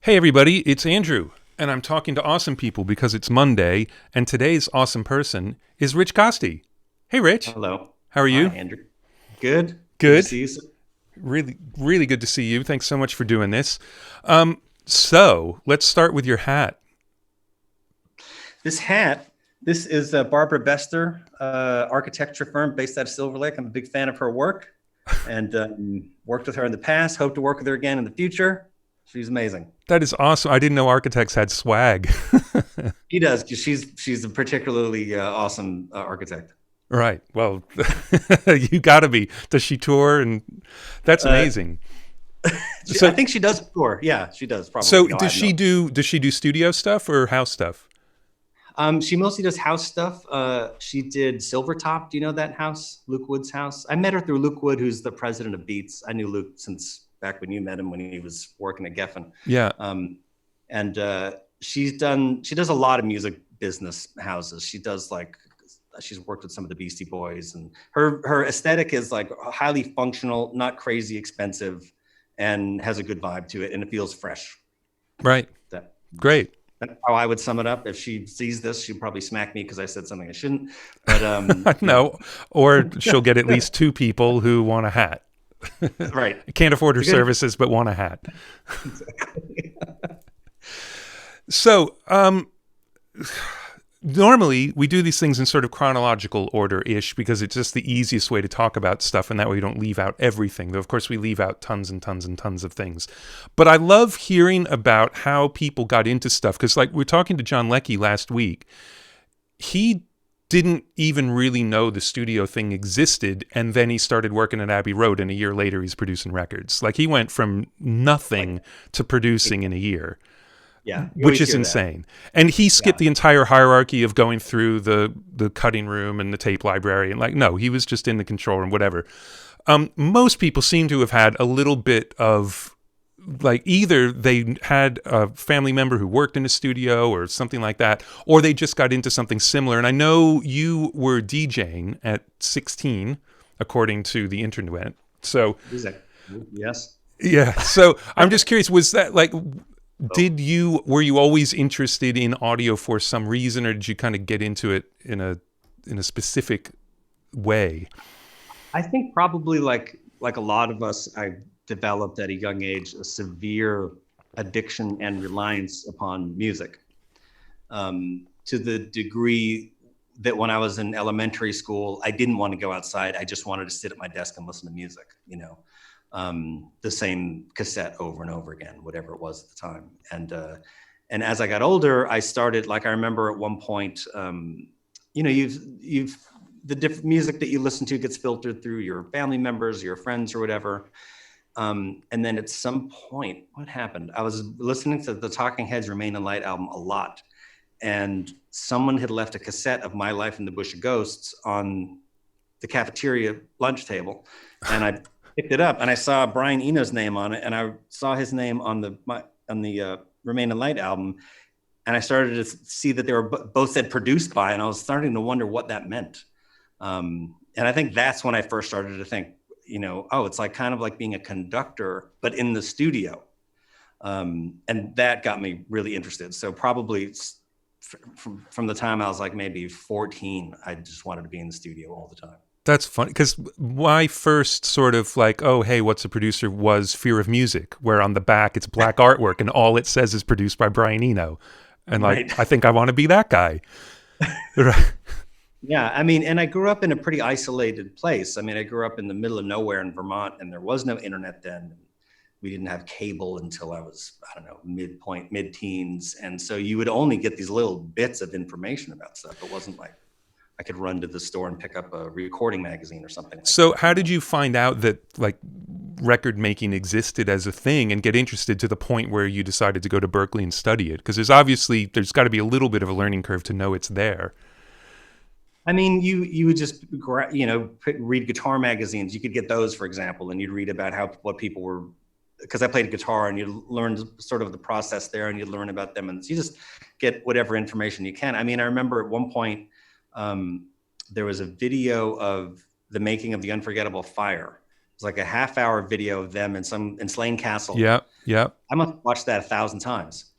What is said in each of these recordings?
Hey everybody, it's Andrew, and I'm talking to awesome people because it's Monday, and today's awesome person is Rich Costey. Hey Rich, Hello. how are Hi, you? Andrew. Good. Good to Good. see you. Sir. Really, really good to see you. Thanks so much for doing this. So let's start with your hat. This hat, this is Barbara Bester, architecture firm based out of Silver Lake. I'm a big fan of her work and worked with her in the past. Hope to work with her again in the future. She's amazing. That is awesome. I didn't know architects had swag. She does because she's a particularly awesome architect. Right. Well, you got to be. Does she tour? And that's Uh, amazing. I So, think she does tour. Yeah, she does so probably. No, I does have no. she do? Does she do studio stuff or house stuff? She mostly does house stuff. She did Silvertop. Do you know that house? Luke Wood's house. I met her through Luke Wood, who's the president of Beats. I knew Luke since back when you met him when he was working at Geffen. Yeah. And She does a lot of music business houses. She's worked with some of the Beastie Boys, and her aesthetic is like highly functional, not crazy expensive, and has a good vibe to it, and it feels fresh. Right. That Great. That's how I would sum it up. If she sees this, she'd probably smack me because I said something I shouldn't. But No, or she'll get at least two people who want a hat. right. Can't afford her It's a good services, but want a hat. exactly. So, normally we do these things in sort of chronological order-ish because it's just the easiest way to talk about stuff, and that way you don't leave out everything. Though, of course, we leave out tons and tons and tons of things. But I love hearing about how people got into stuff because, like, we were talking to John Leckie last week. He didn't even really know the studio thing existed, and then he started working at Abbey Road, and a year later he's producing records. Like, he went from nothing Like, to producing in a year, yeah, you which always is hear that. insane. And he skipped Yeah. the entire hierarchy of going through the cutting room and the tape library, and like, no, he was just in the control room, whatever. Most people seem to have had a little bit of, like, either they had a family member who worked in a studio or something like that, or they just got into something similar. And I know you were DJing at 16, according to the internet. So, Exactly. Yes. yeah. So I'm just curious, was that like, Oh, were you always interested in audio for some reason, or did you kind of get into it in a specific way? I think probably like a lot of us, I developed at a young age a severe addiction and reliance upon music. To the degree that when I was in elementary school, I didn't want to go outside. I just wanted to sit at my desk and listen to music, the same cassette over and over again, whatever it was at the time. And as I got older, I started, like, I remember at one point, you've the different music that you listen to gets filtered through your family members, your friends, or whatever. And then at some point, what happened? I was listening to the Talking Heads' Remain in Light album a lot, and someone had left a cassette of My Life in the Bush of Ghosts on the cafeteria lunch table, and I picked it up and I saw Brian Eno's name on it, and I saw his name on the Remain in Light album, and I started to see that they were both said produced by, and I was starting to wonder what that meant. And I think that's when I first started to think, oh, it's like kind of like being a conductor, but in the studio. And that got me really interested. So probably from the time I was like maybe 14, I just wanted to be in the studio all the time. That's funny because my first sort of like, oh, hey, what's a producer was Fear of Music, where on the back it's black artwork and all it says is produced by Brian Eno. And like, Right. I think I want to be that guy. Right. Yeah. I mean, and I grew up in a pretty isolated place. I mean, I grew up in the middle of nowhere in Vermont, and there was no internet then. We didn't have cable until I was, I don't know, mid teens. And so you would only get these little bits of information about stuff. It wasn't like I could run to the store and pick up a recording magazine or something like So that. how did you find out that like record making existed as a thing and get interested to the point where you decided to go to Berklee and study it? Because there's got to be a little bit of a learning curve to know it's there. I mean, you would just read guitar magazines. You could get those, for example, and you'd read about what people were, because I played guitar, and you learn sort of the process there, and you learn about them, and you just get whatever information you can. I mean, I remember at one point there was a video of the making of the unforgettable Fier. It was like a half-hour video of them in Slane Castle, Yeah. Yep. I must have watched that 1,000 times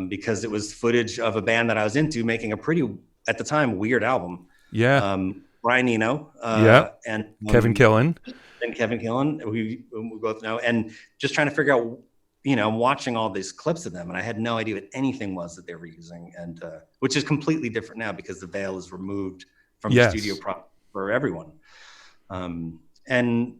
because it was footage of a band that I was into making a pretty, at the time, weird album. Yeah. Brian Eno Yep. and Kevin Killen. Kevin Killen, we both know, and just trying to figure out, I'm watching all these clips of them, and I had no idea what anything was that they were using, and which is completely different now because the veil is removed from the studio prop for everyone. And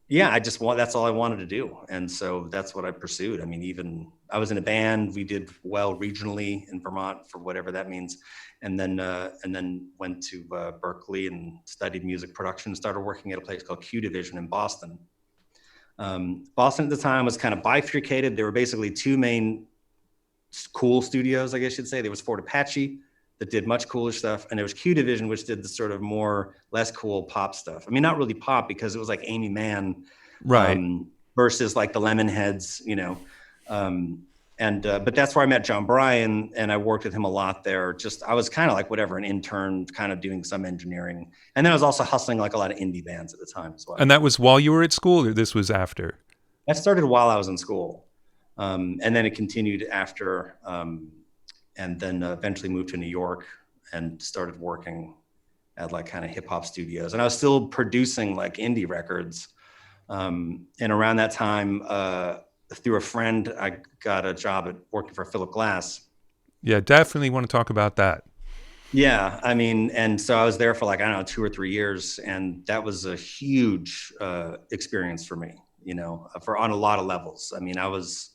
yeah, that's all I wanted to do. And so that's what I pursued. I mean, even I was in a band, we did well regionally in Vermont for whatever that means. And then went to Berklee and studied music production, started working at a place called Q Division in Boston. Boston at the time was kind of bifurcated. There were basically two main cool studios, I guess you'd say. There was Fort Apache that did much cooler stuff, and there was Q Division, which did the sort of more less cool pop stuff. I mean, not really pop because it was like Amy Mann, right? Versus like the Lemonheads, but that's where I met Jon Brion, and I worked with him a lot there. I was kind of like an intern, kind of doing some engineering, and then I was also hustling like a lot of indie bands at the time as well. And that was while you were at school, or this was after? That started while I was in school, and then it continued after. And then eventually moved to New York and started working at like kind of hip hop studios. And I was still producing like indie records. And around that time, through a friend, I got a job at working for Phillip Glass. Yeah, definitely want to talk about that. Yeah, I mean, and so I was there for like, I don't know, 2 or 3 years. And that was a huge experience for me, on a lot of levels. I mean, I was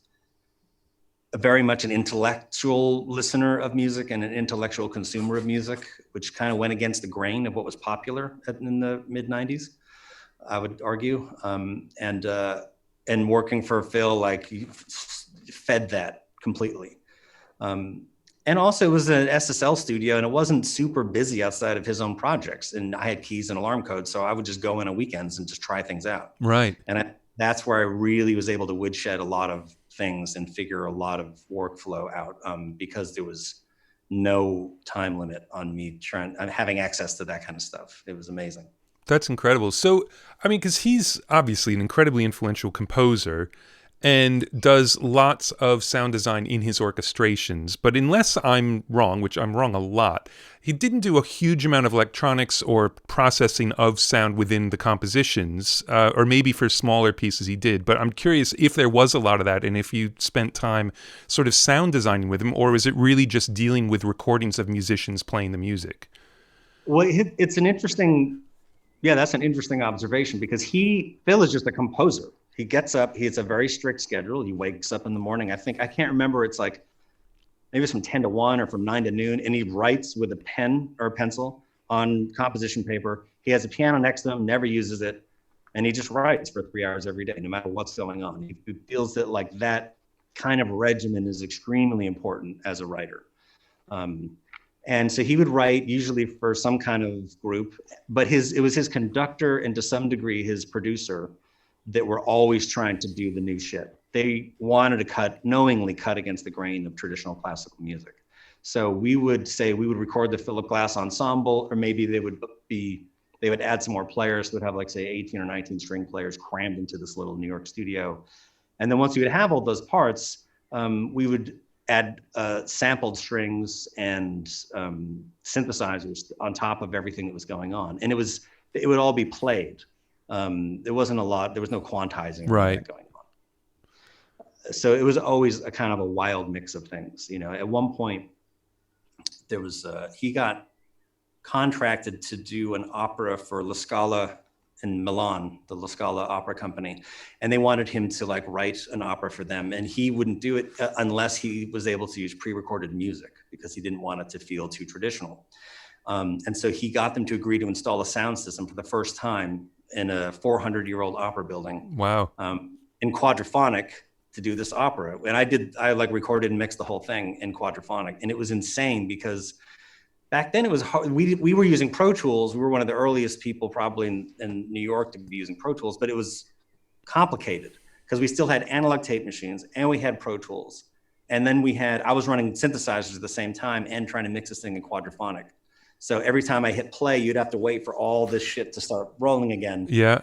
very much an intellectual listener of music and an intellectual consumer of music, which kind of went against the grain of what was popular in the mid 90s, I would argue. And working for Phil, like, fed that completely. And also it was an SSL studio, and it wasn't super busy outside of his own projects. And I had keys and alarm codes, so I would just go in on weekends and just try things out. Right. And that's where I really was able to woodshed a lot of things and figure a lot of workflow out, because there was no time limit on me having access to that kind of stuff. It was amazing. That's incredible. So, I mean, because he's obviously an incredibly influential composer and does lots of sound design in his orchestrations. But unless I'm wrong, which I'm wrong a lot, he didn't do a huge amount of electronics or processing of sound within the compositions, or maybe for smaller pieces he did. But I'm curious if there was a lot of that and if you spent time sort of sound designing with him, or was it really just dealing with recordings of musicians playing the music? Well, it's an interesting... Yeah, that's an interesting observation because Phil is just a composer. He gets up, he has a very strict schedule. He wakes up in the morning. I can't remember, it's like, maybe it's from 10 to 1 or from 9 to noon. And he writes with a pen or a pencil on composition paper. He has a piano next to him, never uses it. And he just writes for 3 hours every day, no matter what's going on. He feels that like that kind of regimen is extremely important as a writer. And so he would write usually for some kind of group, but it was his conductor and to some degree his producer that were always trying to do the new shit. They wanted to knowingly cut against the grain of traditional classical music. So we would record the Phillip Glass ensemble, or maybe they would add some more players. They would have like say 18 or 19 string players crammed into this little New York studio. And then once we would have all those parts, we would add sampled strings and synthesizers on top of everything that was going on. And it would all be played. There was no quantizing right. going on. So it was always a kind of a wild mix of things. At one point there was, he got contracted to do an opera for La Scala in Milan, the La Scala Opera Company, and they wanted him to like write an opera for them, and he wouldn't do it unless he was able to use pre-recorded music because he didn't want it to feel too traditional. And so he got them to agree to install a sound system for the first time in a 400-year-old opera building. Wow. In quadraphonic to do this opera, and I like recorded and mixed the whole thing in quadraphonic, and it was insane because back then it was hard. We were using Pro Tools. We were one of the earliest people probably in New York to be using Pro Tools, but it was complicated because we still had analog tape machines and we had Pro Tools. And then I was running synthesizers at the same time and trying to mix this thing in quadraphonic. So every time I hit play, you'd have to wait for all this shit to start rolling again. Yeah.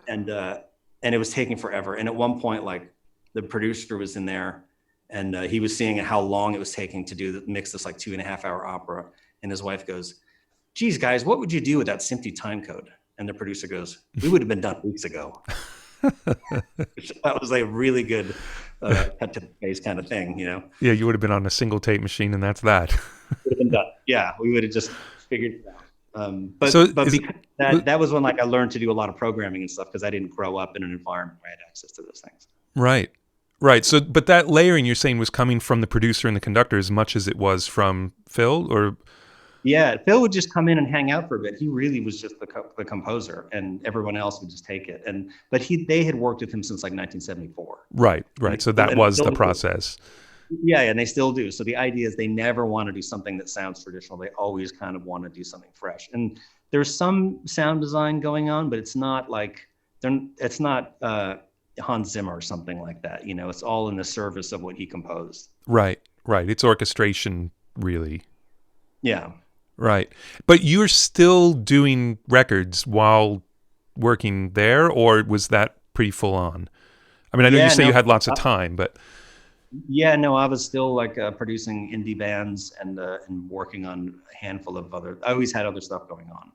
And it was taking forever. And at one point, like the producer was in there, and he was seeing how long it was taking to mix this like 2.5 hour opera. And his wife goes, "Geez, guys, what would you do with that SMPTE time code?" And the producer goes, "We would have been done weeks ago." That was a really good cut to the face kind of thing, you know? Yeah, you would have been on a single tape machine, and that's that. Would have been done. Yeah, we would have just figured it out. But So because that was when like I learned to do a lot of programming and stuff, because I didn't grow up in an environment where I had access to those things. Right. So, but that layering you're saying was coming from the producer and the conductor as much as it was from Phil, or? Yeah, Phil would just come in and hang out for a bit. He really was just the composer, and everyone else would just take it. But they had worked with him since like 1974. Right. So that was the process. Yeah, and they still do. So the idea is they never want to do something that sounds traditional. They always kind of want to do something fresh. And there's some sound design going on, but it's not like it's not Hans Zimmer or something like that. You know, it's all in the service of what he composed. Right. It's orchestration, really. Yeah. Right. But you're still doing records while working there, or was that pretty full on? I mean, I know you say you had lots of time, but... Yeah, no, I was still like producing indie bands and working on a handful of I always had other stuff going on.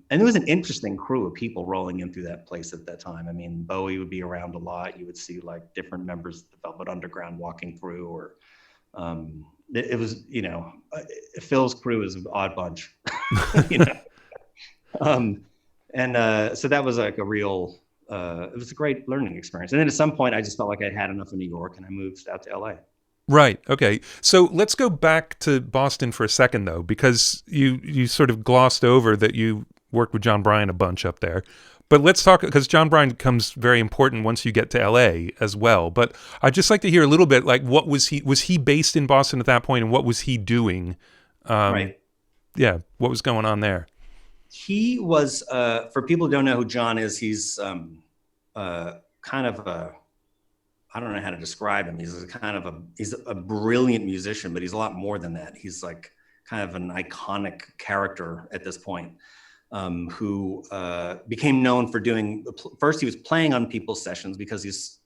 And it was an interesting crew of people rolling in through that place at that time. I mean, Bowie would be around a lot. You would see like different members of the Velvet Underground walking through, or it was, you know, Phil's crew is an odd bunch, you know. So that was like a real, it was a great learning experience. And then at some point I just felt like I had enough of New York, and I moved out to LA. Right. Okay. So let's go back to Boston for a second, though, because you sort of glossed over that you worked with Jon Brion a bunch up there. But let's talk, because Jon Brion becomes very important once you get to LA as well. But I'd just like to hear a little bit, like, what was he based in Boston at that point, and what was he doing? Right. Yeah. What was going on there? He was, for people who don't know who Jon is, he's kind of I don't know how to describe him. He's a brilliant musician, but he's a lot more than that. He's like kind of an iconic character at this point. Who became known for first he was playing on people's sessions because he's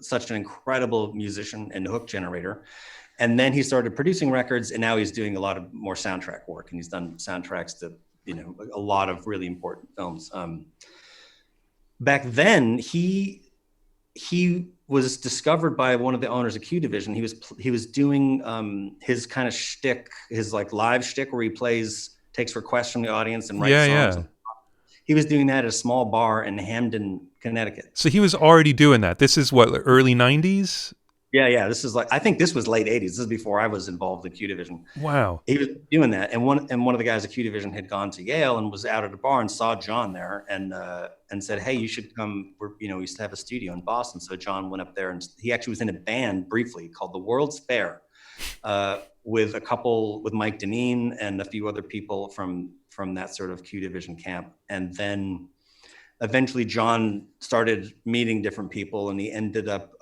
such an incredible musician and hook generator. And then he started producing records, and now he's doing a lot of more soundtrack work, and he's done soundtracks to, you know, a lot of really important films. Back then, he was discovered by one of the owners of Q Division. He was doing his kind of shtick, his like live shtick, where he takes requests from the audience and writes songs. Yeah. He was doing that at a small bar in Hamden, Connecticut. So he was already doing that. This is what, early 90s? Yeah. This is like, I think this was late 80s. This is before I was involved in Q Division. Wow. He was doing that. And one of the guys at Q Division had gone to Yale and was out at a bar and saw Jon there and said, "Hey, you should come. We used to have a studio in Boston." So Jon went up there, and he actually was in a band briefly called the World's Fair. With Mike Deneen and a few other people from that sort of Q Division camp. And then eventually Jon started meeting different people, and he ended up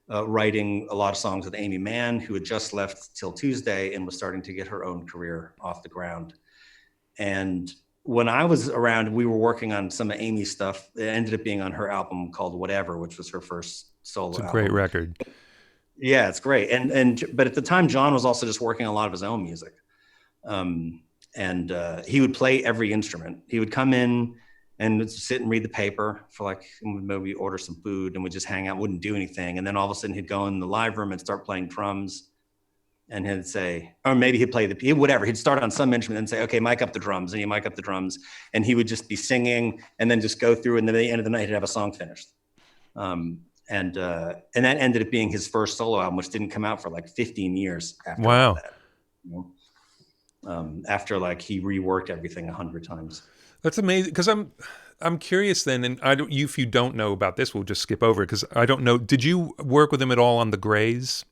writing a lot of songs with Amy Mann, who had just left Till Tuesday and was starting to get her own career off the ground. And when I was around, we were working on some of Amy's stuff. It ended up being on her album called Whatever, which was her first solo album. It's a great record. Yeah, it's great. But at the time, Jon was also just working on a lot of his own music. He would play every instrument. He would come in and sit and read the paper for like, maybe order some food, and would just hang out, wouldn't do anything. And then all of a sudden he'd go in the live room and start playing drums, and he'd say, or maybe he'd play whatever. He'd start on some instrument and say, "Okay, mic up the drums," and he'd mic up the drums, and he would just be singing, and then just go through, and then at the end of the night he'd have a song finished. And that ended up being his first solo album, which didn't come out for like 15 years after that. You know? After like he reworked everything 100 times. That's amazing, because I'm curious then, and if you don't know about this, we'll just skip over it, because I don't know. Did you work with him at all on the Grays?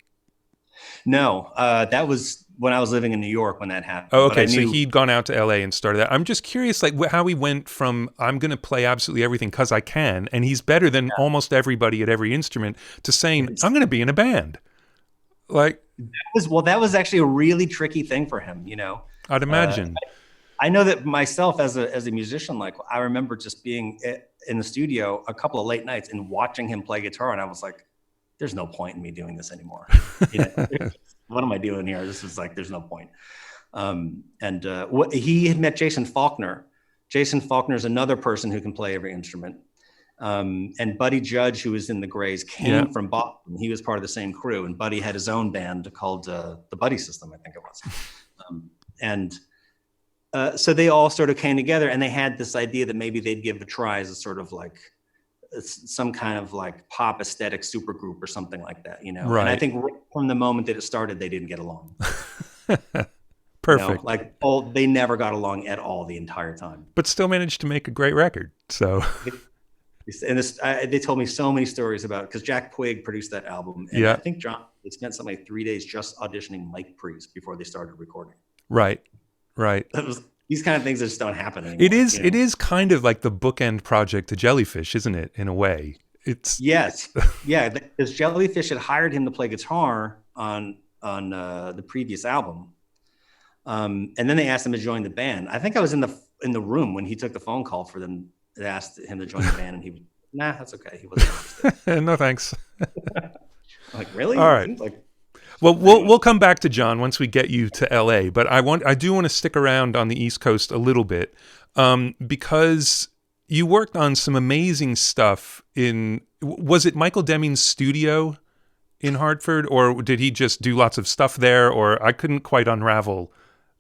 No, that was when I was living in New York when that happened. Oh, okay. So he'd gone out to LA and started that. I'm just curious, like, how he went from "I'm going to play absolutely everything because I can," and he's better than almost everybody at every instrument, to saying, "I'm going to be in a band." Like, that was actually a really tricky thing for him, you know. I'd imagine. I know that myself as a musician, like I remember just being in the studio a couple of late nights and watching him play guitar, and I was like, there's no point in me doing this anymore. What am I doing here? This is like, there's no point. He had met Jason Faulkner. Jason Faulkner is another person who can play every instrument. And Buddy Judge, who was in the Grays, came from Boston. He was part of the same crew, and Buddy had his own band called the Buddy System, I think it was. So they all sort of came together, and they had this idea that maybe they'd give it a try as a sort of like some kind of like pop aesthetic supergroup or something like that, Right. And I think from the moment that it started, they didn't get along. Perfect. They never got along at all the entire time. But still managed to make a great record. So, and they told me so many stories about it because Jack Puig produced that album, and I think they spent something like 3 days just auditioning Mike Priest before they started recording. Right. These kind of things just don't happen anymore. It is kind of like the bookend project to Jellyfish, isn't it? In a way, yes, yeah. Because Jellyfish had hired him to play guitar on the previous album, and then they asked him to join the band. I think I was in the room when he took the phone call for them. They asked him to join the band, and he was, nah, that's okay. He wasn't interested. No thanks. I'm like, really? All right. Well, we'll come back to Jon once we get you to LA, but I do want to stick around on the East Coast a little bit, because you worked on some amazing stuff was it Michael Deming's studio in Hartford, or did he just do lots of stuff there, or I couldn't quite unravel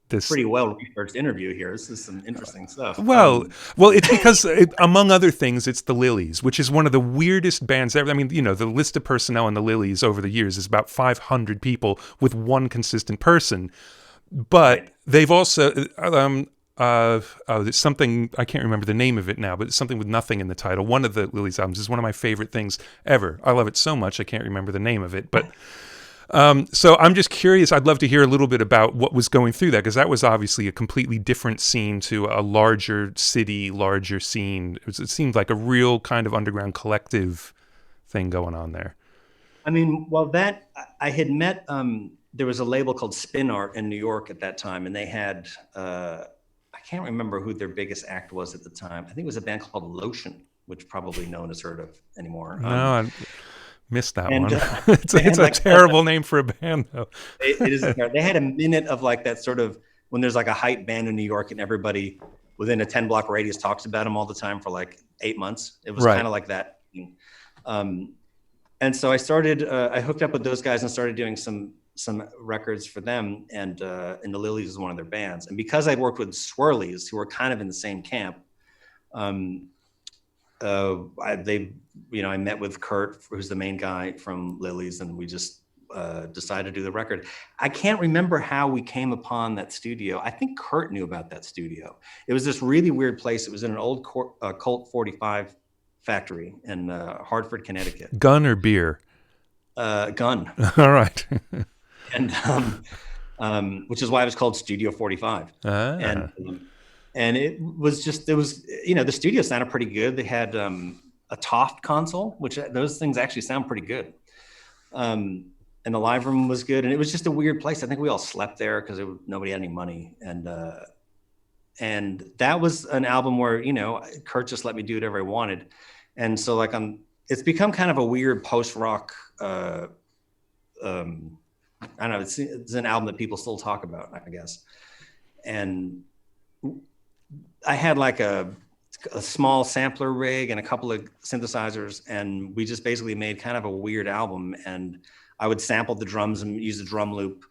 this. Pretty well-researched interview here. This is some interesting stuff. Well, it's because, among other things, it's the Lilies, which is one of the weirdest bands ever. I mean, the list of personnel in the Lilies over the years is about 500 people with one consistent person. But they've also, there's something, I can't remember the name of it now, but it's something with nothing in the title. One of the Lilies albums is one of my favorite things ever. I love it so much, I can't remember the name of it. But so I'm just curious. I'd love to hear a little bit about what was going through that, because that was obviously a completely different scene to a larger city, larger scene. It seemed like a real kind of underground collective thing going on there. I mean, well, I had met, there was a label called Spin Art in New York at that time, and they had, I can't remember who their biggest act was at the time. I think it was a band called Lotion, which probably no one has heard of anymore. No, missed that one. It's a terrible name for a band, though. It is. They had a minute of like that sort of when there's like a hype band in New York and everybody within a 10-block radius talks about them all the time for like 8 months. It was kind of like that. And so I started. I hooked up with those guys and started doing some records for them. And the Lilies is one of their bands. And because I'd worked with Swirlies, who were kind of in the same camp, I met with Kurt, who's the main guy from Lilies, and we just decided to do the record. I can't remember how we came upon that studio. I think Kurt knew about that studio. It was this really weird place. It was in an old Colt 45 factory in Hartford, Connecticut. Gun or beer? Gun. All right. And which is why it was called Studio 45. And it was the studio sounded pretty good. They had a Toft console, which those things actually sound pretty good. And the live room was good. And it was just a weird place. I think we all slept there because nobody had any money. And that was an album where, Kurt just let me do whatever I wanted. And so it's become kind of a weird post-rock, I don't know, it's an album that people still talk about, I guess. And I had like a small sampler rig and a couple of synthesizers, and we just basically made kind of a weird album. And I would sample the drums and use the drum loop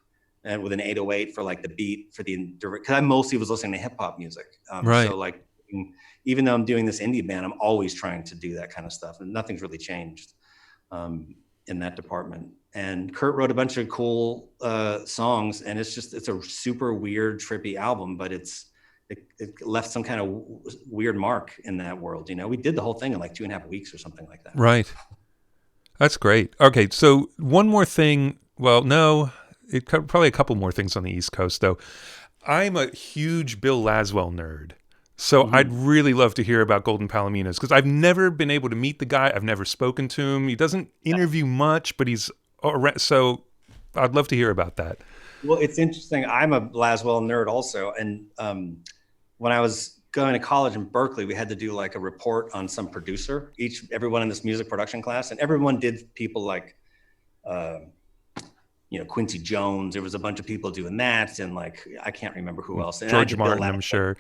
and with an 808 for like the beat for because I mostly was listening to hip hop music. Right. So like, even though I'm doing this indie band, I'm always trying to do that kind of stuff, and nothing's really changed in that department. And Kurt wrote a bunch of cool songs, and it's a super weird, trippy album, but it left some kind of weird mark in that world. We did the whole thing in like 2.5 weeks or something like that. Right. That's great. Okay. So one more thing. Well, no, probably a couple more things on the East Coast though. I'm a huge Bill Laswell nerd. So I'd really love to hear about Golden Palominos, because I've never been able to meet the guy. I've never spoken to him. He doesn't interview much, but he's so I'd love to hear about that. Well, it's interesting. I'm a Laswell nerd also. And when I was going to college in Berklee, we had to do like a report on some producer, everyone in this music production class, and everyone did people like, Quincy Jones. There was a bunch of people doing that, and like I can't remember who else. And George Martin, I'm sure.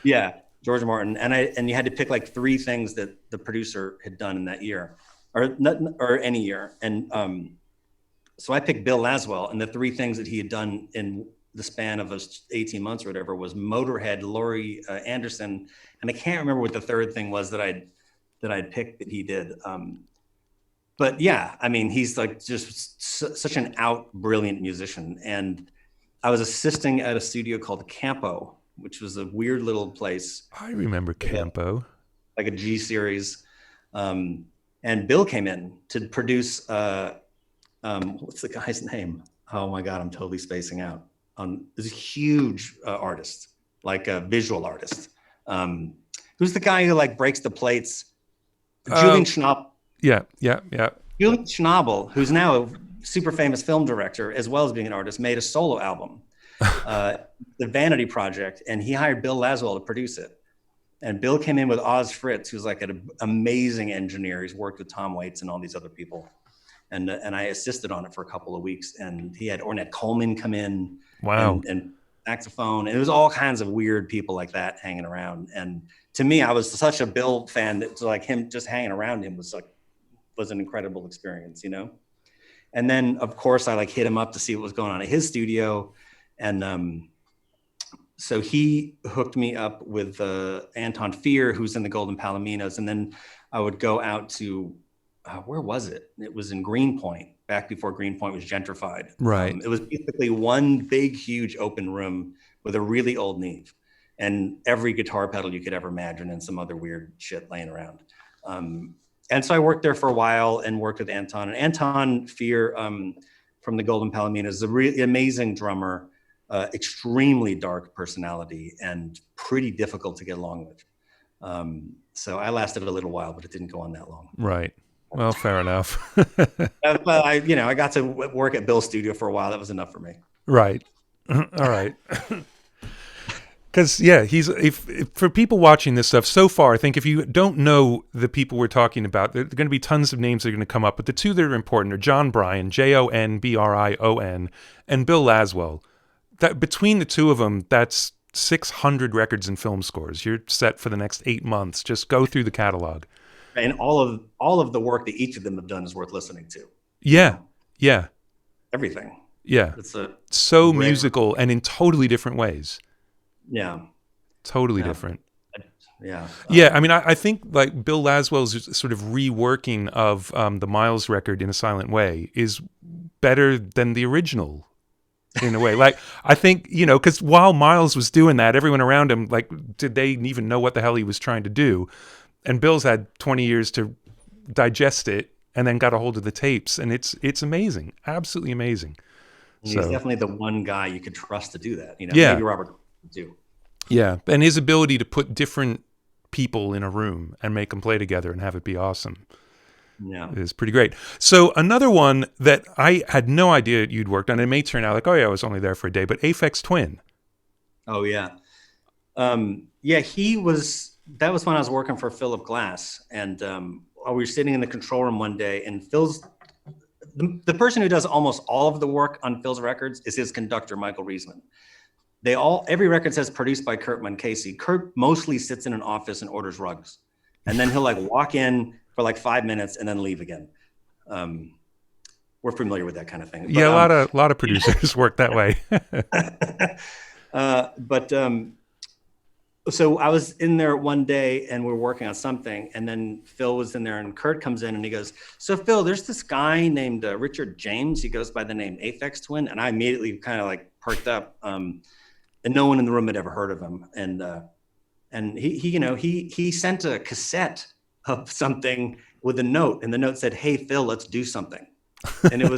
Yeah, George Martin, and you had to pick like 3 things that the producer had done in that year, or any year. And so I picked Bill Laswell, and the 3 things that he had done in the span of 18 months or whatever was Motorhead, Laurie Anderson, and I can't remember what the 3rd thing was that I'd picked that he did. But yeah, I mean, he's like just such an brilliant musician. And I was assisting at a studio called Campo, which was a weird little place. I remember Campo. Like a G series. And Bill came in to produce, what's the guy's name? Oh my God, I'm totally spacing out. This a huge artist, like a visual artist. Who's the guy who like breaks the plates? Julian Schnabel. Yeah. Julian Schnabel, who's now a super famous film director, as well as being an artist, made a solo album, The Vanity Project, and he hired Bill Laswell to produce it. And Bill came in with Oz Fritz, who's like an amazing engineer. He's worked with Tom Waits and all these other people. And I assisted on it for a couple of weeks. And he had Ornette Coleman come in. Wow. And saxophone. And it was all kinds of weird people like that hanging around. And to me, I was such a Bill fan that like him just hanging around him was an incredible experience, you know? And then of course I like hit him up to see what was going on at his studio. And so he hooked me up with Anton Fier, who's in the Golden Palominos. And then I would go out to, where was it? It was in Greenpoint, back before Greenpoint was gentrified. Right. It was basically one big, huge open room with a really old Neve and every guitar pedal you could ever imagine and some other weird shit laying around. And so I worked there for a while and worked with Anton. And Anton Fier from the Golden Palominos is a really amazing drummer, extremely dark personality and pretty difficult to get along with. So I lasted a little while, but it didn't go on that long. Right. Well, fair enough. Well, I got to work at Bill's studio for a while. That was enough for me. Right. All right. Because, yeah, if for people watching this stuff so far, I think if you don't know the people we're talking about, there are going to be tons of names that are going to come up. But the 2 that are important are Jon Brion, Jonbrion, and Bill Laswell. That between the 2 of them, that's 600 records and film scores. You're set for the next 8 months. Just go through the catalog. And all of the work that each of them have done is worth listening to. Yeah. Yeah. Everything. Yeah. It's so musical and in totally different ways. Yeah. Totally different. Yeah. Yeah. I mean, I think like Bill Laswell's sort of reworking of the Miles record In a Silent Way is better than the original in a way. Like, I think, because while Miles was doing that, everyone around him, like, did they even know what the hell he was trying to do? And Bill's had 20 years to digest it and then got a hold of the tapes. And it's amazing. Absolutely amazing. He's definitely the one guy you could trust to do that. Yeah. Maybe Robert could do. Yeah. And his ability to put different people in a room and make them play together and have it be awesome. Yeah. Is pretty great. So another one that I had no idea you'd worked on, it may turn out like, oh yeah, I was only there for a day, but Aphex Twin. Oh yeah. That was when I was working for Phillip Glass, and we were sitting in the control room one day, and the person who does almost all of the work on Phil's records is his conductor, Michael Riesman. Every record says produced by Kurt Muncasey. Kurt mostly sits in an office and orders rugs, and then he'll like walk in for like 5 minutes and then leave again. We're familiar with that kind of thing. But, yeah, a lot of producers work that way. So I was in there one day and we're working on something, and then Phil was in there and Kurt comes in and he goes, so Phil, there's this guy named Richard James. He goes by the name Aphex Twin. And I immediately kind of like perked up. And no one in the room had ever heard of him. And he sent a cassette of something with a note, and the note said, hey Phil, let's do something. And it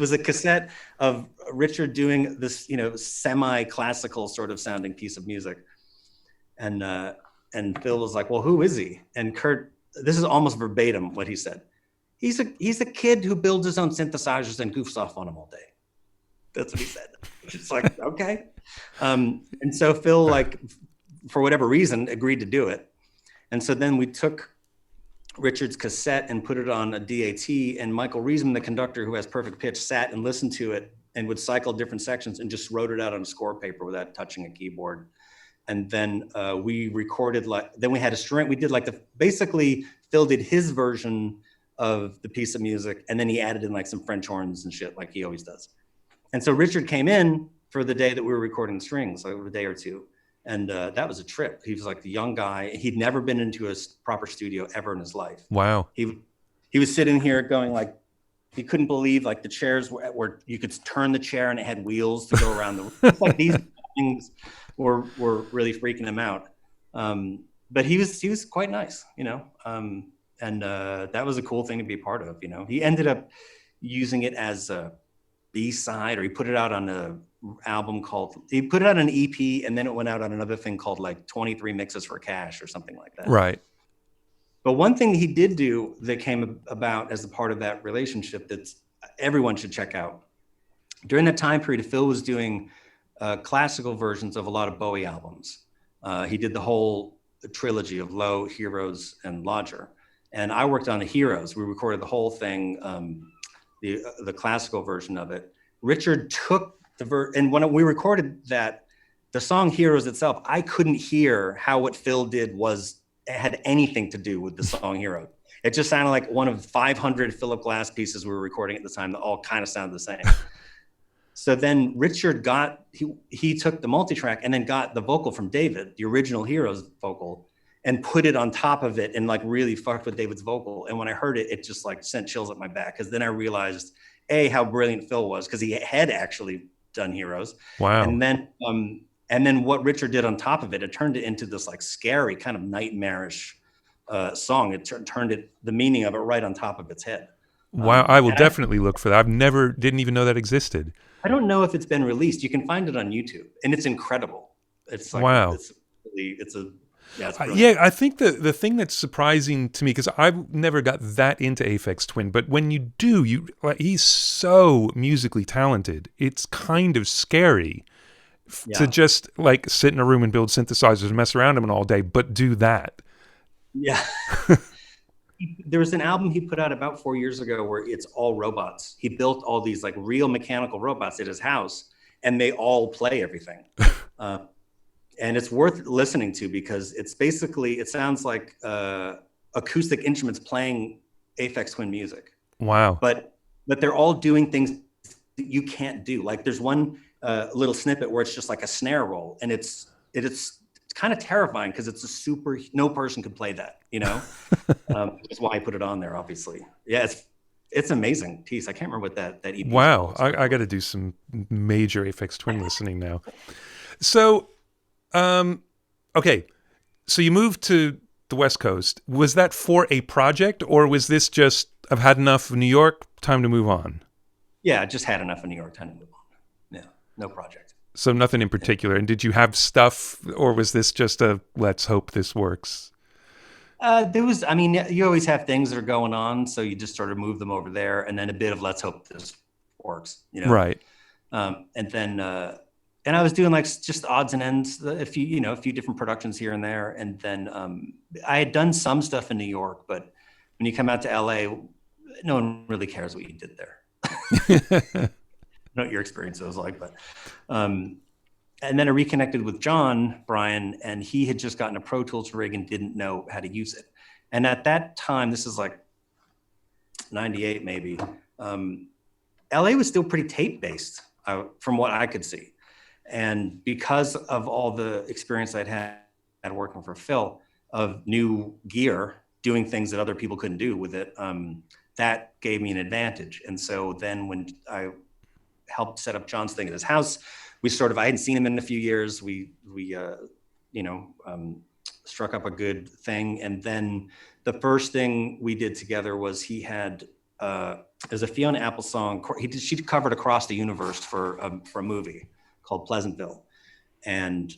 was a cassette of Richard doing this, semi-classical sort of sounding piece of music. And Phil was like, well, who is he? And Kurt, this is almost verbatim what he said. He's a kid who builds his own synthesizers and goofs off on them all day. That's what he said. It's like, okay. And so Phil like for whatever reason, agreed to do it. And so then we took Richard's cassette and put it on a DAT, and Michael Riesman, the conductor who has perfect pitch, sat and listened to it and would cycle different sections and just wrote it out on a score paper without touching a keyboard. And then we recorded, then we had a string. We did basically Phil did his version of the piece of music, and then he added in some French horns and shit like he always does. And so Richard came in for the day that we were recording the strings, a day or two. And that was a trip. He was the young guy. He'd never been into a proper studio ever in his life. Wow. He was sitting here going he couldn't believe the chairs where you could turn the chair and it had wheels to go around the room. These things were really freaking him out. But he was quite nice, and that was a cool thing to be a part of. He ended up using it as a B-side, or he put it out on he put it out on an EP, and then it went out on another thing called 23 Mixes for Cash or something like that. Right. But one thing he did do that came about as a part of that relationship that everyone should check out. During that time period, Phil was doing classical versions of a lot of Bowie albums. He did the whole trilogy of Low, Heroes, and Lodger. And I worked on the Heroes. We recorded the whole thing, the classical version of it. Richard took and when we recorded that, the song Heroes itself, I couldn't hear how what Phil did had anything to do with the song Hero. It just sounded like one of 500 Phillip Glass pieces we were recording at the time that all kind of sounded the same. So then Richard he took the multi-track and then got the vocal from David, the original Heroes vocal, and put it on top of it and really fucked with David's vocal. And when I heard it, it just sent chills up my back, because then I realized how brilliant Phil was, because he had actually done Heroes. Wow. And then what Richard did on top of it, it turned it into this scary kind of nightmarish song. It turned the meaning of it right on top of its head. Wow. I will definitely look for that. Didn't even know that existed. I don't know if it's been released. You can find it on YouTube, and it's incredible. It's wow. Yeah, I think the thing that's surprising to me, because I've never got that into Aphex Twin, but when you do, he's so musically talented. It's kind of scary to just sit in a room and build synthesizers and mess around them all day, but do that. Yeah. There was an album he put out about 4 years ago where it's all robots. He built all these real mechanical robots at his house, and they all play everything. And it's worth listening to, because it's basically, it sounds like acoustic instruments playing Aphex Twin music. Wow. But they're all doing things that you can't do. There's one little snippet where it's just a snare roll, and it's kind of terrifying, because it's no person could play that, That's why I put it on there, obviously. Yeah, it's an amazing piece. I can't remember what that EP Wow. I got to do some major Aphex Twin listening now. So, okay. So you moved to the West Coast. Was that for a project, or was this just, I've had enough of New York, time to move on? Yeah, I just had enough of New York, time to move on. Yeah, no project. So nothing in particular. And did you have stuff, or was this just let's hope this works? You always have things that are going on, so you just sort of move them over there, and then a bit of let's hope this works, Right. And then, and I was doing just odds and ends, a few different productions here and there. And then I had done some stuff in New York, but when you come out to LA, no one really cares what you did there. I know what your experience was like, but and then I reconnected with Jon Brion, and he had just gotten a Pro Tools rig and didn't know how to use it. And at that time, this is 98 maybe, LA was still pretty tape based from what I could see. And because of all the experience I'd had working for Phil of new gear, doing things that other people couldn't do with it, that gave me an advantage. And so then when I helped set up Jon's thing at his house, I hadn't seen him in a few years. We struck up a good thing. And then the first thing we did together was he had, there's a Fiona Apple song. She covered Across the Universe for a movie called Pleasantville. And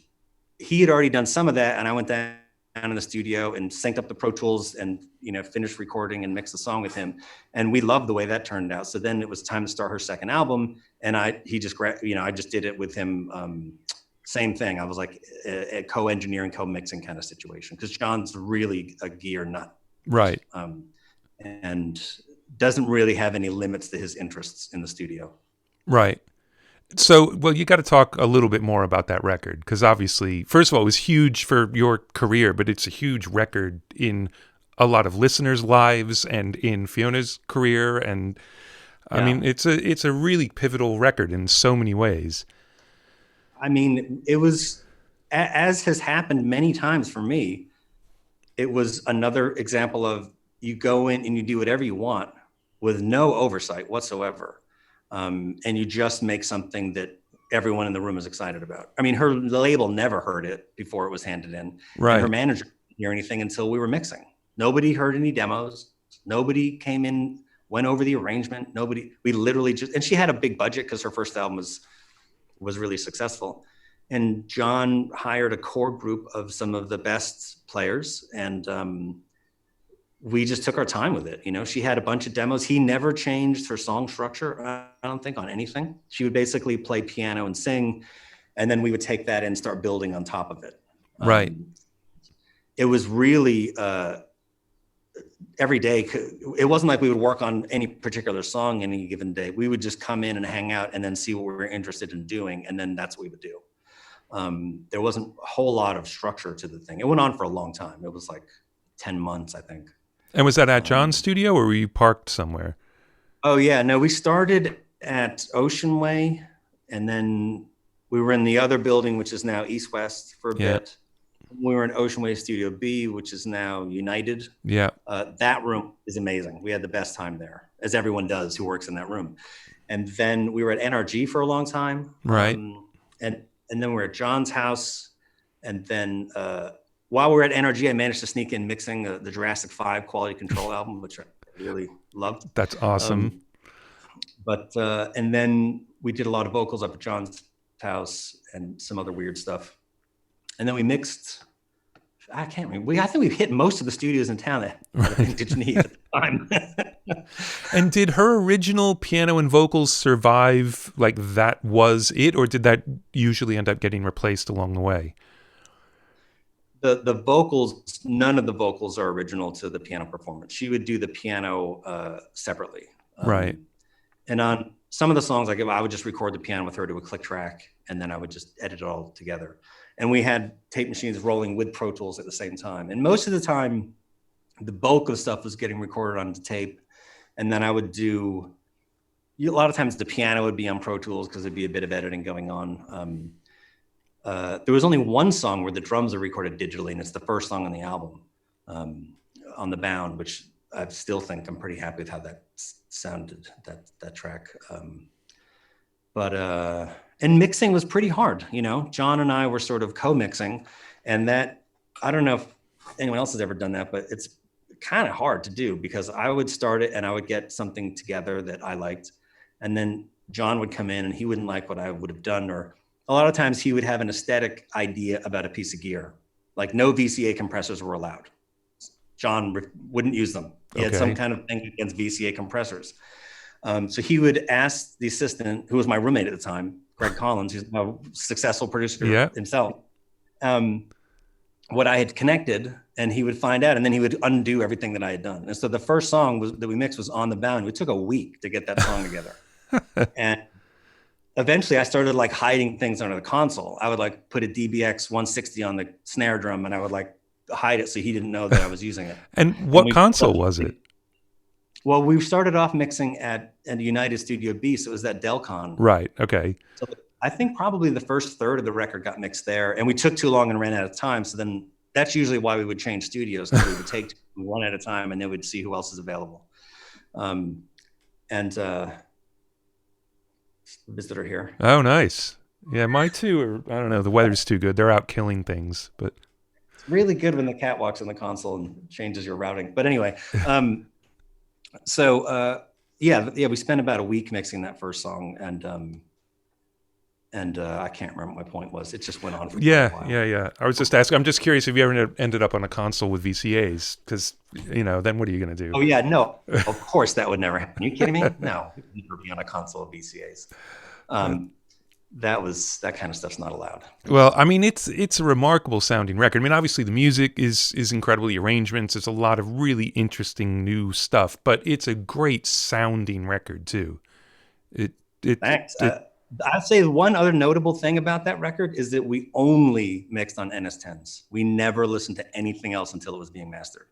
he had already done some of that. And I went down in the studio and synced up the Pro Tools and, finished recording and mixed the song with him. And we loved the way that turned out. So then it was time to start her second album. And I just did it with him same thing. I was like a co-engineering, co-mixing kind of situation, because Jon's really a gear nut. Right. And doesn't really have any limits to his interests in the studio. Right. So, well, you got to talk a little bit more about that record, because obviously, first of all, it was huge for your career, but it's a huge record in a lot of listeners' lives and in Fiona's career. And I mean, it's a really pivotal record in so many ways. I mean, it was, as has happened many times for me, it was another example of you go in and you do whatever you want with no oversight whatsoever. And you just make something that everyone in the room is excited about. I mean, the label never heard it before it was handed in. Right. And her manager didn't hear anything until we were mixing. Nobody heard any demos. Nobody came in, went over the arrangement. We literally just, and she had a big budget because her first album was really successful. And Jon hired a core group of some of the best players, and we just took our time with it. You know, she had a bunch of demos. He never changed her song structure, I don't think, on anything. She would basically play piano and sing, and then we would take that and start building on top of it. Right. It was really every day. It wasn't like we would work on any particular song any given day. We would just come in and hang out and then see what we were interested in doing, and then that's what we would do. There wasn't a whole lot of structure to the thing. It went on for a long time. It was like 10 months, I think. And was that at Jon's studio, or were you parked somewhere? Oh, yeah. No, we started at Ocean Way, and then we were in the other building, which is now East West, for a bit. We were in Ocean Way Studio B, which is now United. Yeah. That room is amazing. We had the best time there, as everyone does who works in that room. And then we were at NRG for a long time. Right. And then we were at Jon's house. And then while we were at NRG, I managed to sneak in mixing the Jurassic 5 Quality Control album, which I really loved. That's awesome. And then we did a lot of vocals up at Jon's house and some other weird stuff. And then we mixed, I can't remember. I think we've hit most of the studios in town that I think did need at the time. And did her original piano and vocals survive, like that was it, or did that usually end up getting replaced along the way? The vocals, none of the vocals are original to the piano performance. She would do the piano separately. Right. And on some of the songs, I would just record the piano with her to a click track, and then I would just edit it all together. And we had tape machines rolling with Pro Tools at the same time. And most of the time, the bulk of stuff was getting recorded onto tape. And then I would do, a lot of times the piano would be on Pro Tools because there'd be a bit of editing going on. There was only one song where the drums are recorded digitally, and it's the first song on the album, on The Bound, which I still think I'm pretty happy with how that sounded, that track. And mixing was pretty hard, you know. Jon and I were sort of co-mixing, and that, I don't know if anyone else has ever done that, but it's kind of hard to do because I would start it and I would get something together that I liked, and then Jon would come in and he wouldn't like what I would have done, or a lot of times he would have an aesthetic idea about a piece of gear, like no VCA compressors were allowed. Jon wouldn't use them. He had some kind of thing against VCA compressors. So he would ask the assistant, who was my roommate at the time, Greg Collins, who's a successful producer himself, what I had connected, and he would find out, and then he would undo everything that I had done. And so the first song that we mixed was On the Bound. It took a week to get that song together. And eventually I started like hiding things under the console. I would like put a DBX 160 on the snare drum, and I would like hide it so he didn't know that I was using it. And what console was it? Well, we started off mixing at United Studio B, so it was that Delcon. Right, okay. So I think probably the first third of the record got mixed there, and we took too long and ran out of time. So then that's usually why we would change studios, because we would take one at a time and then we'd see who else is available. Visitor here. Oh, nice. Yeah, my two are, I don't know, the weather's too good. They're out killing things, but it's really good when the cat walks in the console and changes your routing. But anyway, we spent about a week mixing that first song, and I can't remember what my point was. It just went on for quite a while. Yeah. I was just asking. I'm just curious if you ever ended up on a console with VCAs, because then what are you going to do? Oh yeah, no, of course that would never happen. Are you kidding me? No, we'd never be on a console of VCAs. that kind of stuff's not allowed. Well, I mean, it's a remarkable sounding record. I mean, obviously the music is incredible, the arrangements, there's a lot of really interesting new stuff, but it's a great sounding record too. Thanks. It I'd say one other notable thing about that record is that we only mixed on NS10s. We never listened to anything else until it was being mastered.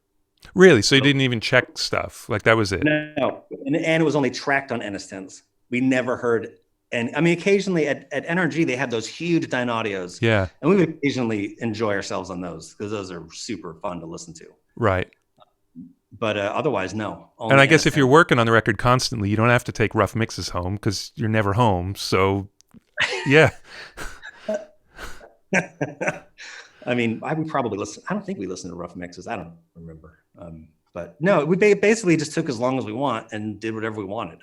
Really? So you didn't even check stuff? Like that was it? No. And it was only tracked on NS10s. We never heard. And I mean, occasionally at NRG, they had those huge Dynaudios. Yeah. And we would occasionally enjoy ourselves on those because those are super fun to listen to. Right. But otherwise, no. And I guess if you're working on the record constantly, you don't have to take rough mixes home because you're never home. So, yeah. I mean, I would probably listen. I don't think we listened to rough mixes. I don't remember. But no, we basically just took as long as we want and did whatever we wanted,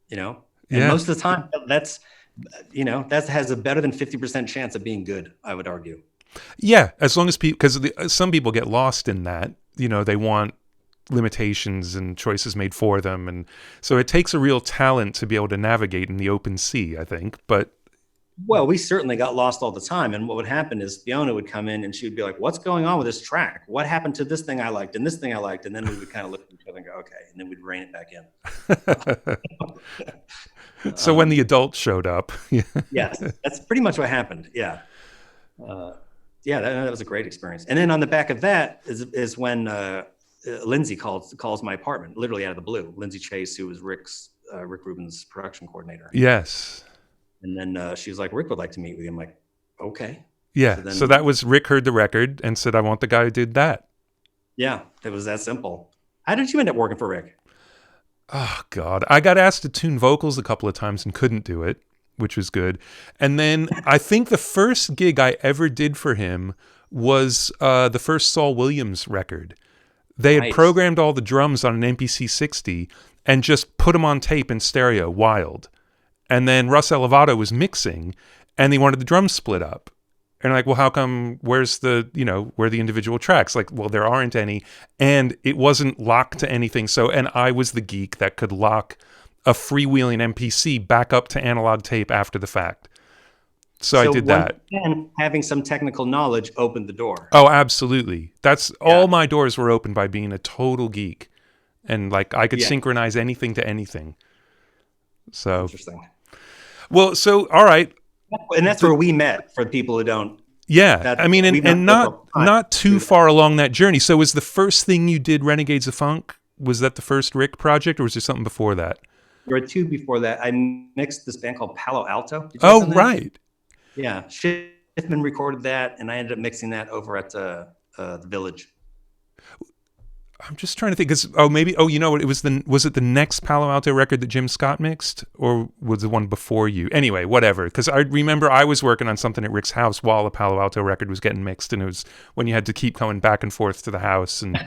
you know? And most of the time, that's, you know, that has a better than 50% chance of being good, I would argue. Yeah, as long as people, because some people get lost in that, you know, they want limitations and choices made for them. And so it takes a real talent to be able to navigate in the open sea, I think. But well, we certainly got lost all the time. And what would happen is Fiona would come in and she would be like, what's going on with this track? What happened to this thing I liked and this thing I liked? And then we would kind of look at each other and go, okay. And then we'd rein it back in. So when the adults showed up. Yes, that's pretty much what happened. Yeah. That was a great experience. And then on the back of that is when Lindsay calls my apartment, literally out of the blue. Lindsay Chase, who was Rick Rubin's production coordinator. Yes. And then she was like, Rick would like to meet with you. I'm like, okay. Yeah. So that was Rick heard the record and said, I want the guy who did that. Yeah, it was that simple. How did you end up working for Rick? Oh, God. I got asked to tune vocals a couple of times and couldn't do it, which was good. And then I think the first gig I ever did for him was the first Saul Williams record. They had programmed all the drums on an MPC 60 and just put them on tape in stereo, wild. And then Russ Elevato was mixing, and they wanted the drums split up. And like, well, how come, where's the, you know, where are the individual tracks? Like, well, there aren't any. And it wasn't locked to anything. So, and I was the geek that could lock a freewheeling MPC back up to analog tape after the fact. So I did that. And having some technical knowledge opened the door. Oh, absolutely. That's all my doors were opened by being a total geek. And like, I could synchronize anything to anything. So interesting. Well, so, all right. And that's where we met, for people who don't. Yeah. I mean, and not too far along that journey. So was the first thing you did Renegades of Funk? Was that the first Rick project, or was there something before that? There were two before that. I mixed this band called Palo Alto. Oh, right. Yeah. Schiffman recorded that, and I ended up mixing that over at the Village. I'm just trying to think, because you know what? Was it the next Palo Alto record that Jim Scott mixed, or was the one before you? Anyway, whatever. Because I remember I was working on something at Rick's house while a Palo Alto record was getting mixed, and it was when you had to keep coming back and forth to the house and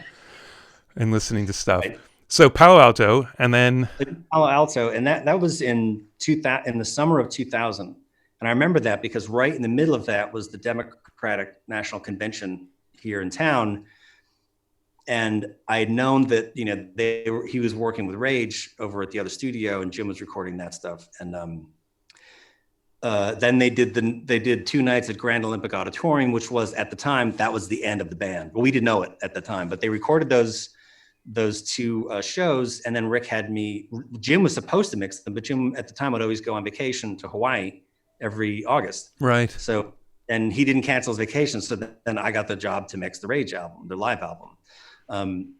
listening to stuff. Right. So Palo Alto, and then Palo Alto, and that was in the summer of 2000, and I remember that because right in the middle of that was the Democratic National Convention here in town. And I had known that, you know, he was working with Rage over at the other studio, and Jim was recording that stuff. And then they did 2 nights at Grand Olympic Auditorium, which was at the time, that was the end of the band. Well, we didn't know it at the time, but they recorded those 2 shows. And then Rick had Jim was supposed to mix them, but Jim at the time would always go on vacation to Hawaii every August. Right. So, and he didn't cancel his vacation. So then I got the job to mix the Rage album, the live album.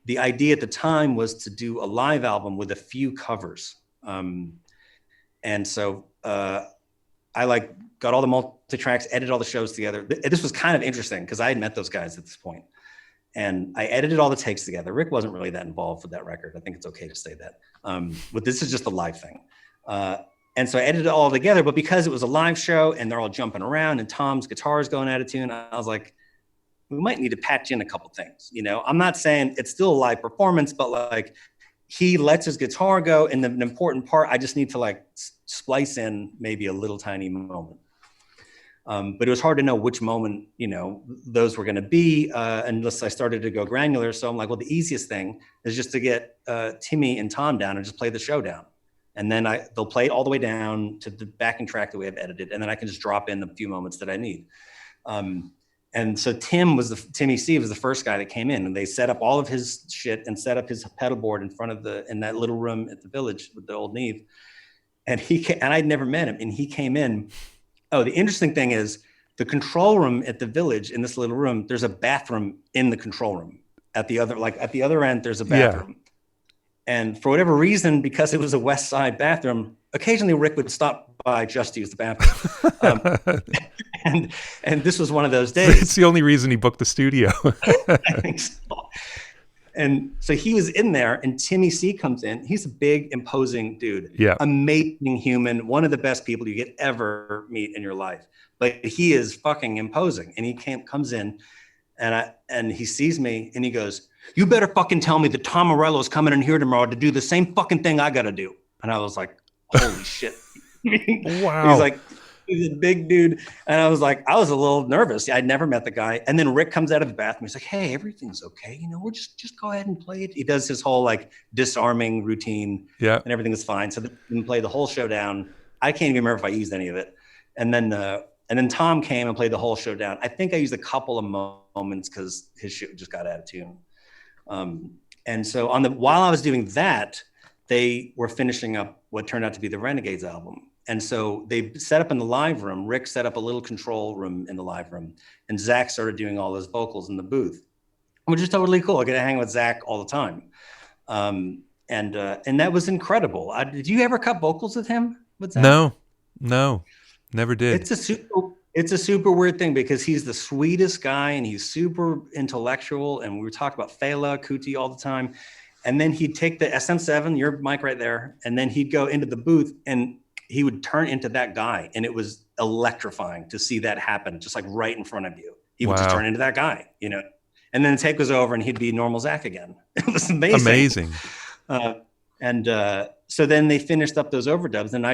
The idea at the time was to do a live album with a few covers. And so I got all the multi-tracks, edited all the shows together. This was kind of interesting because I had met those guys at this point. And I edited all the takes together. Rick wasn't really that involved with that record. I think it's okay to say that. But this is just a live thing. And so I edited it all together, but because it was a live show and they're all jumping around and Tom's guitar is going out of tune, I was like, we might need to patch in a couple things. You know, I'm not saying it's still a live performance, but like he lets his guitar go. And the important part, I just need to like splice in maybe a little tiny moment. But it was hard to know which moment, you know, those were going to be unless I started to go granular. So I'm like, well, the easiest thing is just to get Timmy and Tom down and just play the show down. And then they'll play it all the way down to the backing track that we have edited. And then I can just drop in the few moments that I need. And so Timmy C was the first guy that came in, and they set up all of his shit and set up his pedal board in front of in that little room at the Village with the old Neve. And I'd never met him, and he came in. Oh, the interesting thing is the control room at the Village, in this little room, there's a bathroom in the control room. At the other end, there's a bathroom. Yeah. And for whatever reason, because it was a West Side bathroom, occasionally Rick would stop by just to use the bathroom. And this was one of those days. It's the only reason he booked the studio. I think so. And so he was in there, and Timmy C comes in. He's a big, imposing dude. Yeah. Amazing human. One of the best people you could ever meet in your life. But he is fucking imposing. And he comes in, and he sees me, and he goes, "You better fucking tell me that Tom Morello's coming in here tomorrow to do the same fucking thing I got to do." And I was like, holy shit. Wow. He's a big dude. And I was a little nervous. I'd never met the guy. And then Rick comes out of the bathroom. He's like, "Hey, everything's okay. We're just go ahead and play it." He does his whole disarming routine. Yeah. And everything is fine. So then play the whole show down. I can't even remember if I used any of it. And then Tom came and played the whole show down. I think I used a couple of moments because his shit just got out of tune. And so while I was doing that, they were finishing up what turned out to be the Renegades album. And so they set up in the live room. Rick set up a little control room in the live room, and Zach started doing all his vocals in the booth, which is totally cool. I get to hang with Zach all the time. And that was incredible. Did you ever cut vocals with him? With Zach? No, never did. It's a super weird thing because he's the sweetest guy and he's super intellectual. And we were talking about Fela Kuti all the time. And then he'd take the SM7, your mic right there, and then he'd go into the booth and he would turn into that guy. And it was electrifying to see that happen, just right in front of you. He would just turn into that guy, And then the take was over and he'd be normal Zach again. It was amazing. So then they finished up those overdubs, and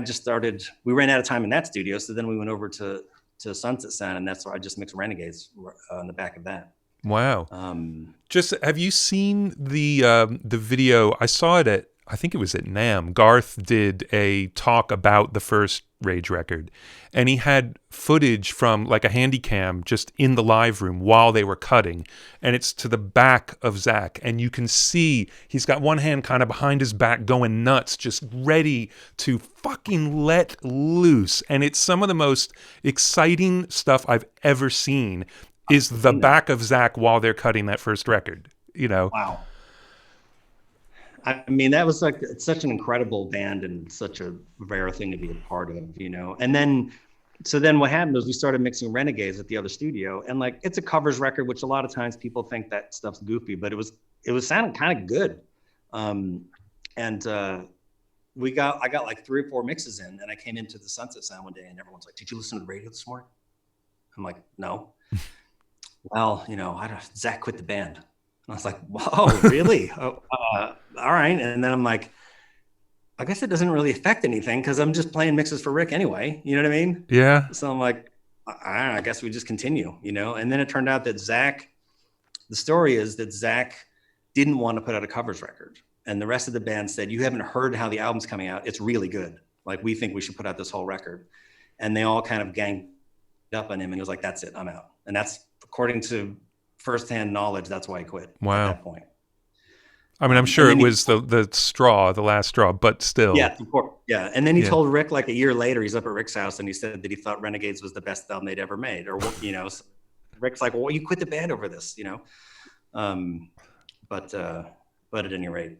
we ran out of time in that studio. So then we went over to Sunset Sound, and that's where I just mixed Renegades on the back of that. Wow. Have you seen the video? I saw it I think it was at NAMM. Garth did a talk about the first Rage record, and he had footage from a handy cam just in the live room while they were cutting, and it's to the back of Zach, and you can see he's got one hand kind of behind his back going nuts, just ready to fucking let loose. And it's some of the most exciting stuff I've ever seen is the back of Zach while they're cutting that first record, Wow. I mean, that was it's such an incredible band and such a rare thing to be a part of, And then what happened was we started mixing Renegades at the other studio, and it's a covers record, which a lot of times people think that stuff's goofy, but it was sounding kind of good. I got 3 or 4 mixes in, and I came into the Sunset Sound one day, and everyone's like, "Did you listen to the radio this morning?" I'm like, "No." Well, Zach quit the band. And I was like, "Whoa, really?" All right. And then I'm like, I guess it doesn't really affect anything because I'm just playing mixes for Rick anyway. You know what I mean? Yeah. So I'm like, I guess we just continue, And then it turned out that the story is that Zach didn't want to put out a covers record. And the rest of the band said, "You haven't heard how the album's coming out. It's really good. We think we should put out this whole record." And they all kind of ganged up on him. And he was like, "That's it. I'm out." And that's, according to firsthand knowledge, that's why he quit. Wow. At that point. I mean, I'm sure it was the last straw, but still. Yeah, of course. Yeah. And then he told Rick a year later, he's up at Rick's house, and he said that he thought Renegades was the best album they'd ever made. Or, so Rick's like, "Well, you quit the band over this, But at any rate,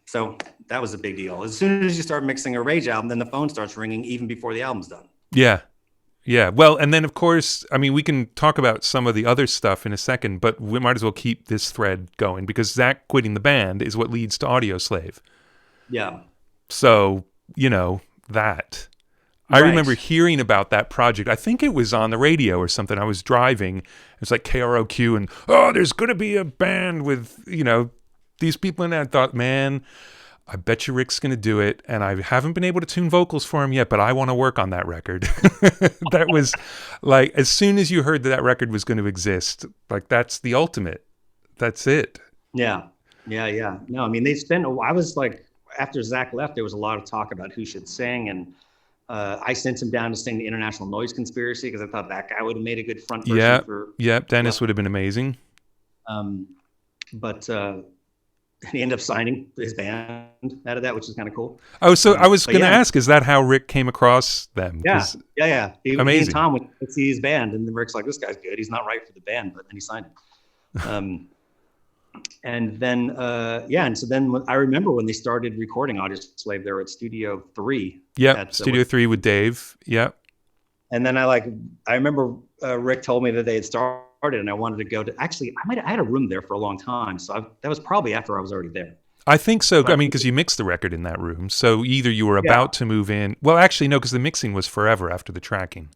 so that was a big deal. As soon as you start mixing a Rage album, then the phone starts ringing even before the album's done. Yeah. Yeah, well, and then of course, I mean, we can talk about some of the other stuff in a second, but we might as well keep this thread going because Zach quitting the band is what leads to Audioslave. Yeah. So, that. I remember hearing about that project. I think it was on the radio or something. I was driving. It was like KROQ and, there's going to be a band with, these people in it. I thought, man, I bet you Rick's going to do it, and I haven't been able to tune vocals for him yet, but I want to work on that record. That was as soon as you heard that record was going to exist, that's the ultimate. That's it. Yeah. No, I mean, I was after Zach left, there was a lot of talk about who should sing, and I sent him down to sing the International Noise Conspiracy because I thought that guy would have made a good front person for. Yeah, Dennis would have been amazing. But he ended up signing his band out of that, which is kind of cool. Oh, so I was going to ask, is that how Rick came across them? Yeah. Amazing. He and Tom would see his band, and then Rick's like, this guy's good. He's not right for the band, but then he signed him. And then, and so then I remember when they started recording Audioslave, they were at Studio 3. Yeah, Studio 3 with Dave. Yeah. And then I remember Rick told me that they had started, and I wanted to go to, actually, I had a room there for a long time. So that was probably after I was already there. I think so. But, I mean, because you mixed the record in that room. So either you were about to move in. Well, actually, no, because the mixing was forever after the tracking.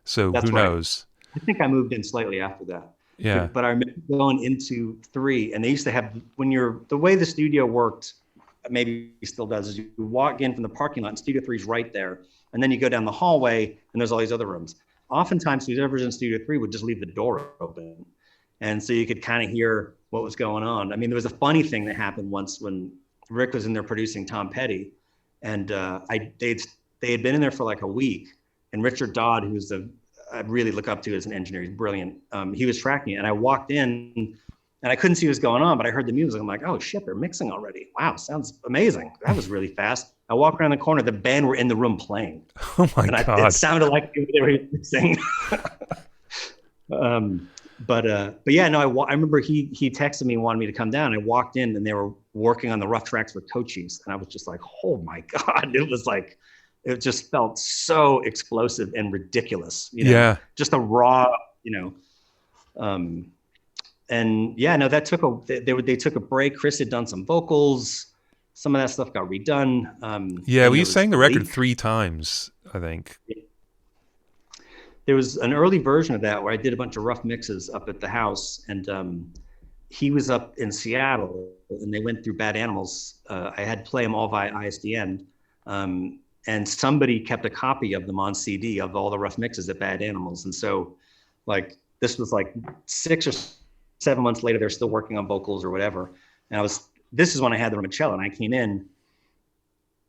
So who knows? I think I moved in slightly after that. Yeah. But I remember going into 3, and they used to have, the way the studio worked, maybe still does, is you walk in from the parking lot, and Studio 3 is right there. And then you go down the hallway, and there's all these other rooms. Oftentimes, whoever's in Studio 3 would just leave the door open. And so you could kind of hear what was going on. I mean, there was a funny thing that happened once when Rick was in there producing Tom Petty. And they had been in there for like a week. And Richard Dodd, who's I really look up to as an engineer, he's brilliant. He was tracking it. And I walked in, and I couldn't see what was going on, but I heard the music. I'm like, oh shit, they're mixing already. Wow, sounds amazing. That was really fast. I walk around the corner, the band were in the room playing. Oh my God. It sounded like they were mixing. But yeah, no, I remember he texted me and wanted me to come down. I walked in, and they were working on the rough tracks for Cochise. And I was just like, oh my God. It just felt so explosive and ridiculous, Yeah. Just a raw, and yeah, no, that they took a break. Chris had done some vocals. Some of that stuff got redone. We sang the record 3 times, I think. There was an early version of that where I did a bunch of rough mixes up at the house, and he was up in Seattle, and they went through Bad Animals. I had play them all via ISDN, and somebody kept a copy of them on CD of all the rough mixes at Bad Animals. And so, this was 6 or 7 months later, they're still working on vocals or whatever. And this is when I had the Romicello, and I came in,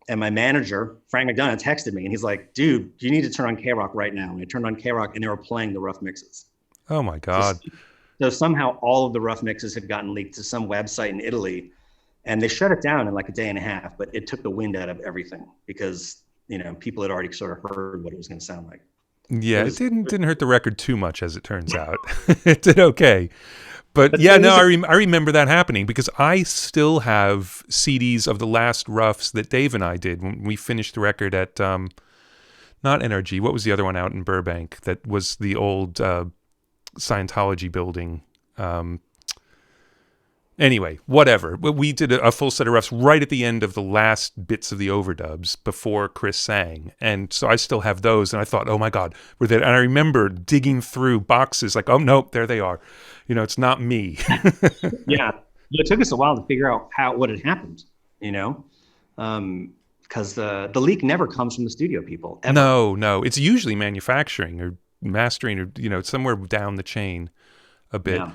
and my manager, Frank McDonough, texted me, and he's like, dude, you need to turn on K-Rock right now. And I turned on K-Rock, and they were playing the rough mixes. Oh my God. So somehow all of the rough mixes had gotten leaked to some website in Italy, and they shut it down in a day and a half, but it took the wind out of everything because, people had already sort of heard what it was going to sound like. Yeah, it didn't hurt the record too much, as it turns out. It did okay. But yeah, no, I remember that happening because I still have CDs of the last roughs that Dave and I did when we finished the record at, not NRG, what was the other one out in Burbank that was the old Scientology building? Anyway, whatever. We did a full set of roughs right at the end of the last bits of the overdubs before Chris sang. And so I still have those. And I thought, oh my God, we're there. And I remember digging through boxes oh, nope, there they are. It's not me. Yeah. It took us a while to figure out what had happened, because the leak never comes from the studio people. Ever. No. It's usually manufacturing or mastering or, somewhere down the chain a bit. Yeah.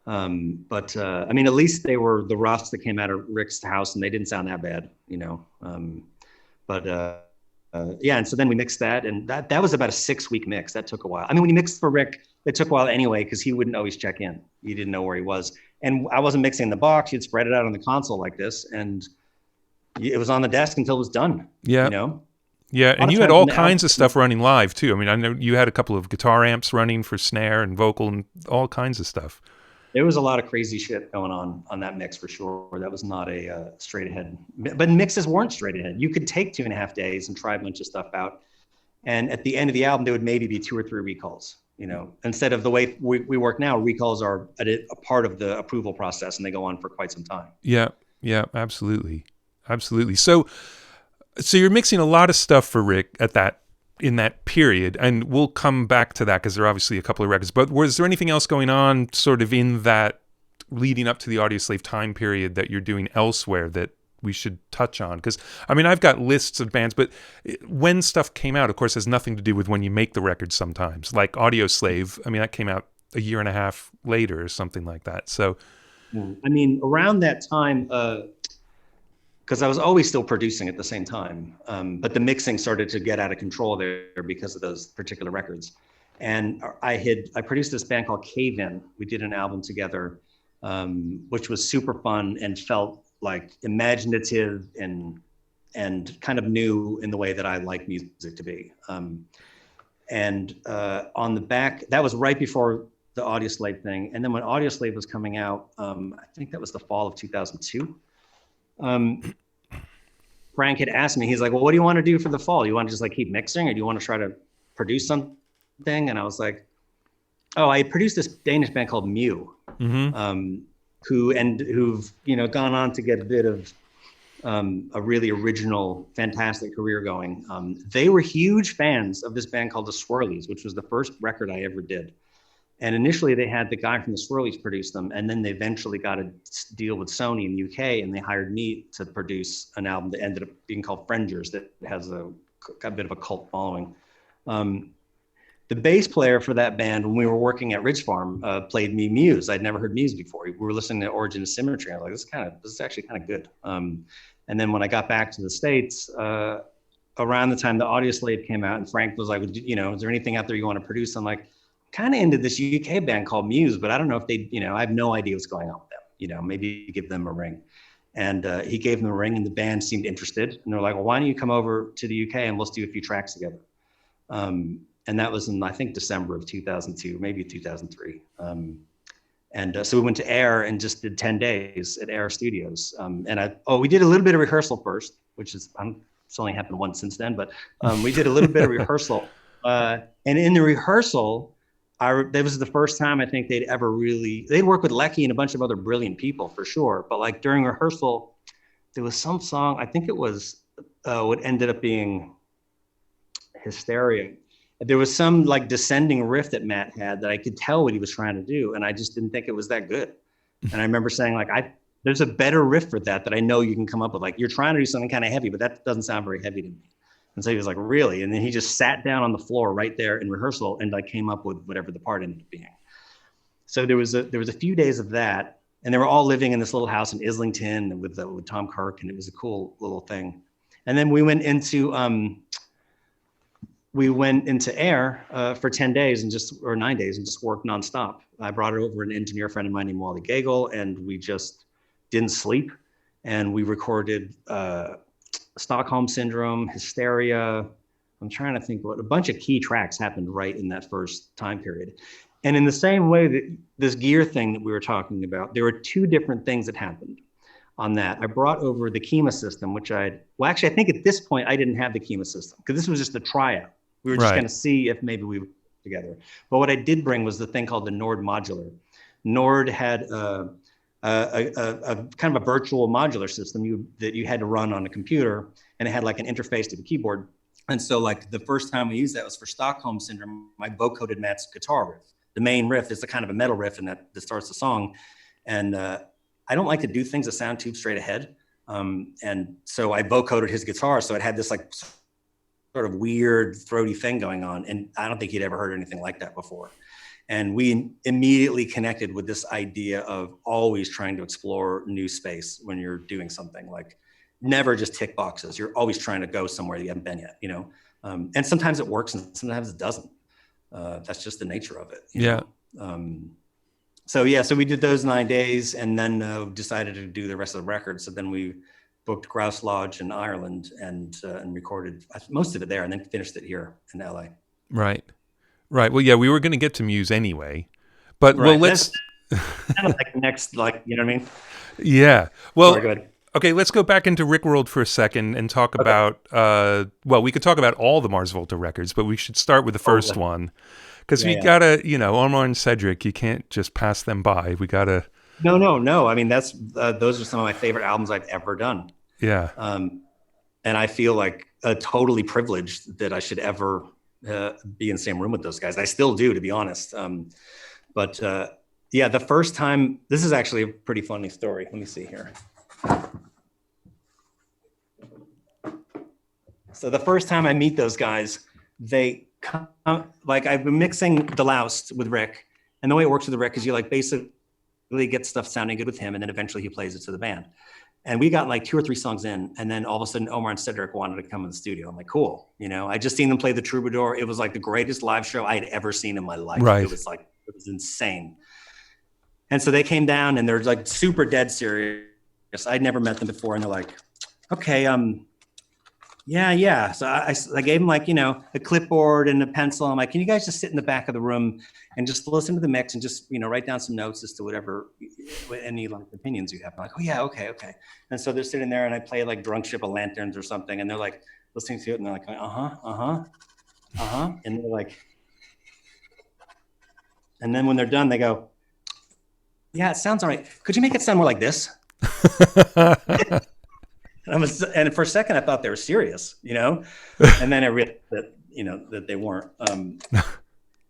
But at least they were the roughs that came out of Rick's house, and they didn't sound that bad, and so then we mixed that, and that was about a 6-week mix. That took a while. I mean, when you mixed for Rick, it took a while anyway, because he wouldn't always check in. He didn't know where he was. And I wasn't mixing in the box. You'd spread it out on the console like this, and it was on the desk until it was done. Yeah. Yeah, and you had all kinds of stuff running live, too. I mean, I know you had a couple of guitar amps running for snare and vocal and all kinds of stuff. There was a lot of crazy shit going on that mix for sure. That was not a straight ahead, but mixes weren't straight ahead. You could take 2.5 days and try a bunch of stuff out. And at the end of the album, there would maybe be 2 or 3 recalls, instead of the way we work now, recalls are a part of the approval process, and they go on for quite some time. Yeah, absolutely. So you're mixing a lot of stuff for Rick in that period, and we'll come back to that because there are obviously a couple of records, but was there anything else going on sort of in that leading up to the Audioslave time period that you're doing elsewhere that we should touch on? Because I've got lists of bands, but when stuff came out, of course, has nothing to do with when you make the record sometimes, like Audioslave. That came out a year and a half later or something like that. So around that time, because I was always still producing at the same time. But the mixing started to get out of control there because of those particular records. And I produced this band called Cave In. We did an album together, which was super fun and felt like imaginative and kind of new in the way that I like music to be. On the back, that was right before the Audioslave thing. And then when Audioslave was coming out, I think that was the fall of 2002. Frank had asked me, he's like, well, what do you want to do for the fall? You want to just like keep mixing, or do you want to try to produce something? And I was like, oh, I produced this Danish band called Muse, who've, you know, gone on to get a bit of a really original, fantastic career going. They were huge fans of this band called the Swirlies, which was the first record I ever did. And initially they had the guy from the Swirlies produce them. And then they eventually got a deal with Sony in the UK, and they hired me to produce an album that ended up being called Frangers, that has a bit of a cult following. The bass player for that band, when we were working at Ridge Farm, played me Muse. I'd never heard Muse before. We were listening to Origin of Symmetry. I was like, this is actually kind of good. And then when I got back to the States, around the time the Audioslave came out, and Frank was like, you know, is there anything out there you want to produce? I'm like, kind of into this UK band called Muse, but I don't know if they, you know, I have no idea what's going on with them. You know, maybe give them a ring. And he gave them a ring, and the band seemed interested. And they're like, well, why don't you come over to the UK and let's do a few tracks together. And that was in, I think, December of 2002, maybe 2003. So we went to Air and just did 10 days at Air Studios. We did a little bit of rehearsal first, which is, it's only happened once since then, but we did a little bit of rehearsal. And in the rehearsal, that was the first time I think they'd worked with Lecky and a bunch of other brilliant people for sure. But like during rehearsal, there was some song, I think it was what ended up being Hysteria. There was some like descending riff that Matt had that I could tell what he was trying to do. And I just didn't think it was that good. And I remember saying like, there's a better riff for that I know you can come up with. Like, you're trying to do something kind of heavy, but that doesn't sound very heavy to me. And so he was like, really? And then he just sat down on the floor right there in rehearsal and like came up with whatever the part ended up being. So there was a few days of that, and they were all living in this little house in Islington with Tom Kirk, and it was a cool little thing. And then we went into Air for 10 days or 9 days and just worked nonstop. I brought over an engineer friend of mine named Wally Gagel, and we just didn't sleep. And we recorded Stockholm Syndrome, Hysteria. I'm trying to think what a bunch of key tracks happened right in that first time period. And in the same way that this gear thing that we were talking about, there were two different things that happened on that. I brought over the Kima system, I think at this point I didn't have the Kima system because this was just a tryout. We were just going to see if maybe we were together. But what I did bring was the thing called the Nord modular. Nord had a kind of a virtual modular system that you had to run on a computer, and it had like an interface to the keyboard. And so like the first time we used that was for Stockholm Syndrome. I vocoded Matt's guitar riff. The main riff is the kind of a metal riff, and that starts the song. And I don't like to do things that sound too straight ahead. And so I vocoded his guitar, so it had this like sort of weird throaty thing going on. And I don't think he'd ever heard anything like that before. And we immediately connected with this idea of always trying to explore new space when you're doing something. Like, never just tick boxes. You're always trying to go somewhere you haven't been yet, you know? And sometimes it works and sometimes it doesn't. That's just the nature of it. You know? So we did those 9 days, and then decided to do the rest of the record. So then we booked Grouse Lodge in Ireland and recorded most of it there, and then finished it here in LA. Right. Well, yeah, we were going to get to Muse anyway, but right. Well, let's kind of like next, like, you know what I mean? Yeah. Well, sorry, go ahead. Okay, let's go back into Rick World for a second and talk about, we could talk about all the Mars Volta records, but we should start with the first one. Because we gotta, you know, Omar and Cedric, you can't just pass them by. We gotta. No. I mean, those are some of my favorite albums I've ever done. Yeah. And I feel like totally privileged that I should ever be in the same room with those guys. I still do, to be honest. The first time, this is actually a pretty funny story. Let me see here. So the first time I meet those guys, they come, like, I've been mixing the Loust with Rick, and the way it works with Rick is you like basically get stuff sounding good with him, and then eventually he plays it to the band. And we got like 2 or 3 songs in, and then all of a sudden Omar and Cedric wanted to come in the studio. I'm like, cool. I just seen them play the Troubadour. It was like the greatest live show I had ever seen in my life. Right. It was insane. And so they came down, and they're like super dead serious. I'd never met them before. And they're like, okay, yeah. So I gave them like, a clipboard and a pencil. I'm like, can you guys just sit in the back of the room and just listen to the mix and just, write down some notes as to whatever, any like opinions you have. I'm like, oh yeah, okay. And so they're sitting there, and I play like Drunk Ship of Lanterns or something. And they're like listening to it, and they're like, And they're like, and then when they're done, they go, yeah, it sounds all right. Could you make it sound more like this? And for a second, I thought they were serious, and then I realized that, that they weren't.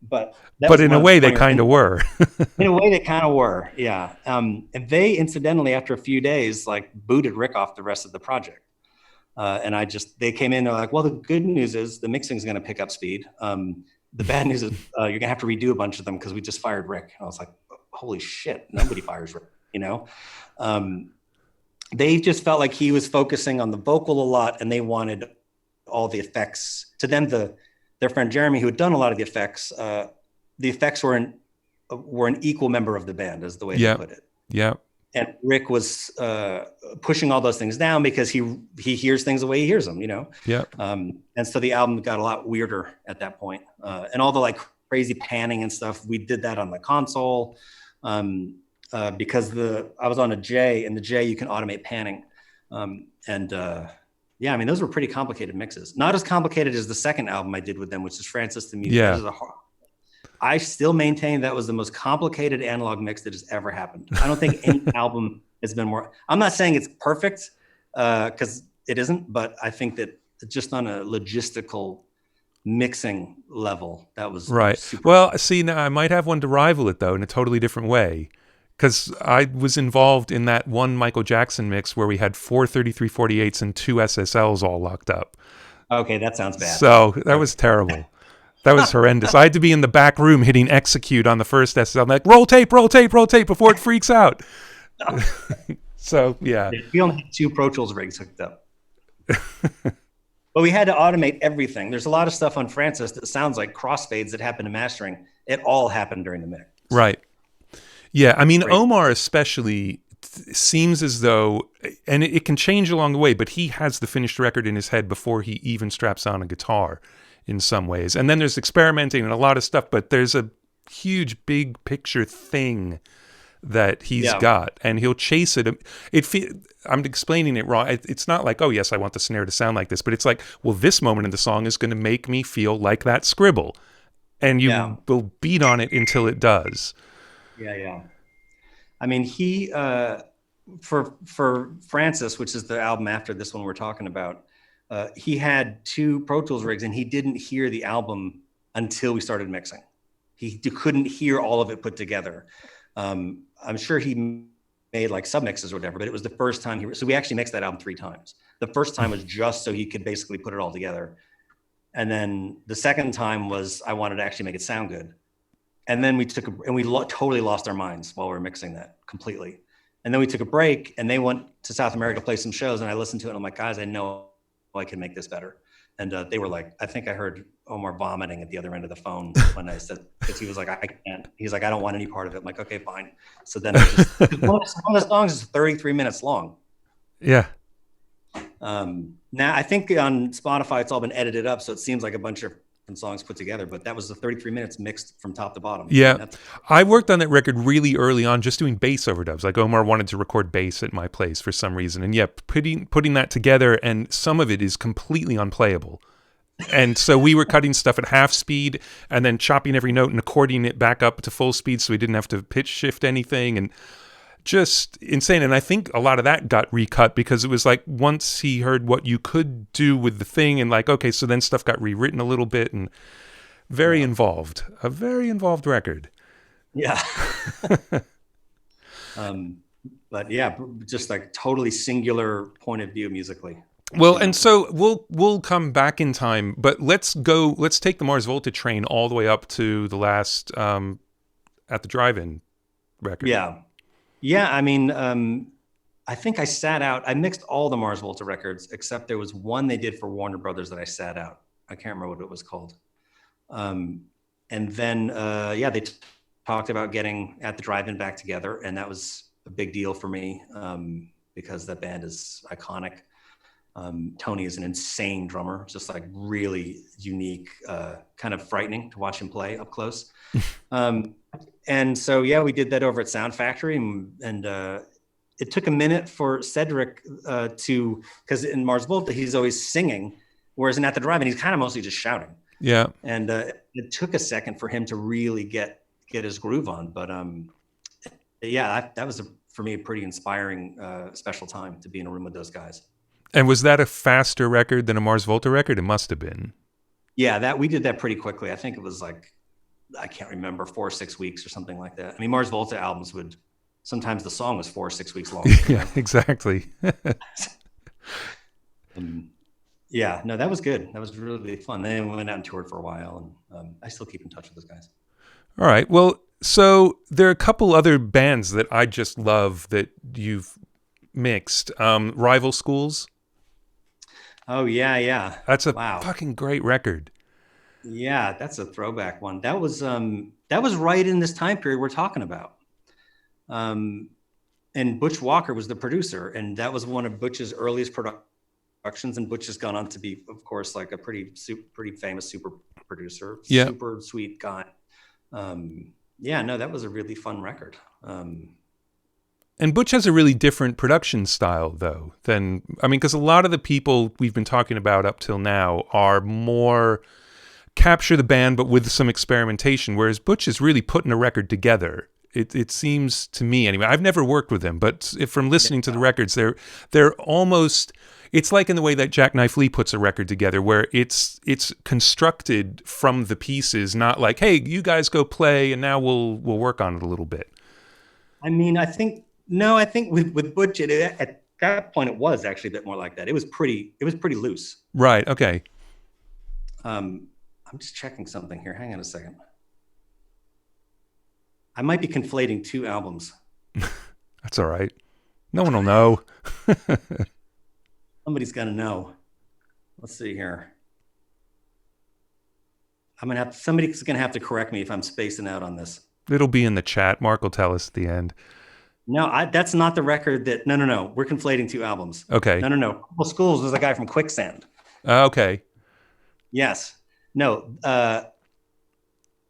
But in a way, they kind of were. In a way, they kind of were, yeah. And they, incidentally, after a few days, like booted Rick off the rest of the project. And they came in, they're like, well, the good news is the mixing is going to pick up speed. The bad news is you're going to have to redo a bunch of them because we just fired Rick. And I was like, holy shit, nobody fires Rick, They just felt like he was focusing on the vocal a lot, and they wanted all the effects. To them, their friend Jeremy, who had done a lot of the effects were an equal member of the band, is the way they put it. Yeah. And Rick was pushing all those things down because he hears things the way he hears them, Yeah. And so the album got a lot weirder at that point. And all the like crazy panning and stuff, we did that on the console. Because I was on a J, and the J you can automate panning. Those were pretty complicated mixes. Not as complicated as the second album I did with them, which is Francis the Muse. Yeah. I still maintain that was the most complicated analog mix that has ever happened. I don't think any album has been more. I'm not saying it's perfect, because it isn't, but I think that just on a logistical mixing level, that was right. Well, see, now I might have one to rival it though in a totally different way. Because I was involved in that one Michael Jackson mix where we had 4 3348s and 2 SSLs all locked up. Okay, that sounds bad. So that was terrible. That was horrendous. I had to be in the back room hitting execute on the first SSL. I'm like, roll tape before it freaks out. So, yeah. We only had 2 Pro Tools rigs hooked up. But we had to automate everything. There's a lot of stuff on Francis that sounds like crossfades that happen to mastering. It all happened during the mix. Right. Yeah, I mean, great. Omar especially seems as though, and it can change along the way, but he has the finished record in his head before he even straps on a guitar in some ways. And then there's experimenting and a lot of stuff, but there's a huge big picture thing that he's got, and he'll chase it. I'm explaining it wrong. It's not like, oh, yes, I want the snare to sound like this, but it's like, well, this moment in the song is going to make me feel like that scribble. And you will beat on it until it does. Yeah. I mean, he for Francis, which is the album after this one we're talking about, he had 2 Pro Tools rigs, and he didn't hear the album until we started mixing. He couldn't hear all of it put together. I'm sure he made like submixes or whatever, but it was the first time so we actually mixed that album 3 times. The first time was just so he could basically put it all together. And then the second time was I wanted to actually make it sound good. And then we totally lost our minds while we were mixing that completely. And then we took a break, and they went to South America to play some shows, and I listened to it, and I'm like, guys, I know I can make this better. And they were like, I think I heard Omar vomiting at the other end of the phone when I said, because he was like, I can't. He's like, I don't want any part of it. I'm like, okay, fine. So then one of the songs is 33 minutes long. Yeah. Now I think on Spotify it's all been edited up, so it seems like a bunch of songs put together, but that was the 33 minutes mixed from top to bottom. Yeah. I worked on that record really early on, just doing bass overdubs. Like Omar wanted to record bass at my place for some reason. And putting that together, and some of it is completely unplayable. And so we were cutting stuff at half speed and then chopping every note and accordioning it back up to full speed so we didn't have to pitch shift anything, and just insane. And I think a lot of that got recut because it was like once he heard what you could do with the thing, and like, okay, so then stuff got rewritten a little bit, and a very involved record. Yeah. But yeah, just like totally singular point of view musically. Well, and so we'll come back in time, but let's take the Mars Volta train all the way up to the last At the Drive-In record. Yeah. I mean, I think I sat out. I mixed all the Mars Volta records, except there was one they did for Warner Brothers that I sat out. I can't remember what it was called. And then, they talked about getting At the Drive-In back together. And that was a big deal for me because that band is iconic. Tony is an insane drummer, just like really unique, kind of frightening to watch him play up close. And so, we did that over at Sound Factory, and it took a minute for Cedric because in Mars Volta, he's always singing, whereas in At the Drive-In, he's kind of mostly just shouting. Yeah. And it took a second for him to really get his groove on. But that was, for me, a pretty inspiring, special time to be in a room with those guys. And was that a faster record than a Mars Volta record? It must have been. Yeah, we did that pretty quickly. I think it was like, I can't remember, 4 or 6 weeks or something like that. I mean, Mars Volta albums sometimes the song was 4 or 6 weeks long. Yeah, exactly. That was good. That was really fun. Then we went out and toured for a while, and I still keep in touch with those guys. All right. Well, so there are a couple other bands that I just love that you've mixed. Rival Schools. Oh, yeah. That's a fucking great record. Yeah, that's a throwback one. That was right in this time period we're talking about. And Butch Walker was the producer, and that was one of Butch's earliest productions. And Butch has gone on to be, of course, like a pretty famous super producer, super sweet guy. That was a really fun record. And Butch has a really different production style, though, because a lot of the people we've been talking about up till now are more capture the band, but with some experimentation, whereas Butch is really putting a record together. It seems to me, anyway. I've never worked with him, but from listening to the records, they're almost. It's like in the way that Jackknife Lee puts a record together, where it's constructed from the pieces, not like, hey, you guys go play, and now we'll work on it a little bit. I mean, I think with Butch, at that point, it was actually a bit more like that. It was pretty loose. Right. Okay. I'm just checking something here. Hang on a second. I might be conflating 2 albums. That's all right. No one will know. Somebody's got to know. Let's see here. Somebody's gonna have to correct me if I'm spacing out on this. It'll be in the chat. Mark will tell us at the end. No, that's not the record that. No. We're conflating 2 albums. Okay. No. Well, Schools was a guy from Quicksand. Okay. Yes. No.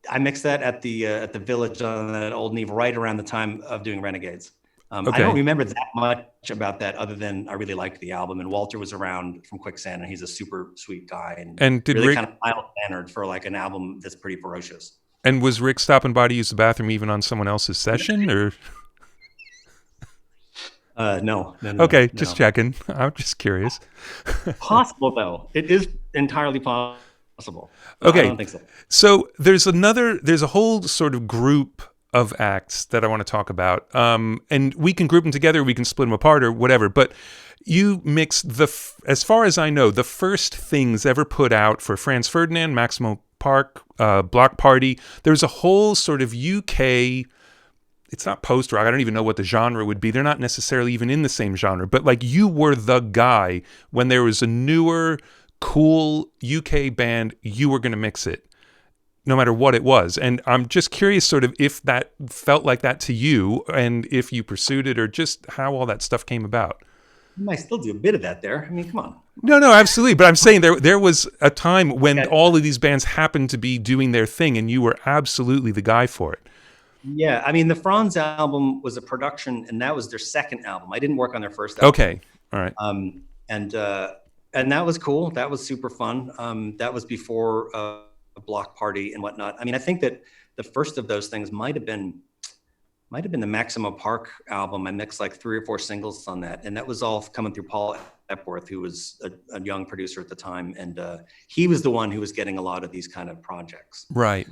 I mixed that at the Village on that old Neve right around the time of doing Renegades. I don't remember that much about that other than I really liked the album, and Walter was around from Quicksand, and he's a super sweet guy and did really Rick kind of mild-mannered for like an album that's pretty ferocious. And was Rick stopping by to use the bathroom even on someone else's session, or? No. Okay, just checking. I'm just curious. Possible though. It is entirely possible. Okay. I don't think so. So there's a whole sort of group of acts that I want to talk about. And we can group them together, we can split them apart or whatever, but you mixed as far as I know, the first things ever put out for Franz Ferdinand, Maximo Park, Block Party. There's a whole sort of UK, it's not post-rock, I don't even know what the genre would be. They're not necessarily even in the same genre, but like you were the guy when there was a newer, cool UK band, you were going to mix it, no matter what it was. And I'm just curious sort of if that felt like that to you and if you pursued it or just how all that stuff came about. You might still do a bit of that there. I mean, come on. No, absolutely. But I'm saying there was a time when all of these bands happened to be doing their thing and you were absolutely the guy for it. Yeah, I mean, the Franz album was a production, and that was their second album. I didn't work on their first album. Okay, all right. And that was cool. That was super fun. That was before a Block Party and whatnot. I mean, I think that the first of those things might have been the Maximo Park album. I mixed like 3 or 4 singles on that, and that was all coming through Paul Epworth, who was a young producer at the time, and he was the one who was getting a lot of these kind of projects. Right.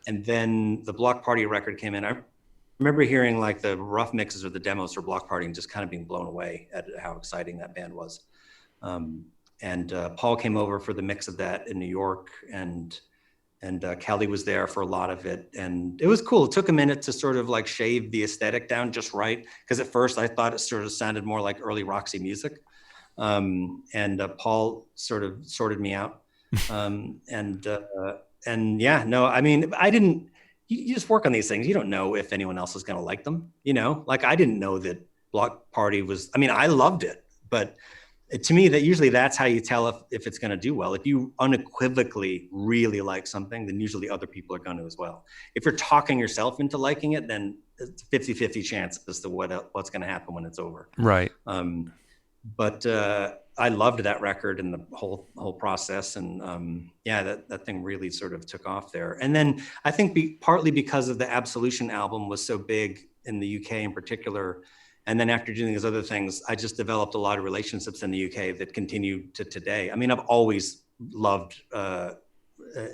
And then the Block Party record came in. I remember hearing like the rough mixes or the demos for Block Party and just kind of being blown away at how exciting that band was. And Paul came over for the mix of that in New York, and and Kelly was there for a lot of it, and it was cool. It took a minute to sort of like shave the aesthetic down just right, because at first I thought it sort of sounded more like early Roxy music, and Paul sort of sorted me out, and yeah, no, I mean, I didn't. You just work on these things. You don't know if anyone else is going to like them. You know, like I didn't know that Block Party was. I mean, I loved it, but to me, that usually that's how you tell if it's going to do well. If you unequivocally really like something, then usually other people are going to as well. If you're talking yourself into liking it, then it's a 50-50 chance as to what's going to happen when it's over. Right. But I loved that record and the whole process, and yeah, that thing really sort of took off there. And then I think partly because of the Absolution album was so big in the UK in particular. And then after doing these other things, I just developed a lot of relationships in the UK that continue to today. I mean, I've always loved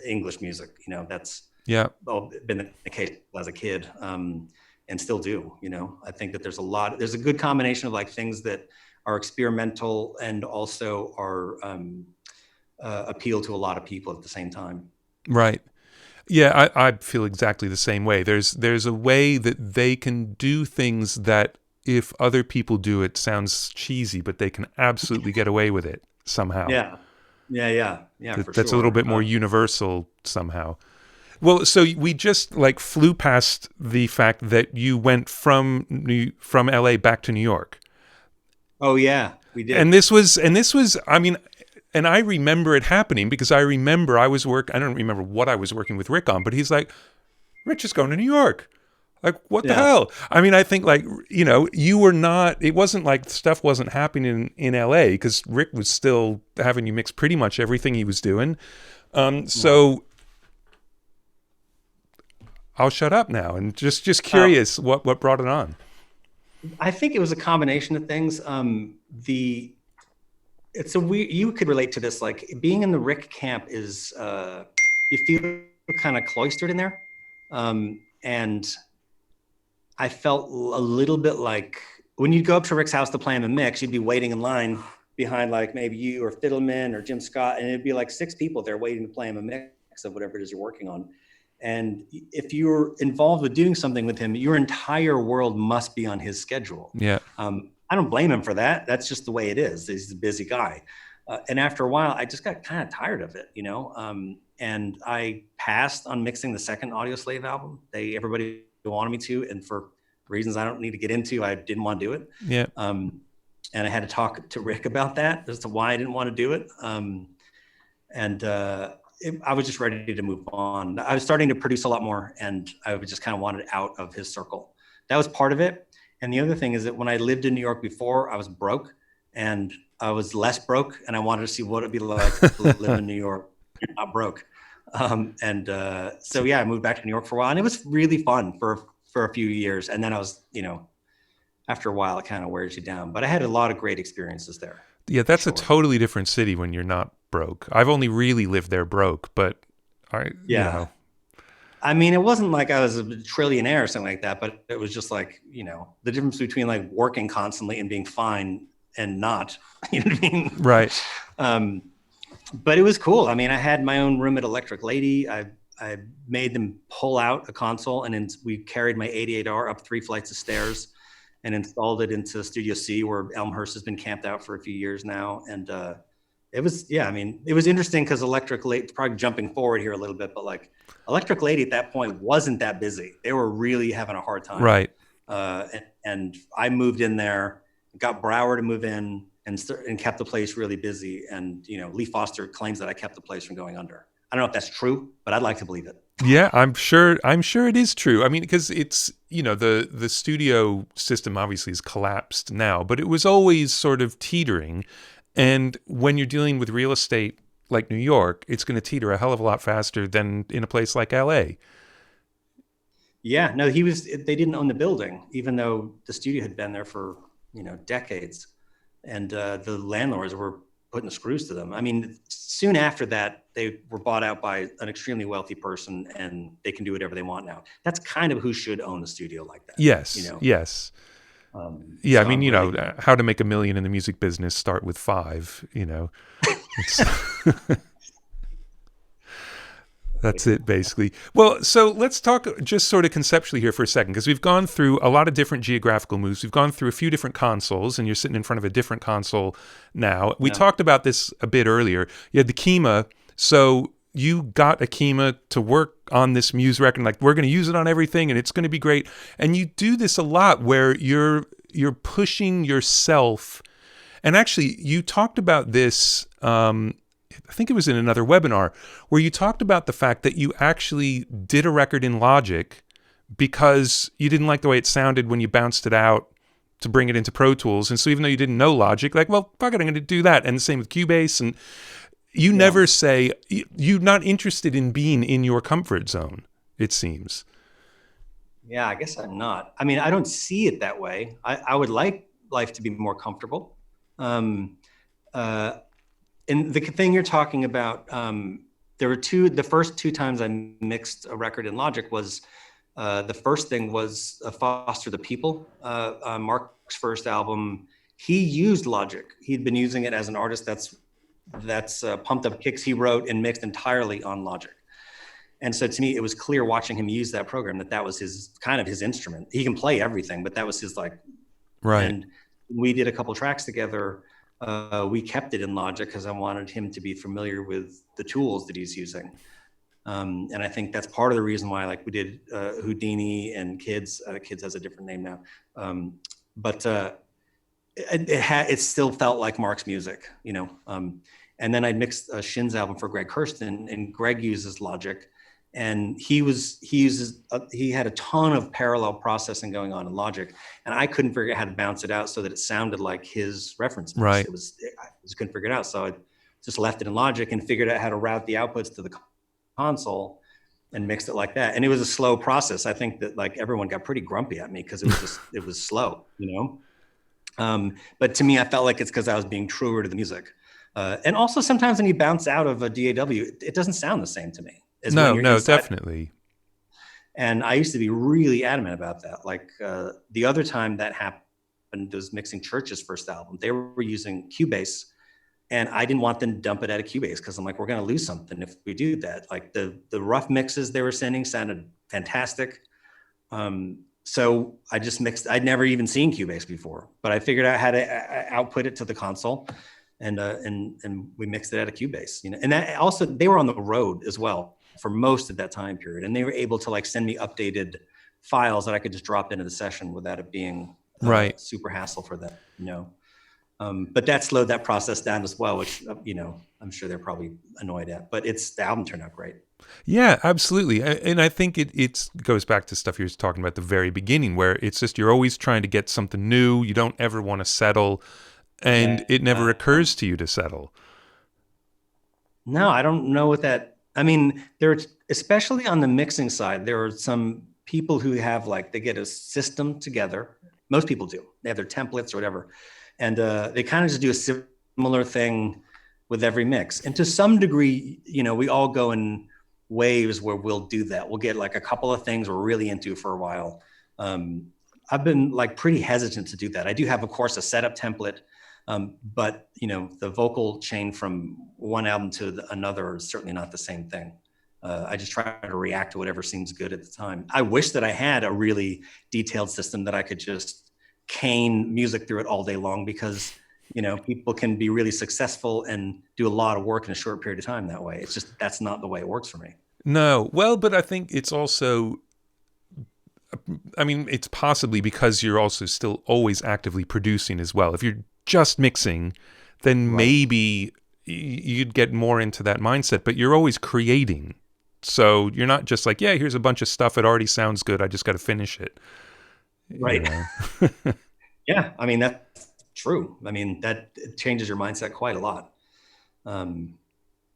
English music. You know, that's been the case as a kid, and still do. You know, I think that there's a good combination of like things that are experimental and also are appeal to a lot of people at the same time. Right. Yeah, I feel exactly the same way. There's a way that they can do things that, if other people do it, sounds cheesy, but they can absolutely get away with it somehow. Yeah. That's a little bit more universal somehow. Well, so we just like flew past the fact that you went from LA back to New York. Oh yeah, we did. And this was, I mean, and I remember it happening because I remember I don't remember what I was working with Rick on, but he's like, Rich is going to New York. Like, what the hell? I mean, I think like, you know, it wasn't like stuff wasn't happening in LA because Rick was still having you mix pretty much everything he was doing. So I'll shut up now and just curious what brought it on. I think it was a combination of things. You could relate to this, like being in the Rick camp is, you feel kind of cloistered in there. And I felt a little bit like when you go up to Rick's house to play him a mix, you'd be waiting in line behind like maybe you or Fiddleman or Jim Scott, and it'd be like 6 people there waiting to play him a mix of whatever it is you're working on. And if you're involved with doing something with him, your entire world must be on his schedule. Yeah. I don't blame him for that. That's just the way it is. He's a busy guy. And after a while, I just got kind of tired of it, you know? And I passed on mixing the second Audioslave album. Everybody wanted me to, and for reasons I don't need to get into, I didn't want to do it. Yeah. And I had to talk to Rick about that as to why I didn't want to do it. I was just ready to move on. I was starting to produce a lot more, and I just kind of wanted out of his circle. That was part of it. And the other thing is that when I lived in New York before, I was broke, and I was less broke, and I wanted to see what it'd be like to live in New York, not broke. So yeah, I moved back to New York for a while, and it was really fun for a few years. And then I was, you know, after a while, it kind of wears you down. But I had a lot of great experiences there. Yeah, that's a totally different city when you're not broke. I've only really lived there broke, but you know. I mean, it wasn't like I was a trillionaire or something like that, but it was just like, you know, the difference between like working constantly and being fine and not, you know what I mean? Right. But it was cool. I mean, I had my own room at Electric Lady. I made them pull out a console, and then we carried my 88R up 3 flights of stairs and installed it into Studio C, where Elmhurst has been camped out for a few years now. And it was, I mean, it was interesting because Electric Lady, probably jumping forward here a little bit, but like Electric Lady at that point wasn't that busy. They were really having a hard time. Right. And I moved in there, got Brower to move in, and kept the place really busy. And, you know, Lee Foster claims that I kept the place from going under. I don't know if that's true, but I'd like to believe it. Yeah, I'm sure it is true. I mean, because it's, you know, the studio system obviously has collapsed now, but it was always sort of teetering. And when you're dealing with real estate like New York, it's going to teeter a hell of a lot faster than in a place like LA. Yeah, no, they didn't own the building, even though the studio had been there for, you know, decades. And the landlords were putting the screws to them. I mean, soon after that, they were bought out by an extremely wealthy person, and they can do whatever they want now. That's kind of who should own the studio like that. Yes, you know? Yes. So I mean, you know, how to make $1 million in the music business, start with 5, you know. That's it, basically. Well, so let's talk just sort of conceptually here for a second, because we've gone through a lot of different geographical moves. We've gone through a few different consoles, and you're sitting in front of a different console now. We talked about this a bit earlier. You had the Kima. So you got a Kima to work on this Muse record, like, we're going to use it on everything, and it's going to be great. And you do this a lot where you're pushing yourself. And actually, you talked about this, I think it was in another webinar, where you talked about the fact that you actually did a record in Logic because you didn't like the way it sounded when you bounced it out to bring it into Pro Tools. And so even though you didn't know Logic, like, well, fuck it, I'm going to do that. And the same with Cubase. And you never say, you're not interested in being in your comfort zone, it seems. Yeah, I guess I'm not. I mean, I don't see it that way. I would like life to be more comfortable. And the thing you're talking about, there were the first two times I mixed a record in Logic was, the first thing was Foster the People, Mark's first album. He used Logic. He'd been using it as an artist. That's Pumped Up Kicks he wrote and mixed entirely on Logic. And so to me, it was clear watching him use that program that was his kind of his instrument. He can play everything, but that was his right. And we did a couple tracks together. We kept it in Logic because I wanted him to be familiar with the tools that he's using. And I think that's part of the reason why, like, we did Houdini and Kids. Kids has a different name now. But it still felt like Mark's music, and then I mixed Shin's album for Greg Kurstin, and Greg uses Logic. And he had a ton of parallel processing going on in Logic, and I couldn't figure out how to bounce it out so that it sounded like his reference mix. Right. I just couldn't figure it out. So I just left it in Logic and figured out how to route the outputs to the console and mixed it like that. And it was a slow process. I think that, like, everyone got pretty grumpy at me because it was slow, But to me, I felt like it's because I was being truer to the music. And also sometimes when you bounce out of a DAW, it doesn't sound the same to me. No, definitely. And I used to be really adamant about that. Like, the other time that happened was mixing Church's first album. They were using Cubase, and I didn't want them to dump it out of Cubase because I'm like, we're going to lose something if we do that. Like, the rough mixes they were sending sounded fantastic. So I just mixed. I'd never even seen Cubase before, but I figured out how to output it to the console, and we mixed it out of Cubase. And that also, they were on the road as well for most of that time period, and they were able to, like, send me updated files that I could just drop into the session without it being super hassle for them. But that slowed that process down as well, which I'm sure they're probably annoyed at. But the album turned out great. Yeah, absolutely. And I think it goes back to stuff you were talking about at the very beginning, where it's just you're always trying to get something new. You don't ever want to settle, and it never occurs to you to settle. No, I don't know what that. I mean, especially on the mixing side, there are some people who have, like, they get a system together. Most people do. They have their templates or whatever. And they kind of just do a similar thing with every mix. And to some degree, we all go in waves where we'll do that. We'll get, like, a couple of things we're really into for a while. I've been, like, pretty hesitant to do that. I do have, of course, a setup template. But, the vocal chain from one album to another is certainly not the same thing. I just try to react to whatever seems good at the time. I wish that I had a really detailed system that I could just cane music through it all day long, because, people can be really successful and do a lot of work in a short period of time that way. It's just, that's not the way it works for me. No. Well, but I think it's also, it's possibly because you're also still always actively producing as well. If you're just mixing, then maybe you'd get more into that mindset, but you're always creating. So you're not just like, yeah, here's a bunch of stuff. It already sounds good. I just got to finish it. Right. Yeah. That's true. That changes your mindset quite a lot.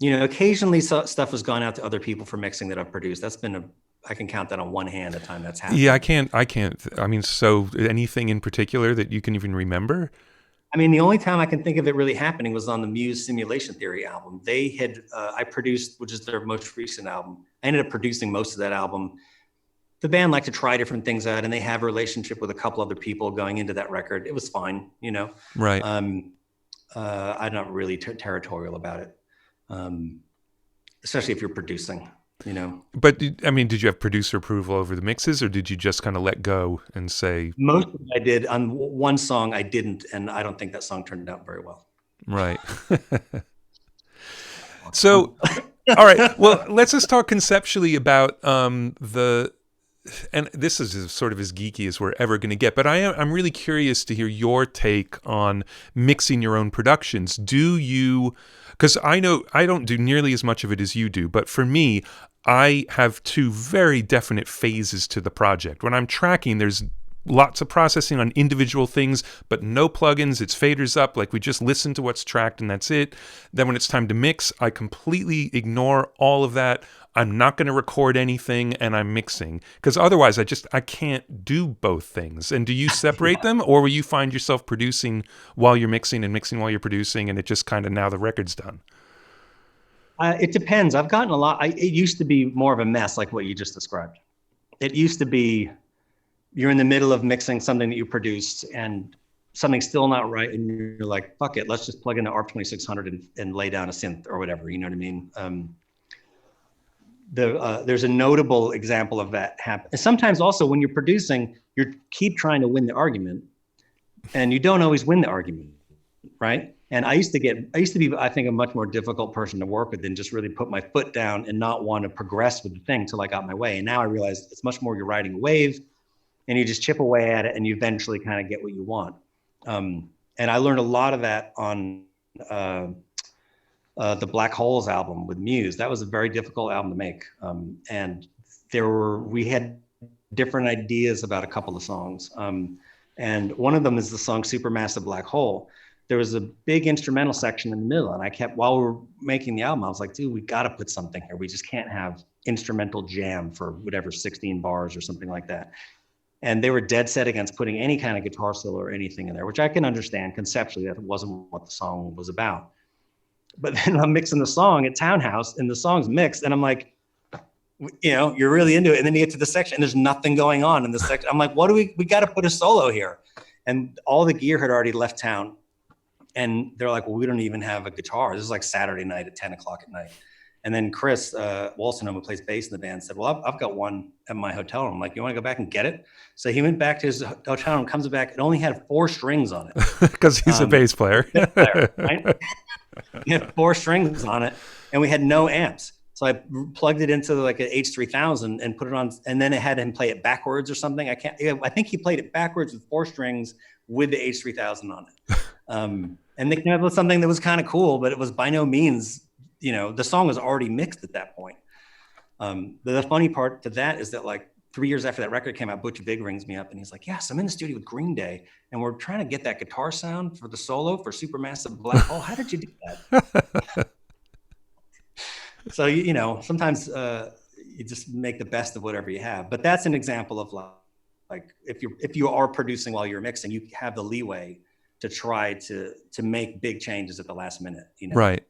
Occasionally stuff has gone out to other people for mixing that I've produced. That's been I can count that on one hand a time that's happened. Yeah, I can't. So anything in particular that you can even remember? The only time I can think of it really happening was on the Muse Simulation Theory album. They had, I produced, which is their most recent album. I ended up producing most of that album. The band liked to try different things out, and they have a relationship with a couple other people going into that record. It was fine, Right. I'm not really territorial about it, especially if you're producing. you know. But did you have producer approval over the mixes, or did you just kind of let go and say? Most of it I did. On one song I didn't, and I don't think that song turned out very well. Right. So, all right. Well, let's just talk conceptually about and this is sort of as geeky as we're ever going to get, but I'm really curious to hear your take on mixing your own productions. Do you, because I know I don't do nearly as much of it as you do, but for me, I have two very definite phases to the project. When I'm tracking, there's lots of processing on individual things, but no plugins. It's faders up. Like we just listen to what's tracked and that's it. Then when it's time to mix, I completely ignore all of that. I'm not going to record anything and I'm mixing because otherwise I can't do both things. And do you separate them, or will you find yourself producing while you're mixing and mixing while you're producing, and it just kind of now the record's done? It depends. I've gotten a lot. It used to be more of a mess, like what you just described. It used to be you're in the middle of mixing something that you produced and something's still not right, and you're like, fuck it, let's just plug in the ARP 2600 and lay down a synth or whatever, you know what I mean? There's a notable example of that happen. Sometimes also when you're producing, you keep trying to win the argument and you don't always win the argument, right? And I used to be, I think, a much more difficult person to work with than just really put my foot down and not want to progress with the thing till I got my way. And now I realize it's much more you're riding a wave and you just chip away at it and you eventually kind of get what you want. And I learned a lot of that on the Black Holes album with Muse. That was a very difficult album to make. And we had different ideas about a couple of songs. And one of them is the song Supermassive Black Hole. There was a big instrumental section in the middle. And while we were making the album, I was like, dude, we got to put something here. We just can't have instrumental jam for whatever, 16 bars or something like that. And they were dead set against putting any kind of guitar solo or anything in there, which I can understand conceptually that it wasn't what the song was about. But then I'm mixing the song at Townhouse and the song's mixed. And I'm like, you're really into it. And then you get to the section and there's nothing going on in the section. I'm like, we got to put a solo here. And all the gear had already left town. And they're like, well, we don't even have a guitar. This is like Saturday night at 10 o'clock at night. And then Chris Wolstenholme, who plays bass in the band, said, well, I've got one at my hotel room. I'm like, you want to go back and get it? So he went back to his hotel room, comes back. It only had 4 strings on it. Because he's a bass player. Right? He had 4 strings on it, and we had no amps. So I plugged it into like an H3000 and put it on, and then it had him play it backwards or something. I think he played it backwards with 4 strings with the H3000 on it. And they came up with something that was kind of cool, but it was by no means, the song was already mixed at that point. The funny part to that is that like 3 years after that record came out, Butch Vig rings me up and he's like, yes, I'm in the studio with Green Day and we're trying to get that guitar sound for the solo for Supermassive Black Hole. How did you do that? So, sometimes you just make the best of whatever you have. But that's an example of like if you are producing while you're mixing, you have the leeway to try to make big changes at the last minute. Right.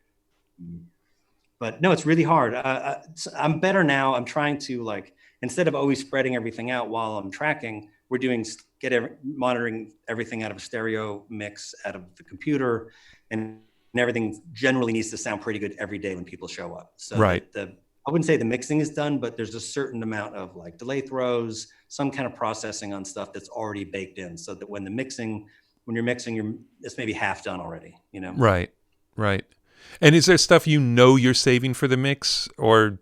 But no, it's really hard. I'm better now. I'm trying to instead of always spreading everything out while I'm tracking, we're doing monitoring everything out of a stereo mix out of the computer, and everything generally needs to sound pretty good every day when people show up. So right. I wouldn't say the mixing is done, but there's a certain amount of delay throws, some kind of processing on stuff that's already baked in, so that when you're mixing, it's maybe half done already. Right. And is there stuff you're saving for the mix, or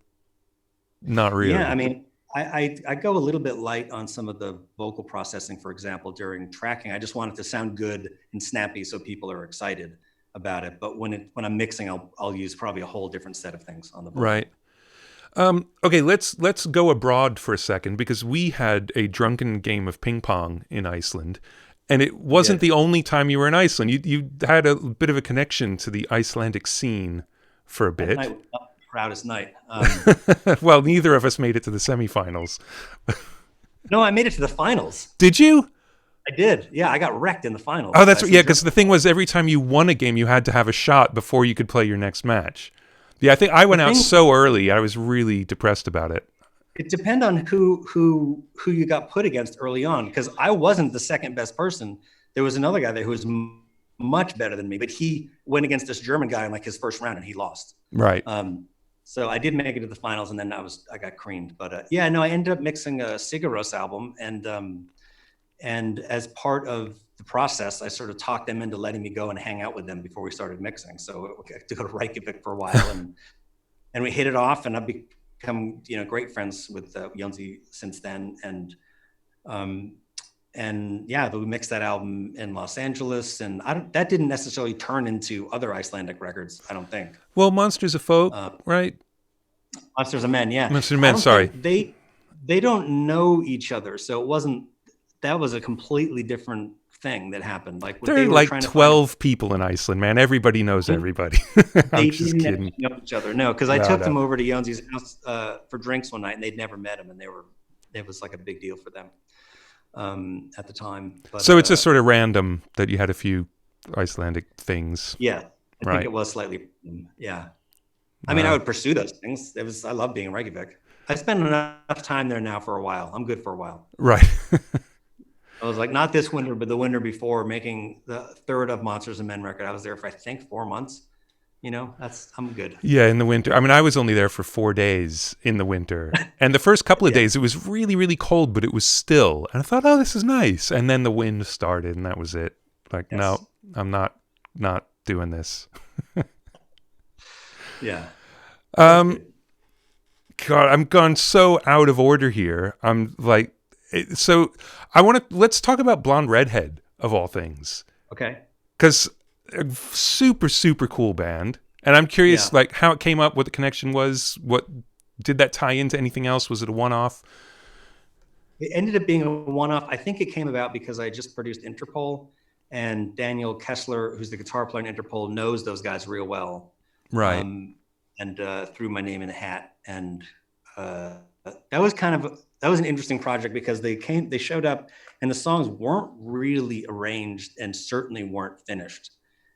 not really? Yeah, I mean, I go a little bit light on some of the vocal processing, for example, during tracking. I just want it to sound good and snappy so people are excited about it. But when I'm mixing, I'll use probably a whole different set of things on the vocal. Right. Okay, let's go abroad for a second, because we had a drunken game of ping pong in Iceland. And it wasn't the only time you were in Iceland. You had a bit of a connection to the Icelandic scene for a bit. That night was not the proudest night. Well, neither of us made it to the semifinals. No, I made it to the finals. Did you? I did. Yeah, I got wrecked in the finals. Oh, that's right. Yeah, because the thing was, every time you won a game, you had to have a shot before you could play your next match. Yeah, I think I went out so early. I was really depressed about it. It depends on who you got put against early on, because I wasn't the second best person. There was another guy there who was much better than me, but he went against this German guy in his first round and he lost. Right. So I did make it to the finals, and then I got creamed. But yeah, no, I ended up mixing a Sigur Rós album, and as part of the process, I sort of talked them into letting me go and hang out with them before we started mixing. So I got to go to Reykjavik for a while, and we hit it off, and I've become great friends with Jónsi since then, and yeah, we mixed that album in Los Angeles, and that didn't necessarily turn into other Icelandic records, I don't think. Well, Monsters of Folk, right? Monsters of Men, yeah. Monsters of Men, sorry. They don't know each other, so it wasn't. That was a completely different thing that happened. Like there are like 12 people in Iceland, man. Everybody knows everybody. They didn't know each other. No, because I took them over to Jónsi's house for drinks one night, and they'd never met him, and it was like a big deal for them at the time. But, so it's just sort of random that you had a few Icelandic things. Yeah, I think it was slightly. Yeah, I mean, I would pursue those things. I love being in Reykjavik. I spent enough time there now for a while. I'm good for a while. Right. I was like, not this winter, but the winter before, making the third of Monsters and Men record. I was there for, I think, 4 months. I'm good. Yeah, in the winter. I mean, I was only there for 4 days in the winter. And the first couple of days, it was really, really cold, but it was still. And I thought, oh, this is nice. And then the wind started, and that was it. Like, no, I'm not doing this. Yeah. God, I'm gone so out of order here. I'm like, so let's talk about Blonde Redhead of all things. Okay. Because a super, super cool band. And I'm curious, like, how it came up, what the connection was. What did that tie into anything else? Was it a one-off? It ended up being a one-off. I think it came about because I just produced Interpol, and Daniel Kessler, who's the guitar player in Interpol, knows those guys real well. Right. And threw my name in a hat, and that was an interesting project because they showed up, and the songs weren't really arranged and certainly weren't finished.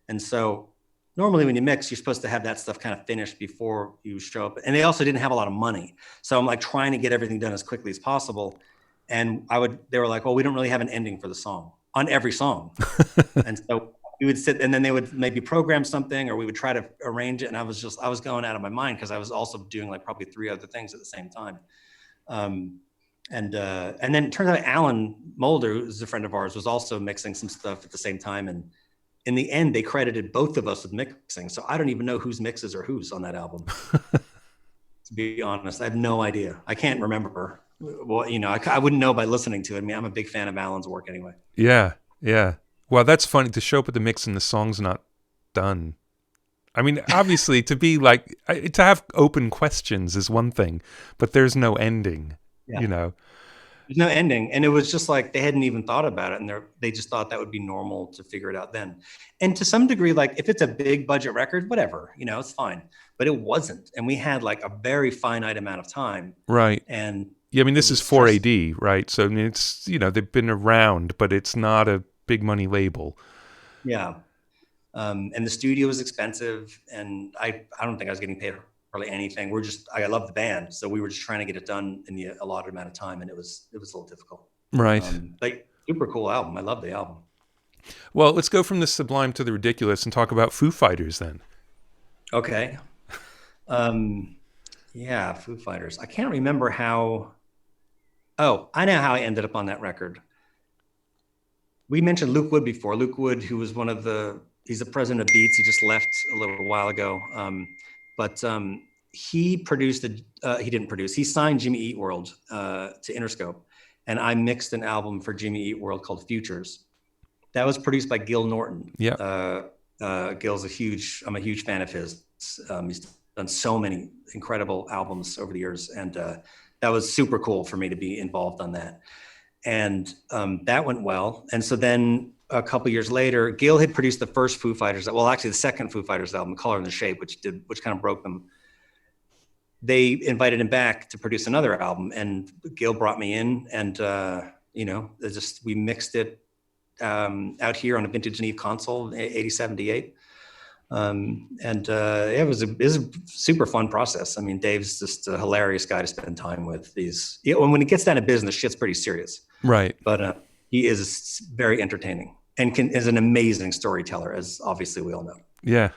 And so normally when you mix, you're supposed to have that stuff kind of finished before you show up. And they also didn't have a lot of money, so I'm like trying to get everything done as quickly as possible. And they were like, well, we don't really have an ending for the song on every song, and so we would sit, and then they would maybe program something, or we would try to arrange it. And I was going out of my mind because I was also doing like probably 3 other things at the same time. And then it turns out Alan Mulder, who's a friend of ours, was also mixing some stuff at the same time. And in the end, they credited both of us with mixing. So I don't even know whose mixes are whose on that album. To be honest, I have no idea. I can't remember. Well, I wouldn't know by listening to it. I mean, I'm a big fan of Alan's work anyway. Yeah, yeah. Well, that's funny to show up at the mix and the song's not done. I mean, obviously, to have open questions is one thing, but there's no ending. There's no ending, and it was just like they hadn't even thought about it, and they just thought that would be normal to figure it out then. And to some degree, like if it's a big budget record, whatever, it's fine. But it wasn't, and we had like a very finite amount of time, right? And yeah, I mean, this is 4AD, right? So I mean, it's they've been around, but it's not a big money label. Yeah, and the studio was expensive, and I don't think I was getting paid hardly anything. I love the band, so we were just trying to get it done in the allotted amount of time, and it was a little difficult. Right. Like super cool album. I love the album. Well, let's go from the sublime to the ridiculous and talk about Foo Fighters then. Okay. Yeah, Foo Fighters. I can't remember how. Oh, I know how I ended up on that record. We mentioned Luke Wood before. Luke Wood, who was he's the president of Beats. He just left a little while ago. But he didn't produce. He signed Jimmy Eat World to Interscope. And I mixed an album for Jimmy Eat World called Futures. That was produced by Gil Norton. Yeah. Gil's I'm a huge fan of his. He's done so many incredible albums over the years. And that was super cool for me to be involved on that. And that went well. And so then a couple years later, Gil had produced the first Foo Fighters, the second Foo Fighters album, Color and the Shape, which kind of broke them. They invited him back to produce another album, and Gil brought me in, and we mixed it out here on a vintage Neve console, 8078. It was a super fun process. I mean, Dave's just a hilarious guy to spend time with. When he gets down to business, shit's pretty serious. Right. But he is very entertaining and is an amazing storyteller, as obviously we all know. Yeah.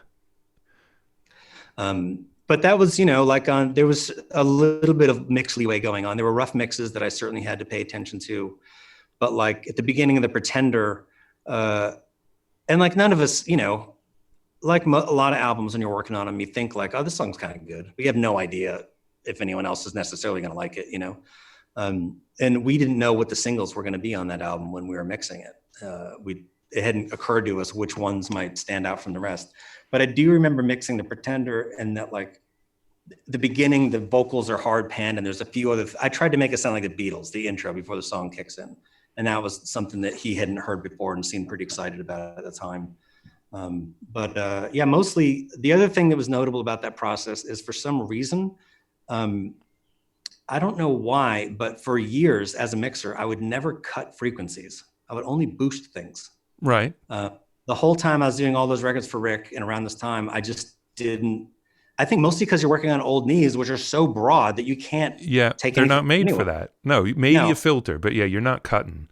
but that was, like there was a little bit of mix leeway going on. There were rough mixes that I certainly had to pay attention to. But like at the beginning of The Pretender, and like none of us, like a lot of albums when you're working on them, you think like, oh, this song's kind of good. We have no idea if anyone else is necessarily going to like it, and we didn't know what the singles were going to be on that album when we were mixing it. It hadn't occurred to us which ones might stand out from the rest. But I do remember mixing The Pretender, and that like the beginning, the vocals are hard panned, and there's a few other. I tried to make it sound like the Beatles, the intro before the song kicks in, and that was something that he hadn't heard before and seemed pretty excited about at the time. Yeah, mostly the other thing that was notable about that process is for some reason, I don't know why, but for years as a mixer, I would never cut frequencies. I would only boost things. Right. The whole time I was doing all those records for Rick, and around this time, I just didn't. I think mostly because you're working on old knees, which are so broad that you can't. Take they're not made anywhere. for that. No, maybe a filter, but yeah, you're not cutting.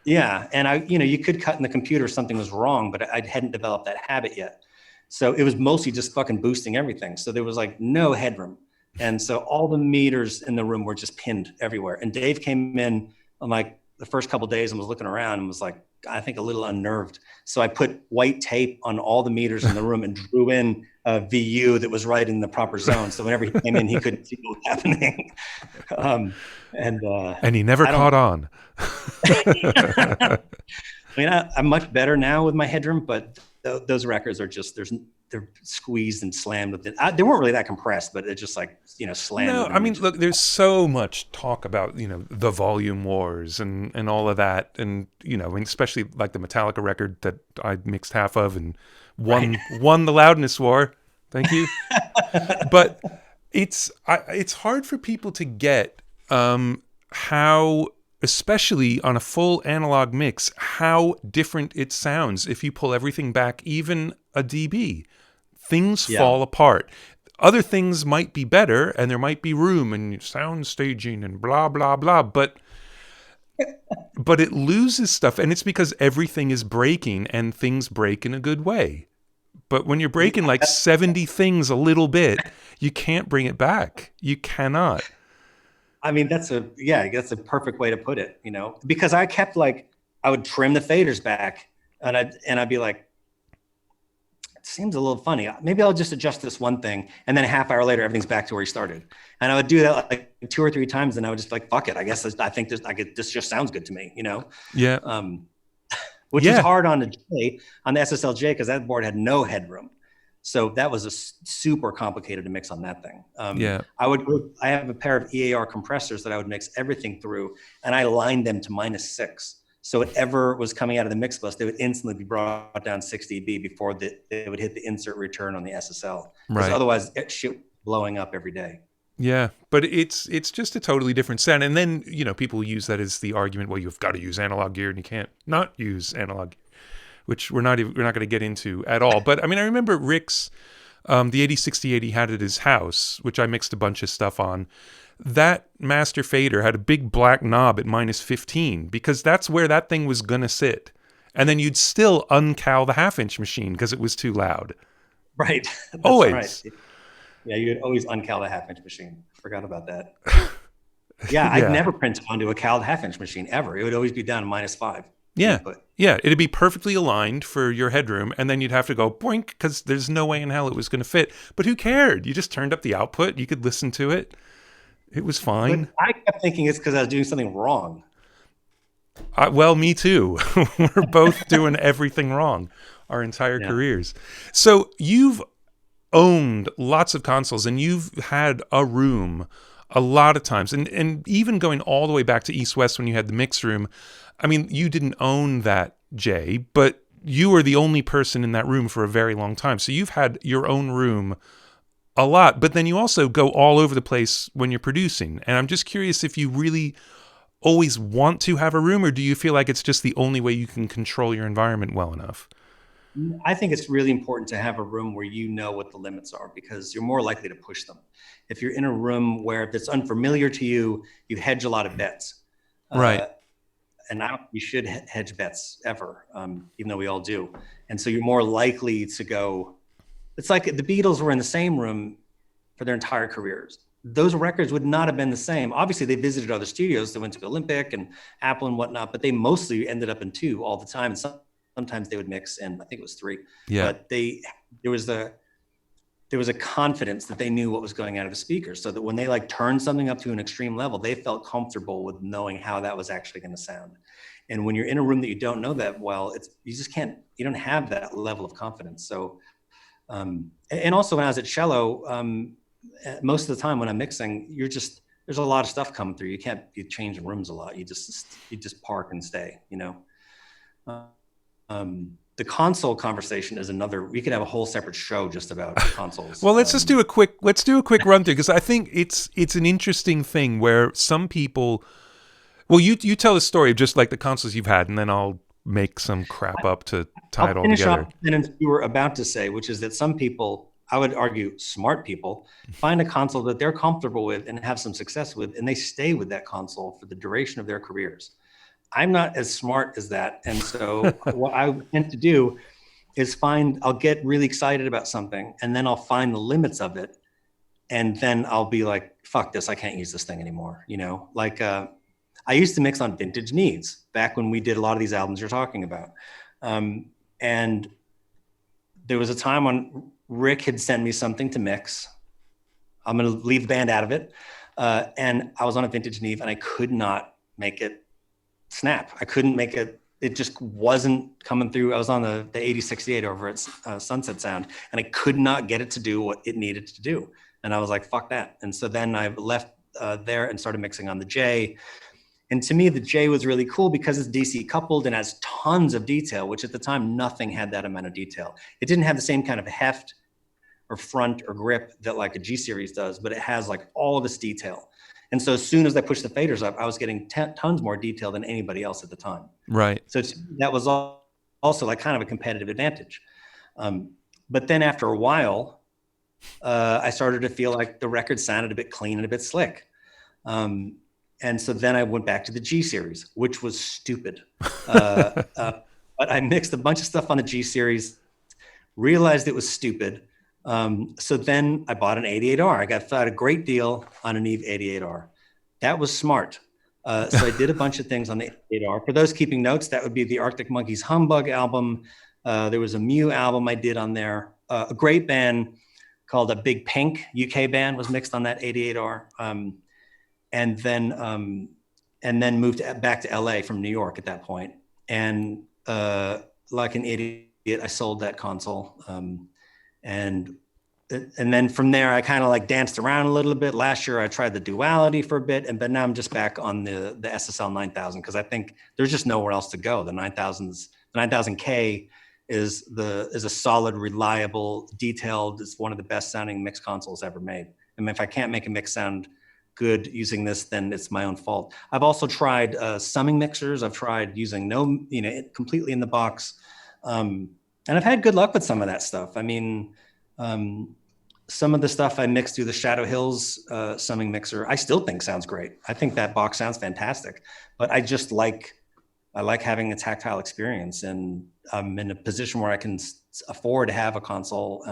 Yeah, and you could cut in the computer if something was wrong, but I hadn't developed that habit yet. So it was mostly just fucking boosting everything. So there was like no headroom, and so all the meters in the room were just pinned everywhere. And Dave came in on like the first couple of days and was looking around and was like, I think a little unnerved. So I put white tape on all the meters in the room and drew in a VU that was right in the proper zone. So whenever he came in, he couldn't see what was happening. And he never caught on. I mean, I'm much better now with my headroom, but those records are just, they're squeezed and slammed with it. They weren't really that compressed, but it's just like, slammed. No, I mean, look, there's so much talk about, the volume wars and all of that. And, and especially like the Metallica record that I mixed half of and won the loudness war. Thank you. But it's hard for people to get how, especially on a full analog mix, how different it sounds if you pull everything back, even a dB. Things fall apart. Other things might be better, and there might be room and sound staging and blah, blah, blah, but it loses stuff, and it's because everything is breaking, and things break in a good way. But when you're breaking like 70 things a little bit, you can't bring it back. You cannot. I mean, that's a perfect way to put it, because I kept I would trim the faders back, and I'd be like, it seems a little funny. Maybe I'll just adjust this one thing, and then a half hour later, everything's back to where he started. And I would do that like 2 or 3 times, and I would just like, fuck it. I guess I think this just sounds good to me, Yeah. Which is hard on the SSLJ, because that board had no headroom. So that was super complicated to mix on that thing. I have a pair of EAR compressors that I would mix everything through, and I lined them to -6. So whatever was coming out of the mix bus, they would instantly be brought down 6 dB before they would hit the insert return on the SSL. Because otherwise, shit blowing up every day. Yeah, but it's just a totally different sound. And then, people use that as the argument, well, you've got to use analog gear and you can't not use analog gear, which we're not going to get into at all. But I mean, I remember Rick's, the 8068 he had at his house, which I mixed a bunch of stuff on. That master fader had a big black knob at -15 because that's where that thing was going to sit. And then you'd still uncal the half-inch machine because it was too loud. Right. That's always. Right. Yeah, you'd always uncal the half-inch machine. Forgot about that. Yeah, I'd never print onto a caled half-inch machine ever. It would always be down to -5. Yeah. Yeah, it'd be perfectly aligned for your headroom, and then you'd have to go boink because there's no way in hell it was going to fit. But who cared? You just turned up the output. You could listen to it. It was fine. But I kept thinking it's because I was doing something wrong. Well, me too. We're both doing everything wrong our entire careers. So you've owned lots of consoles, and you've had a room a lot of times. And even going all the way back to East West when you had the mix room, I mean, you didn't own that, Jay, but you were the only person in that room for a very long time. So you've had your own room a lot, but then you also go all over the place when you're producing. And I'm just curious if you really always want to have a room, or do you feel like it's just the only way you can control your environment well enough? I think it's really important to have a room where you know what the limits are, because you're more likely to push them. If you're in a room where it's unfamiliar to you, you hedge a lot of bets. Right. And I don't think you should hedge bets ever, even though we all do. And so you're more likely to go. It's like the Beatles were in the same room for their entire careers. Those records would not have been the same. Obviously, they visited other studios. They went to Olympic and Apple and whatnot, but they mostly ended up in 2 all the time. And sometimes they would mix in, I think it was 3. Yeah. But there was a confidence that they knew what was going out of the speakers, so that when they like turned something up to an extreme level, they felt comfortable with knowing how that was actually going to sound. And when you're in a room that you don't know that well, you just can't, you don't have that level of confidence. So, and also when I was at cello, most of the time when I'm mixing, there's a lot of stuff coming through. You can't be changing rooms a lot. You just park and stay, you know? The console conversation is we could have a whole separate show just about consoles. Well, let's do a quick run through, because I think it's an interesting thing where some people, well, you tell a story of just like the consoles you've had, and then I'll make some crap up to tie it all together. And you were about to say, which is that some people, I would argue smart people, find a console that they're comfortable with and have some success with, and they stay with that console for the duration of their careers. I'm not as smart as that. And so what I tend to do is I'll get really excited about something, and then I'll find the limits of it. And then I'll be like, fuck this, I can't use this thing anymore. You know, like I used to mix on vintage Needs back when we did a lot of these albums you're talking about. And there was a time when Rick had sent me something to mix. I'm going to leave the band out of it. And I was on a vintage Neve and I could not make it snap. I couldn't make it. It just wasn't coming through. I was on the 8068 over at Sunset Sound, and I could not get it to do what it needed to do. And I was like, fuck that. And so then I left there and started mixing on the J. And to me, the J was really cool because it's DC coupled and has tons of detail, which at the time, nothing had that amount of detail. It didn't have the same kind of heft or front or grip that like a G series does, but it has like all of this detail. And so as soon as I pushed the faders up, I was getting tons more detail than anybody else at the time. Right. So that was also like kind of a competitive advantage. But then after a while, I started to feel like the record sounded a bit clean and a bit slick. And so then I went back to the G series, which was stupid. But I mixed a bunch of stuff on the G series, realized it was stupid. So then I bought an 88R. I got a great deal on an Eve 88R. That was smart. So I did a bunch of things on the 88R. For those keeping notes, that would be the Arctic Monkeys Humbug album. There was a Muse album I did on there. A great band called a Big Pink, UK band, was mixed on that 88R. And then moved back to LA from New York at that point. And like an idiot, I sold that console. And then from there, I kind of like danced around a little bit. Last year, I tried the Duality for a bit, but now I'm just back on the SSL 9000 because I think there's just nowhere else to go. The 9000K is a solid, reliable, detailed. It's one of the best sounding mix consoles ever made. I mean, if I can't make a mix sound good using this, then it's my own fault. I've also tried summing mixers. I've tried using completely in the box. And I've had good luck with some of that stuff. I mean, some of the stuff I mixed through the Shadow Hills summing mixer, I still think sounds great. I think that box sounds fantastic, but I like having a tactile experience, and I'm in a position where I can afford to have a console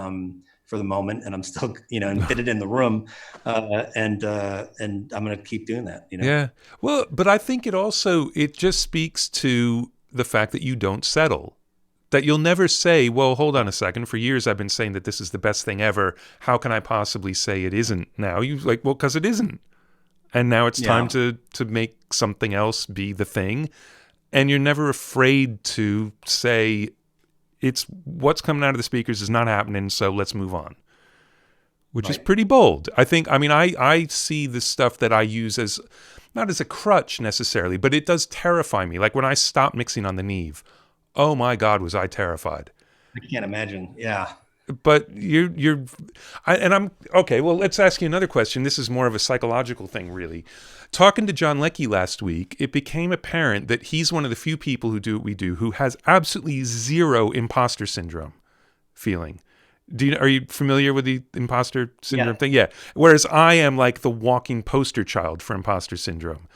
for the moment, and I'm still, and fit it in the room, and I'm going to keep doing that. Yeah. Well, but I think it just speaks to the fact that you don't settle. That you'll never say, well, hold on a second. For years, I've been saying that this is the best thing ever. How can I possibly say it isn't now? You like, well, because it isn't. And now it's time to make something else be the thing. And you're never afraid to say, it's what's coming out of the speakers is not happening, so let's move on. Which is pretty bold. I see the stuff that I use as, not as a crutch necessarily, but it does terrify me. Like when I stopped mixing on the Neve, oh my God, was I terrified. I can't imagine. Yeah. But I'm okay. Well, let's ask you another question. This is more of a psychological thing, really. Talking to John Leckie last week, it became apparent that he's one of the few people who do what we do who has absolutely zero imposter syndrome feeling. Are you familiar with the imposter syndrome thing? Yeah. Whereas I am like the walking poster child for imposter syndrome.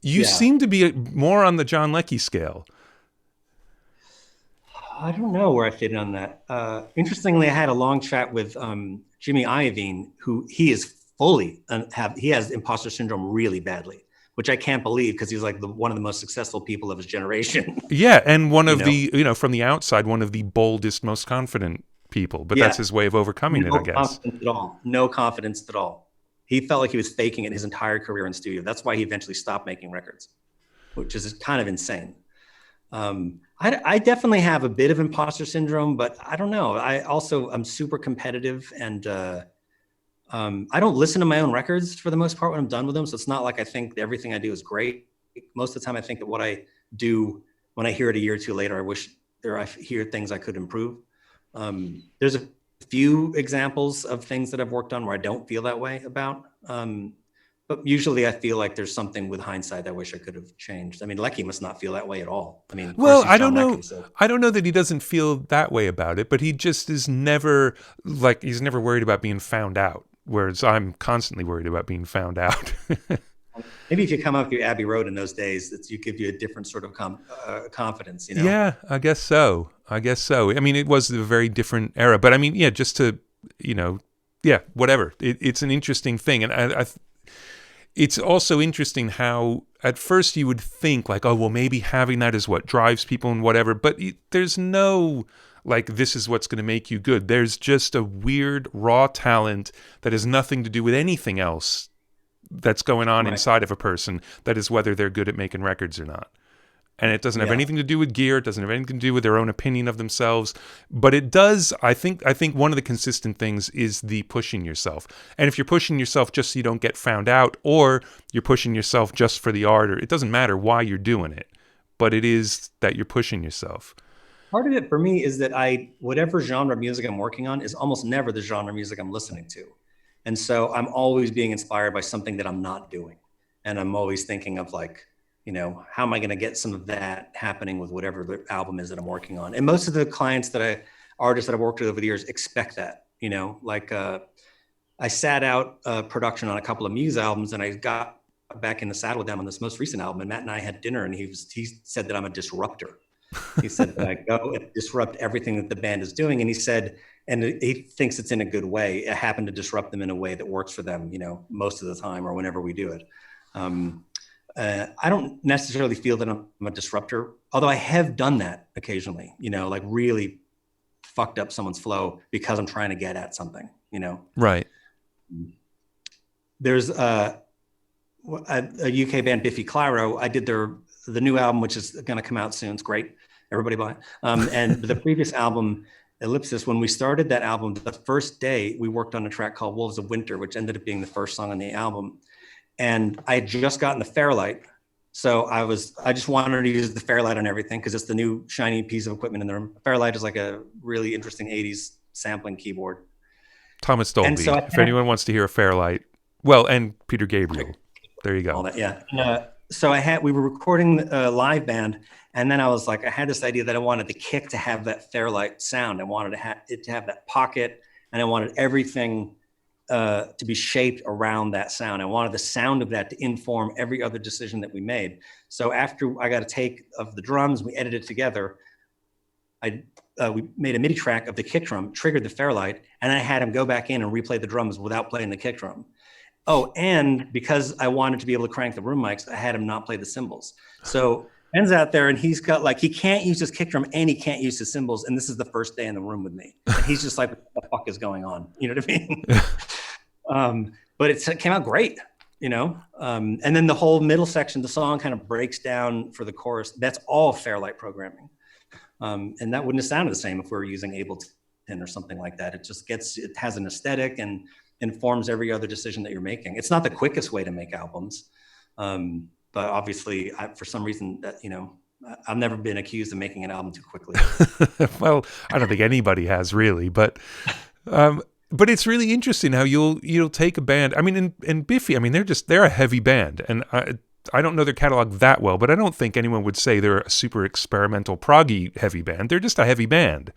You seem to be more on the John Leckie scale. I don't know where I fit on that. Interestingly, I had a long chat with Jimmy Iovine, who he is fully he has imposter syndrome really badly, which I can't believe because he's like one of the most successful people of his generation. Yeah, and one you of know? the, from the outside, one of the boldest, most confident people. But that's Yeah, his way of overcoming it, I no guess. confidence at all. No confidence at all. He felt like he was faking it his entire career in studio. That's why he eventually stopped making records, which is kind of insane. I definitely have a bit of imposter syndrome, but I don't know. I'm super competitive, and I don't listen to my own records for the most part when I'm done with them. So it's not like I think everything I do is great. Most of the time, I think that what I do when I hear it a year or two later, I hear things I could improve. There's a few examples of things that I've worked on where I don't feel that way about. But usually I feel like there's something with hindsight I wish I could have changed. I mean, Lecky must not feel that way at all. I mean, of course Well, he's John Leckie, so. I don't know that he doesn't feel that way about it, but he just is never he's never worried about being found out. Whereas I'm constantly worried about being found out. Maybe if you come up through Abbey Road in those days, you give you a different sort of confidence, Yeah, I guess so. I mean, it was a very different era, but I mean, yeah, just to, yeah, whatever. It's an interesting thing, and it's also interesting how at first you would think like, oh, well, maybe having that is what drives people and whatever, but there's no like, this is what's going to make you good. There's just a weird raw talent that has nothing to do with anything else that's going on inside of a person. That is whether they're good at making records or not. And it doesn't have anything to do with gear. It doesn't have anything to do with their own opinion of themselves. But it does, I think one of the consistent things is the pushing yourself. And if you're pushing yourself just so you don't get found out, or you're pushing yourself just for the art, or it doesn't matter why you're doing it, but it is that you're pushing yourself. Part of it for me is that whatever genre of music I'm working on is almost never the genre of music I'm listening to. And so I'm always being inspired by something that I'm not doing. And I'm always thinking of like, how am I going to get some of that happening with whatever the album is that I'm working on? And most of the artists that I've worked with over the years expect that, I sat out production on a couple of Muse albums, and I got back in the saddle with them on this most recent album. And Matt and I had dinner, and he said that I'm a disruptor. He said that I go and disrupt everything that the band is doing. And he said, and he thinks it's in a good way. I happen to disrupt them in a way that works for them, most of the time or whenever we do it. I don't necessarily feel that I'm a disruptor, although I have done that occasionally, like really fucked up someone's flow because I'm trying to get at something, Right. There's a UK band, Biffy Clyro. I did the new album, which is going to come out soon. It's great. Everybody buy it. And the previous album, Ellipsis, when we started that album, the first day we worked on a track called Wolves of Winter, which ended up being the first song on the album. And I had just gotten the Fairlight. So I just wanted to use the Fairlight on everything because it's the new shiny piece of equipment in the room. Fairlight is like a really interesting 80s sampling keyboard. Thomas Dolby. So if anyone wants to hear a Fairlight, and Peter Gabriel. There you go. All that, yeah. So we were recording a live band, and then I was like, I had this idea that I wanted the kick to have that Fairlight sound. I wanted it to have that pocket, and I wanted everything to be shaped around that sound. I wanted the sound of that to inform every other decision that we made. So after I got a take of the drums, we edited it together. We made a MIDI track of the kick drum, triggered the Fairlight, and I had him go back in and replay the drums without playing the kick drum. Oh, and because I wanted to be able to crank the room mics, I had him not play the cymbals. So Ben's out there and he's got he can't use his kick drum and he can't use his cymbals. And this is the first day in the room with me. And he's just like, what the fuck is going on? You know what I mean? But it came out great, and then the whole middle section, the song kind of breaks down for the chorus. That's all Fairlight programming. And that wouldn't have sounded the same if we were using Ableton or something like that. It has an aesthetic and informs every other decision that you're making. It's not the quickest way to make albums. But obviously, for some reason, I've never been accused of making an album too quickly. Well, I don't think anybody has really, but it's really interesting how you'll take a band. I mean, and Biffy, I mean, they're a heavy band, and I don't know their catalog that well, but I don't think anyone would say they're a super experimental proggy heavy band. They're just a heavy band.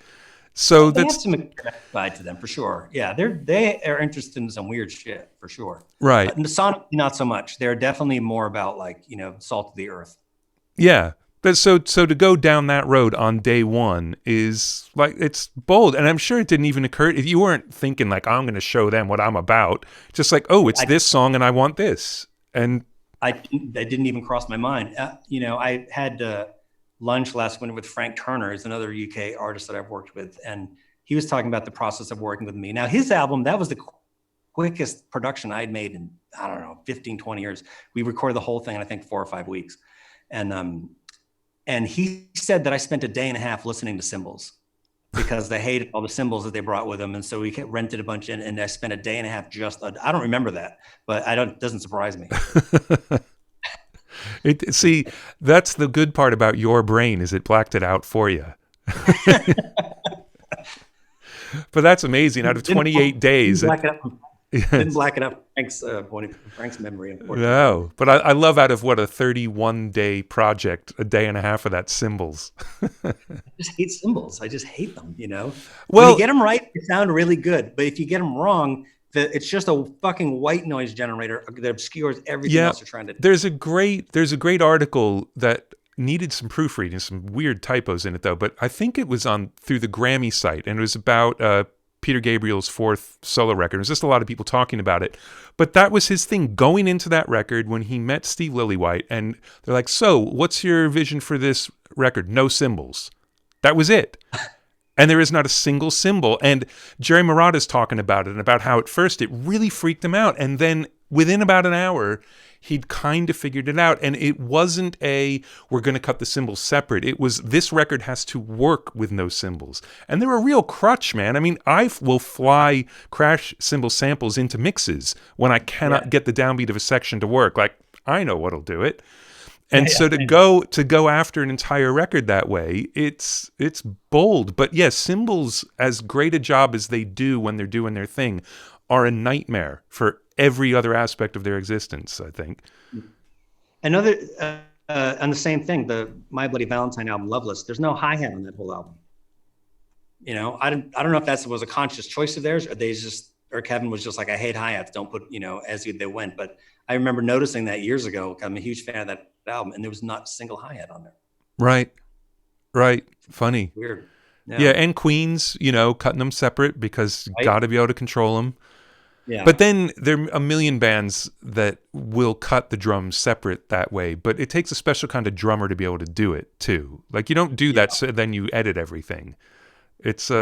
So they have some experimental side to them for sure. Yeah, they are interested in some weird shit for sure. Right. Sonic, not so much. They're definitely more about salt of the earth. Yeah, But so to go down that road on day one is like, it's bold. And I'm sure it didn't even occur, if you weren't thinking like, I'm going to show them what I'm about. Just like, oh, it's this song and I want this. And that didn't even cross my mind. I had lunch last winter with Frank Turner, who's another UK artist that I've worked with. And he was talking about the process of working with me. Now, his album, that was the quickest production I'd made in, I don't know, 15, 20 years. We recorded the whole thing in, I think, 4 or 5 weeks. And he said that I spent a day and a half listening to cymbals because they hated all the cymbals that they brought with them. And so we rented a bunch and I spent a day and a half I don't remember that, but it doesn't surprise me. See, that's the good part about your brain, is it blacked it out for you. But that's amazing. Out of 28 days. Didn't black it up Frank's memory, unfortunately. No, but I love, out of what, a 31-day project, a day and a half of that cymbals. I just hate cymbals. I just hate them, Well, Well, when you get them right, they sound really good. But if you get them wrong, it's just a fucking white noise generator that obscures everything else you're trying to do. There's a great article that needed some proofreading, some weird typos in it though, but I think it was through the Grammy site, and it was about Peter Gabriel's 4th solo record. It was just a lot of people talking about it. But that was his thing going into that record when he met Steve Lillywhite. And they're like, so what's your vision for this record? No cymbals. That was it. And there is not a single cymbal. And Jerry Murata's talking about it and about how at first it really freaked him out. And then within about an hour, he'd kind of figured it out. And it wasn't we're going to cut the cymbals separate. It was, this record has to work with no cymbals. And they're a real crutch, man. I mean, I will fly crash cymbal samples into mixes when I cannot get the downbeat of a section to work. Like, I know what'll do it. And so to go after an entire record that way, it's bold. But yes, cymbals, as great a job as they do when they're doing their thing, are a nightmare for every other aspect of their existence, I think. Another, on the same thing, the My Bloody Valentine album, Loveless, there's no hi-hat on that whole album. I don't know if that was a conscious choice of theirs, or Kevin was just like, I hate hi-hats, don't put, as they went. But I remember noticing that years ago. I'm a huge fan of that album, and there was not a single hi-hat on there. Right. Funny. Weird. Yeah, and Queens, cutting them separate because you got to be able to control them. Yeah. But then there are a million bands that will cut the drums separate that way, but it takes a special kind of drummer to be able to do it too. Like, you don't do that, so then you edit everything. It's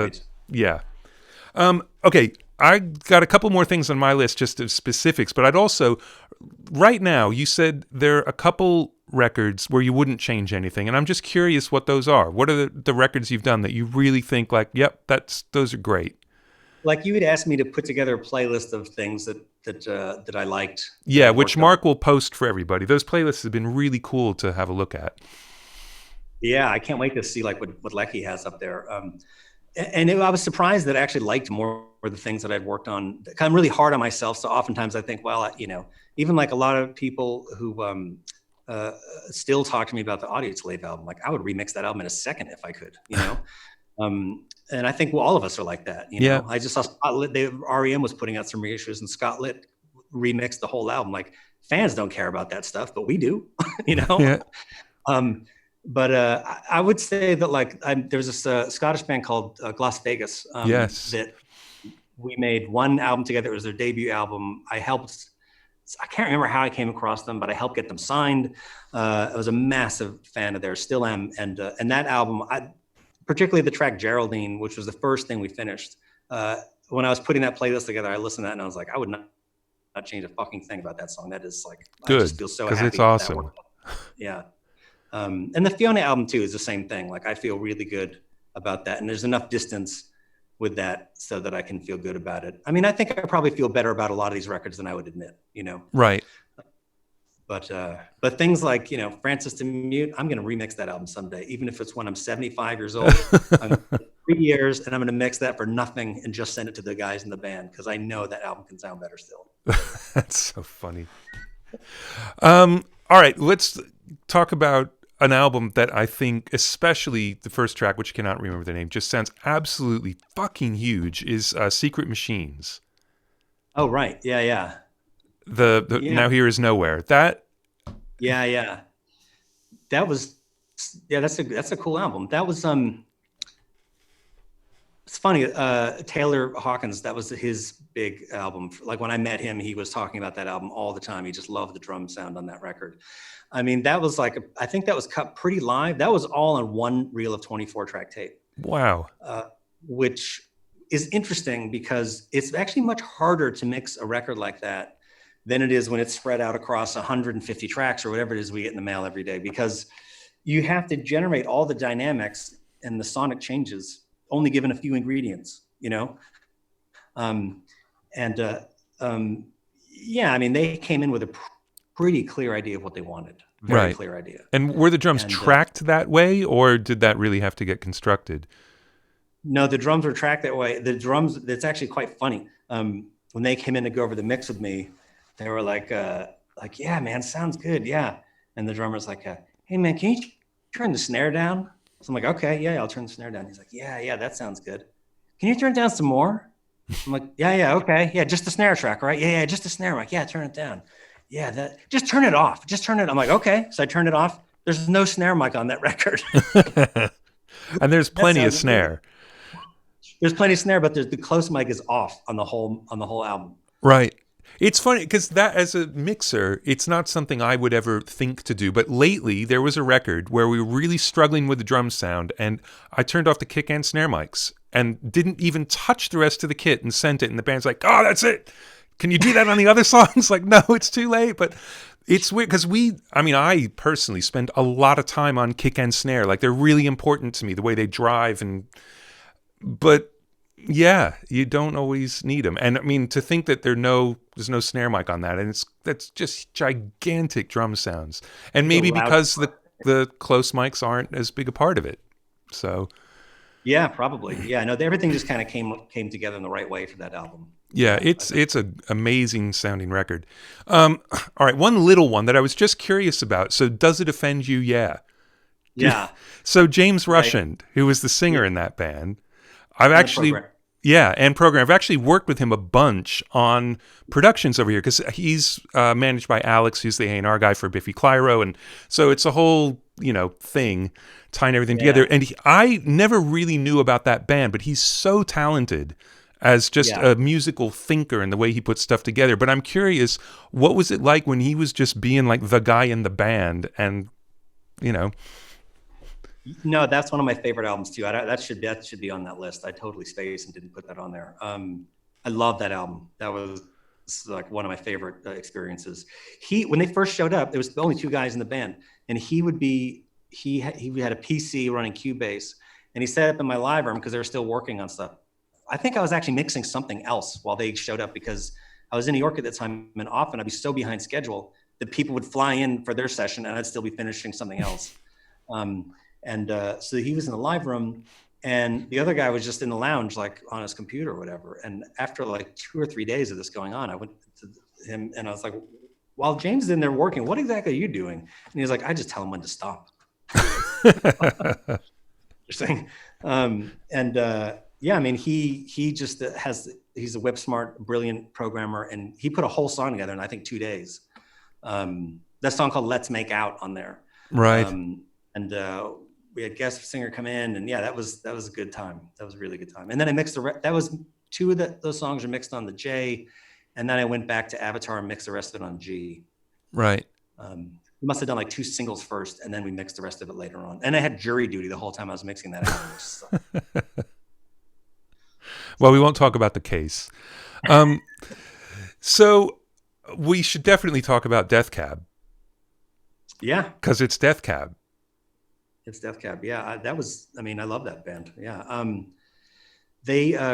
yeah. Okay, I got a couple more things on my list, just of specifics, but I'd also, right now, you said there are a couple records where you wouldn't change anything, and I'm just curious what those are. What are the records you've done that you really think like, yep, those are great? Like, you had asked me to put together a playlist of things that I liked. Yeah, which Mark will post for everybody. Those playlists have been really cool to have a look at. Yeah, I can't wait to see like what Lecky has up there. I was surprised that I actually liked more of the things that I'd worked on. I'm really hard on myself, so oftentimes I think, well, even like a lot of people who still talk to me about the Audioslave album, like I would remix that album in a second if I could, And I think all of us are like that. Yeah. I just saw Scott Litt, REM was putting out some reissues, and Scott Litt remixed the whole album. Like, fans don't care about that stuff, but we do, Yeah. But I would say that like there was this Scottish band called Las Vegas. Yes. That we made one album together. It was their debut album. I can't remember how I came across them, but I helped get them signed. I was a massive fan of theirs, still am. And that album, particularly the track Geraldine, which was the first thing we finished. When I was putting that playlist together, I listened to that and I was like, I would not change a fucking thing about that song. That is like, good. I just feel so happy. Because it's awesome. Yeah. And the Fiona album too is the same thing. Like, I feel really good about that. And there's enough distance with that so that I can feel good about it. I mean, I think I probably feel better about a lot of these records than I would admit, Right. But things like, Francis to Mute, I'm going to remix that album someday, even if it's when I'm 75 years old. I'm 3 years, and I'm going to mix that for nothing and just send it to the guys in the band, because I know that album can sound better still. That's so funny. All right, let's talk about an album that I think, especially the first track, which I cannot remember the name, just sounds absolutely fucking huge, is Secret Machines. Oh, right. Yeah. The Now Here Is Nowhere. That that was yeah, that's a cool album. That was it's funny, Taylor Hawkins, that was his big album. Like when I met him, he was talking about that album all the time. He just loved the drum sound on that record. I mean, that was like, I think that was cut pretty live. That was all on one reel of 24 track tape. Wow. Which is interesting because it's actually much harder to mix a record like that than it is when it's spread out across 150 tracks or whatever it is we get in the mail every day, because you have to generate all the dynamics and the sonic changes only given a few ingredients, you know? Yeah, I mean, they came in with a pretty clear idea of what they wanted. Very clear idea. And were the drums tracked that way, or did that really have to get constructed? No, the drums were tracked that way. The drums, it's actually quite funny. When they came in to go over the mix with me, they were like, yeah, man, sounds good, yeah. And the drummer's like, hey, man, can you turn the snare down? So I'm like, okay, yeah, I'll turn the snare down. He's like, yeah, that sounds good. Can you turn it down some more? I'm like, yeah, okay. Yeah, just the snare track, right? Yeah, just the snare. I'm like, yeah, turn it down. Yeah, just turn it off. Just turn it. I'm like, okay. So I turned it off. There's no snare mic on that record. And there's plenty of snare. There's plenty of snare, but the close mic is off on the whole album. Right. It's funny because that, as a mixer, it's not something I would ever think to do. But lately, there was a record where we were really struggling with the drum sound, and I turned off the kick and snare mics and didn't even touch the rest of the kit and sent it. And the band's like, oh, that's it. Can you do that on the other songs? Like, no, it's too late. But it's weird because I personally spend a lot of time on kick and snare. Like, they're really important to me, the way they drive. But yeah, you don't always need them. And I mean, to think that there's no snare mic on that, and that's just gigantic drum sounds. And maybe because the close mics aren't as big a part of it. So yeah, probably. Yeah, no, everything just kind of came together in the right way for that album. Yeah, it's an amazing sounding record. All right, one little one that I was just curious about. So does it offend you? Yeah. Yeah. So James Rushend, who was the singer in that band, I've actually worked with him a bunch on productions over here because he's managed by Alex, who's the A&R guy for Biffy Clyro, and so it's a whole thing tying everything together. And I never really knew about that band, but he's so talented as just a musical thinker and the way he puts stuff together. But I'm curious, what was it like when he was just being like the guy in the band and No, that's one of my favorite albums too. That should be on that list. I totally spaced and didn't put that on there. I love that album. That was like one of my favorite experiences. When they first showed up, there was only two guys in the band, and he had a PC running Cubase, and he set up in my live room because they were still working on stuff. I think I was actually mixing something else while they showed up because I was in New York at the time, and often I'd be so behind schedule that people would fly in for their session and I'd still be finishing something else. So he was in the live room, and the other guy was just in the lounge, like on his computer or whatever. And after like 2 or 3 days of this going on, I went to him and I was like, while James is in there working, what exactly are you doing? And he was like, I just tell him when to stop. Interesting. Yeah, I mean, he just he's a whip smart, brilliant programmer, and he put a whole song together in I think 2 days. That song called "Let's Make Out" on there, right? We had guest singer come in, and yeah, that was a good time. That was a really good time. And then I mixed that was two of those songs are mixed on the J, and then I went back to Avatar and mixed the rest of it on G. Right. We must have done like 2 singles first, and then we mixed the rest of it later on. And I had jury duty the whole time I was mixing that album. Well, we won't talk about the case. So we should definitely talk about Death Cab. Yeah. Because it's Death Cab. It's Death Cab. Yeah. I love that band. Yeah.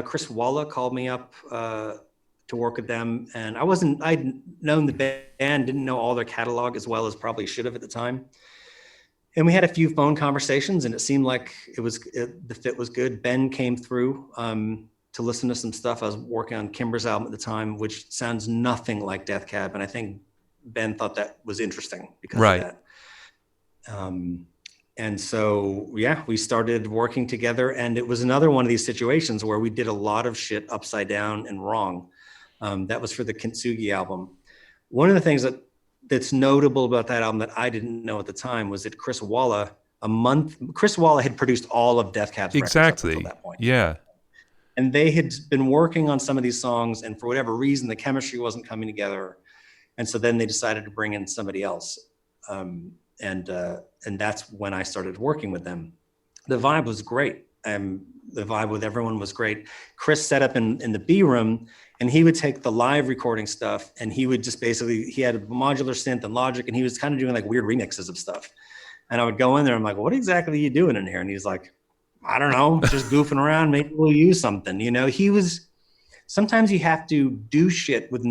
Chris Walla called me up to work with them, and I'd known the band, didn't know all their catalog as well as probably should have at the time. And we had a few phone conversations, and it seemed like the fit was good. Ben came through to listen to some stuff. I was working on Kimber's album at the time, which sounds nothing like Death Cab, and I think Ben thought that was interesting because of that. And so, yeah, we started working together, and it was another one of these situations where we did a lot of shit upside down and wrong. That was for the Kintsugi album. One of the things that's notable about that album that I didn't know at the time was that Chris Walla a month. Chris Walla had produced all of Death Cab's records up until Exactly. that point. Yeah. And they had been working on some of these songs, and for whatever reason, the chemistry wasn't coming together. And so then they decided to bring in somebody else. And that's when I started working with them. The vibe was great. The vibe with everyone was great. Chris set up in the B room, and he would take the live recording stuff, and he would just basically, he had a modular synth and Logic, and he was kind of doing like weird remixes of stuff. And I would go in there, I'm like, what exactly are you doing in here? And he's like, I don't know, just goofing around. Maybe we'll use something. You know, sometimes you have to do shit with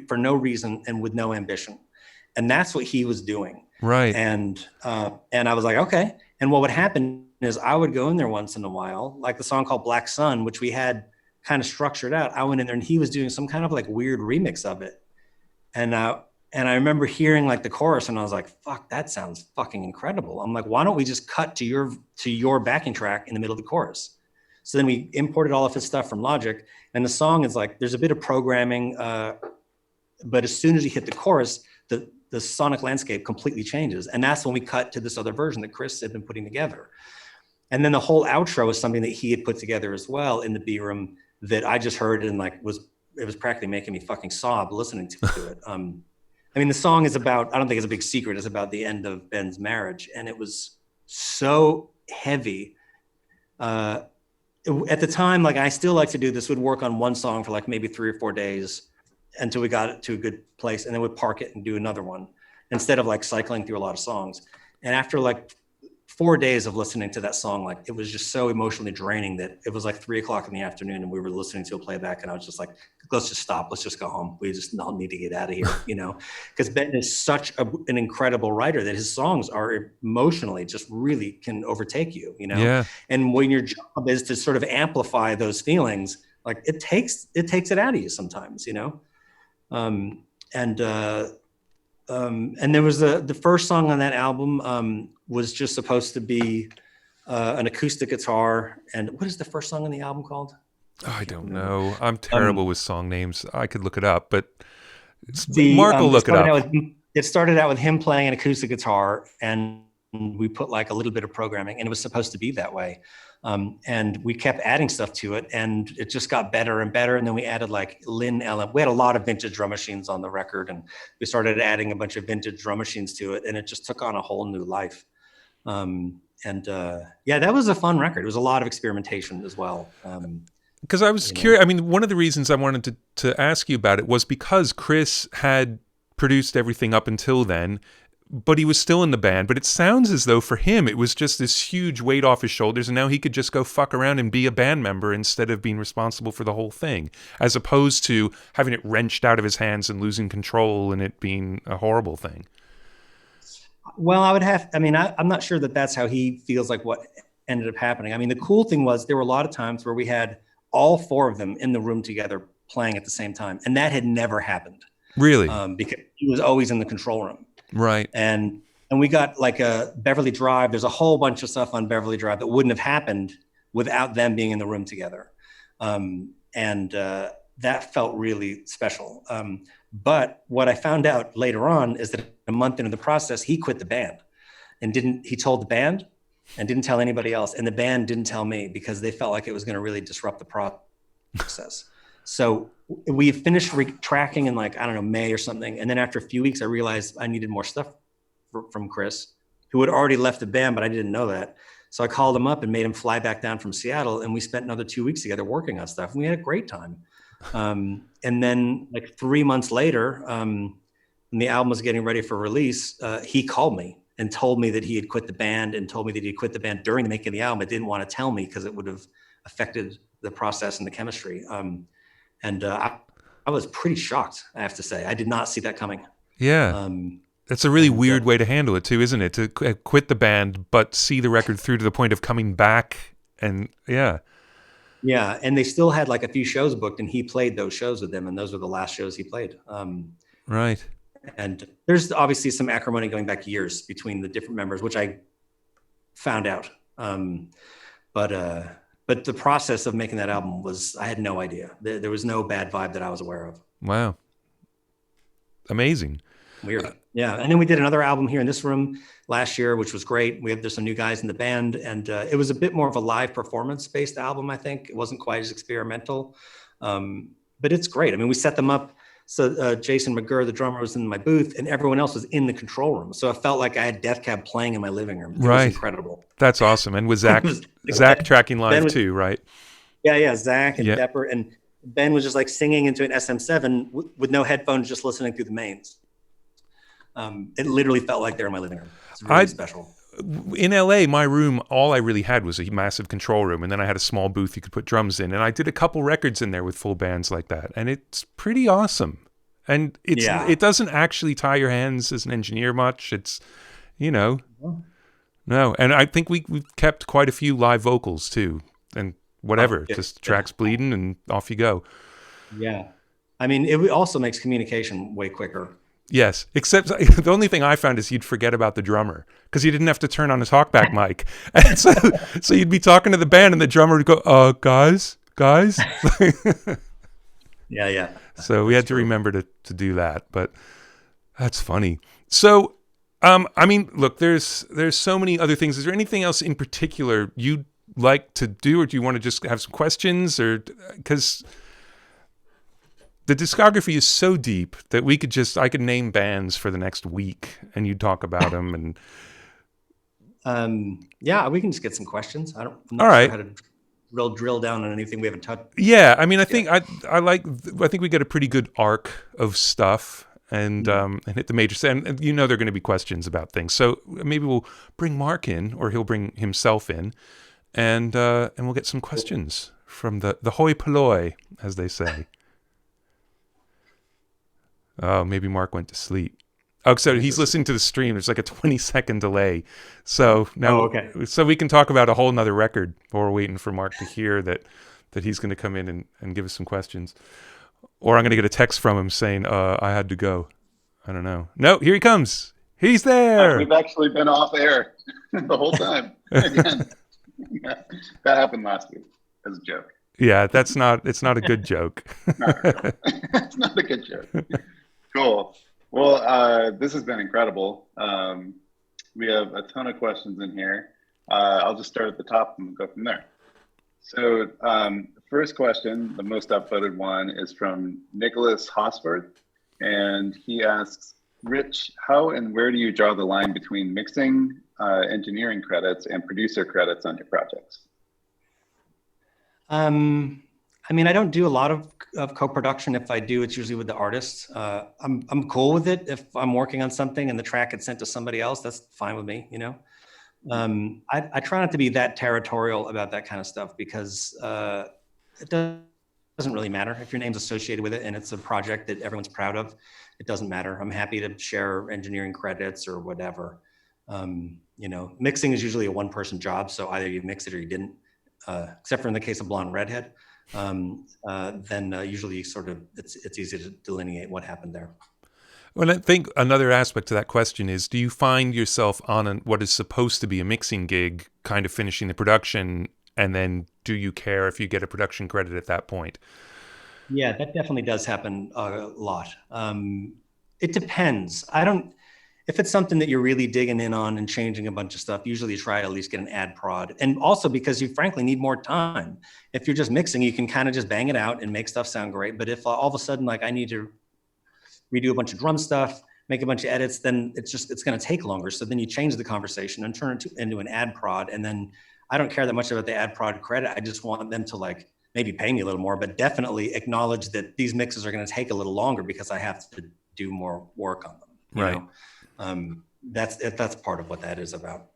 for no reason and with no ambition. And that's what he was doing. Right. And I was like, okay. And what would happen is I would go in there once in a while, like the song called Black Sun, which we had kind of structured out. I went in there and he was doing some kind of like weird remix of it. And I remember hearing like the chorus, and I was like, fuck, that sounds fucking incredible. I'm like, why don't we just cut to your backing track in the middle of the chorus? So then we imported all of his stuff from Logic, and the song is like, there's a bit of programming, but as soon as you hit the chorus, the sonic landscape completely changes. And that's when we cut to this other version that Chris had been putting together. And then the whole outro was something that he had put together as well in the B room that I just heard and like it was practically making me fucking sob listening to it. I mean, the song is about, I don't think it's a big secret, it's about the end of Ben's marriage. And it was so heavy. At the time, like I still like to do this, would work on one song for like maybe 3 or 4 days until we got it to a good place, and then would park it and do another one instead of like cycling through a lot of songs. And after like 4 days of listening to that song, like it was just so emotionally draining that it was like 3 o'clock in the afternoon and we were listening to a playback, and I was just like, let's just stop. Let's just go home. We just don't need to get out of here, you know, because Ben is such an incredible writer that his songs are emotionally just really can overtake you, you know? Yeah. And when your job is to sort of amplify those feelings, like it takes it out of you sometimes, you know? And there was the first song on that album was just supposed to be an acoustic guitar. And what is the first song on the album called? I don't know. I'm terrible with song names. I could look it up, but Mark will look it up. It started out with him playing an acoustic guitar, and we put like a little bit of programming, and it was supposed to be that way. And we kept adding stuff to it, and it just got better and better. And then we added like Lynn Ellen. We had a lot of vintage drum machines on the record, and we started adding a bunch of vintage drum machines to it, and it just took on a whole new life. Yeah, that was a fun record. It was a lot of experimentation as well. Because I was curious. I mean, one of the reasons I wanted to ask you about it was because Chris had produced everything up until then, but he was still in the band. But it sounds as though for him, it was just this huge weight off his shoulders, and now he could just go fuck around and be a band member instead of being responsible for the whole thing, as opposed to having it wrenched out of his hands and losing control and it being a horrible thing. Well, I'm not sure that that's how he feels like what ended up happening. I mean, the cool thing was there were a lot of times where we had all 4 of them in the room together playing at the same time. And that had never happened. Really? Because he was always in the control room. Right. And we got like a Beverly Drive. There's a whole bunch of stuff on Beverly Drive that wouldn't have happened without them being in the room together. That felt really special. But what I found out later on is that a month into the process, he quit the band and he told the band and didn't tell anybody else. And the band didn't tell me because they felt like it was going to really disrupt the process. So we finished tracking in like, I don't know, May or something. And then after a few weeks, I realized I needed more stuff from Chris, who had already left the band, but I didn't know that. So I called him up and made him fly back down from Seattle. And we spent another 2 weeks together working on stuff. And we had a great time. And then like 3 months later, when the album was getting ready for release, he called me and told me that he had quit the band, and told me that he quit the band during the making of the album. But didn't want to tell me because it would have affected the process and the chemistry. I was pretty shocked, I have to say. I did not see that coming. Yeah. That's a really weird way to handle it too, isn't it? To quit the band, but see the record through to the point of coming back. And yeah. Yeah. And they still had like a few shows booked, and he played those shows with them. And those were the last shows he played. Right. And there's obviously some acrimony going back years between the different members, which I found out. But the process of making that album I had no idea. There was no bad vibe that I was aware of. Wow. Amazing. Weird. Yeah. And then we did another album here in this room last year, which was great. There's some new guys in the band, and it was a bit more of a live performance based album. I think it wasn't quite as experimental, but it's great. I mean, we set them up. So Jason McGurr, the drummer, was in my booth, and everyone else was in the control room. So I felt like I had Death Cab playing in my living room. It was incredible. That's awesome. And with Zach, Zach tracking live too, right? Yeah, Zach and Depper, and Ben was just like singing into an SM7 with no headphones, just listening through the mains. It literally felt like they were in my living room. It's really special. In LA, my room, all I really had was a massive control room, and then I had a small booth you could put drums in, and I did a couple records in there with full bands like that, and it's pretty awesome. And it doesn't actually tie your hands as an engineer much. It's, no. And I think we've kept quite a few live vocals too, and whatever, just tracks bleeding and off you go. Yeah. I mean, it also makes communication way quicker. Yes, except the only thing I found is you'd forget about the drummer because you didn't have to turn on a talkback mic. And so you'd be talking to the band and the drummer would go, guys. Yeah. So we had to remember to do that, but that's funny. So, I mean, look, there's so many other things. Is there anything else in particular you'd like to do, or do you want to just have some questions, or because the discography is so deep that I could name bands for the next week and you'd talk about them. And yeah, we can just get some questions. I'm not All right. sure how to drill down on anything we haven't touched. Yeah, I mean, I think I think we get a pretty good arc of stuff and hit the major, and there are going to be questions about things. So maybe we'll bring Mark in, or he'll bring himself in, and we'll get some questions from the hoi polloi, as they say. Oh, maybe Mark went to sleep. Oh, so he's listening to the stream. There's like a 20-second delay. So now, so we can talk about a whole nother record while we're waiting for Mark to hear that he's going to come in and give us some questions. Or I'm going to get a text from him saying, I had to go. I don't know. No, here he comes. He's there. We've actually been off air the whole time. Again. That happened last week as a joke. Yeah, it's not a good joke. It's not a good joke. Cool. Well, this has been incredible. We have a ton of questions in here. I'll just start at the top and go from there. So first question, the most upvoted one, is from Nicholas Hosford. And he asks, Rich, how and where do you draw the line between mixing, engineering credits, and producer credits on your projects? I mean, I don't do a lot of co-production. If I do, it's usually with the artists. I'm cool with it. If I'm working on something and the track gets sent to somebody else, that's fine with me, I try not to be that territorial about that kind of stuff because it doesn't really matter. If your name's associated with it and it's a project that everyone's proud of, it doesn't matter. I'm happy to share engineering credits or whatever. Mixing is usually a one-person job, so either you mix it or you didn't. Except for in the case of Blonde Redhead, then usually it's easy to delineate what happened there. Well, I think another aspect to that question is, do you find yourself on what is supposed to be a mixing gig, kind of finishing the production, and then do you care if you get a production credit at that point? Yeah, that definitely does happen a lot. It depends. If it's something that you're really digging in on and changing a bunch of stuff, usually you try to at least get an ad prod. And also because you frankly need more time. If you're just mixing, you can kind of just bang it out and make stuff sound great. But if all of a sudden, like I need to redo a bunch of drum stuff, make a bunch of edits, then it's going to take longer. So then you change the conversation and turn it into an ad prod. And then I don't care that much about the ad prod credit. I just want them to like maybe pay me a little more, but definitely acknowledge that these mixes are going to take a little longer because I have to do more work on them. You know? That's part of what that is about.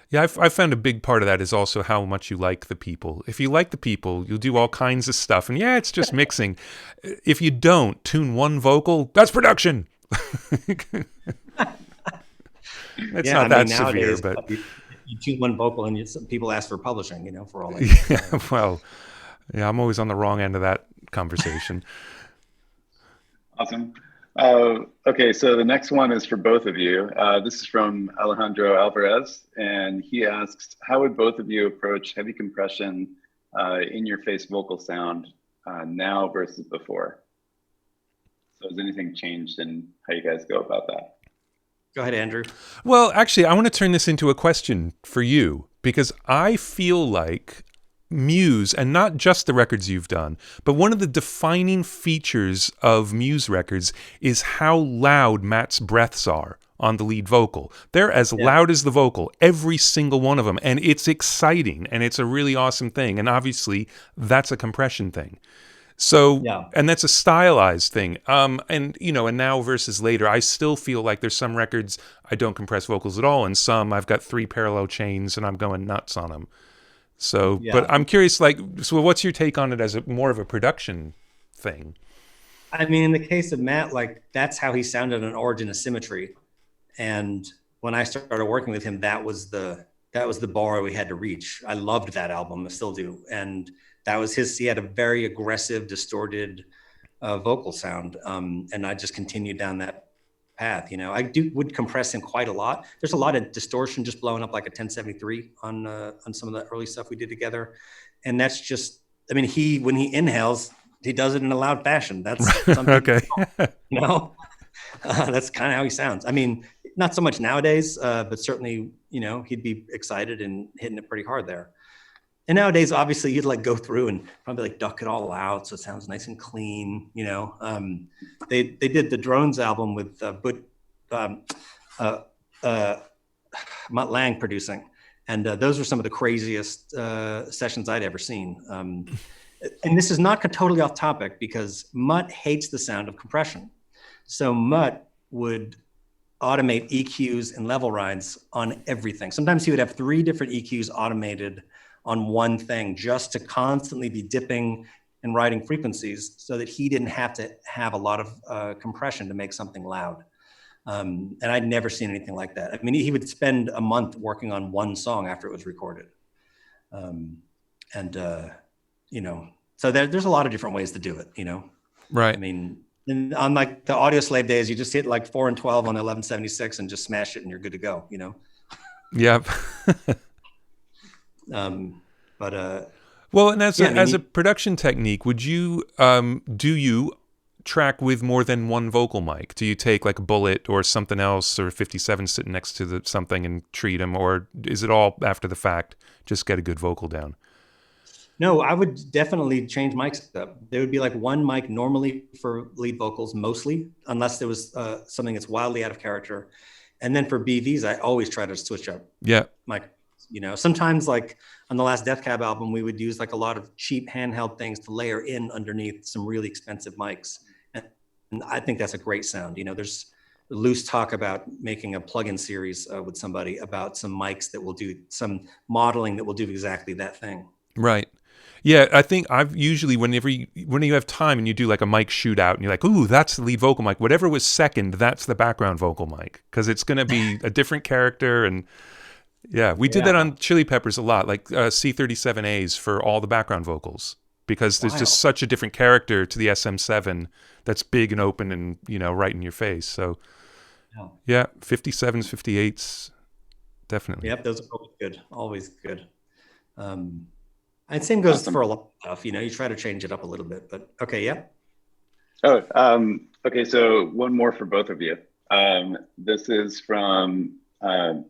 Yeah, I found a big part of that is also how much you like the people. If you like the people, you'll do all kinds of stuff. And yeah, it's just mixing. If you don't tune one vocal, that's production. It's not that severe, but you tune one vocal and people ask for publishing, for all that. Yeah, well, yeah, I'm always on the wrong end of that conversation. Awesome. Okay, so the next one is for both of you. This is from Alejandro Alvarez, and he asks, how would both of you approach heavy compression in your face vocal sound now versus before? So has anything changed in how you guys go about that? Go ahead, Andrew. Well, actually, I want to turn this into a question for you, because I feel like Muse, and not just the records you've done, but one of the defining features of Muse records is how loud Matt's breaths are on the lead vocal. They're as loud as the vocal, every single one of them, and it's exciting, and it's a really awesome thing, and obviously that's a compression thing. So, and that's a stylized thing. And now versus later, I still feel like there's some records I don't compress vocals at all, and some I've got 3 parallel chains and I'm going nuts on them. So, but I'm curious, so what's your take on it as more of a production thing? I mean, in the case of Matt, that's how he sounded on Origin of Symmetry. And when I started working with him, that was the bar we had to reach. I loved that album, I still do. And that was he had a very aggressive, distorted vocal sound. And I just continued down that path. I would compress him quite a lot. There's a lot of distortion just blowing up like a 1073 on some of the early stuff we did together. And that's just, when he inhales, he does it in a loud fashion. That's something, okay. That's kind of how he sounds. Not so much nowadays, but certainly, he'd be excited and hitting it pretty hard there. And nowadays, obviously, you'd go through and probably duck it all out so it sounds nice and clean. They did the Drones album with Mutt Lange producing, and those were some of the craziest sessions I'd ever seen. And this is not totally off topic because Mutt hates the sound of compression, so Mutt would automate EQs and level rides on everything. Sometimes he would have 3 different EQs automated on one thing just to constantly be dipping and riding frequencies so that he didn't have to have a lot of compression to make something loud. And I'd never seen anything like that. He would spend a month working on one song after it was recorded. So there's a lot of different ways to do it, Right. And on the Audioslave days, you just hit 4 and 12 on 1176 and just smash it and you're good to go, Yep. Well, and as a production technique, would you do you track with more than one vocal mic? Do you take a bullet or something else or 57 sitting next to something and treat them, or is it all after the fact? Just get a good vocal down. No, I would definitely change mics up. There would be one mic normally for lead vocals, mostly, unless there was something that's wildly out of character. And then for BVs, I always try to switch up. Yeah. Sometimes on the last Death Cab album, we would use a lot of cheap handheld things to layer in underneath some really expensive mics. And I think that's a great sound. There's loose talk about making a plugin series with somebody about some mics that will do some modeling that will do exactly that thing. Right. Yeah, I think I've usually, whenever you have time and you do a mic shootout and you're ooh, that's the lead vocal mic. Whatever was second, that's the background vocal mic, because it's going to be a different character. And yeah, we did that on Chili Peppers a lot, C37As for all the background vocals, because there's just such a different character to the SM7 that's big and open and, right in your face. So yeah, 57s, 58s, definitely. Yep, those are always good. Always good. And same goes for a lot of stuff. You try to change it up a little bit, but okay, yeah. Okay, so one more for both of you. This is from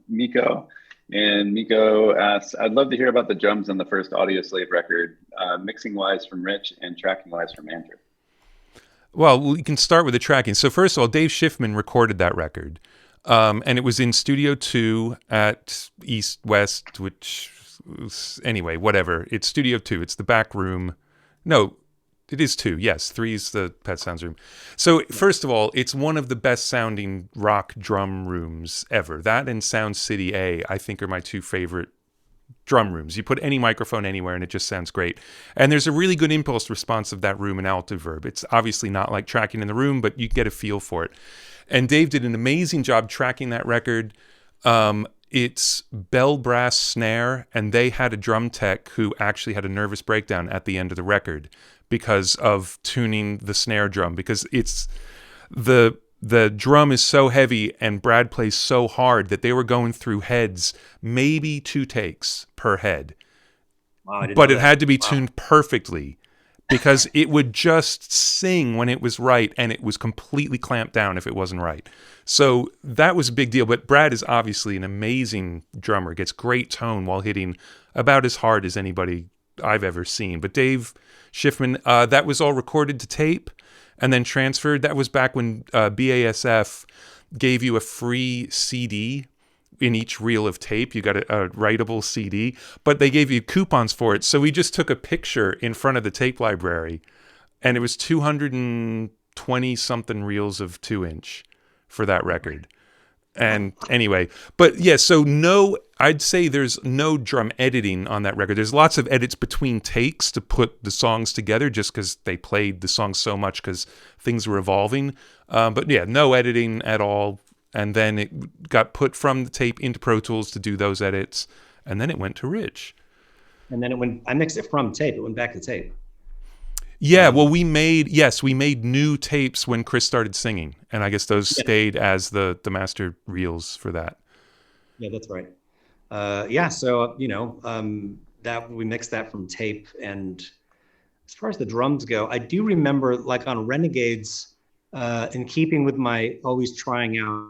Miko. And Miko asks, I'd love to hear about the drums on the first Audioslave record, mixing-wise from Rich and tracking-wise from Andrew. Well, we can start with the tracking. So first of all, Dave Schiffman recorded that record. And it was in Studio 2 at East West, which... Anyway, whatever. It's Studio 2. It's the back room. No, it is 2. Yes, 3 is the Pet Sounds room. So first of all, it's one of the best sounding rock drum rooms ever. That and Sound City A, I think, are my 2 favorite drum rooms. You put any microphone anywhere and it just sounds great. And there's a really good impulse response of that room in Altiverb. It's obviously not like tracking in the room, but you get a feel for it. And Dave did an amazing job tracking that record. It's bell brass snare, and they had a drum tech who actually had a nervous breakdown at the end of the record because of tuning the snare drum, because it's the drum is so heavy and Brad plays so hard that they were going through heads, maybe 2 takes per head. Wow, but it had to be tuned perfectly because it would just sing when it was right, and it was completely clamped down if it wasn't right. So that was a big deal. But Brad is obviously an amazing drummer, gets great tone while hitting about as hard as anybody I've ever seen. But Dave Schiffman, that was all recorded to tape and then transferred. That was back when BASF gave you a free CD in each reel of tape. You got a writable CD, but they gave you coupons for it. So we just took a picture in front of the tape library, and it was 220 something reels of 2-inch for that record. And anyway, but yeah, so I'd say there's no drum editing on that record. There's lots of edits between takes to put the songs together, just because they played the songs so much because things were evolving. But yeah, no editing at all. And then it got put from the tape into Pro Tools to do those edits. And then it went to Rich. And then I mixed it from tape. It went back to tape. Yeah, well, we made new tapes when Chris started singing. And I guess those stayed as the master reels for that. Yeah, that's right. So, that we mixed that from tape. And as far as the drums go, I do remember, like on Renegades, in keeping with my always trying out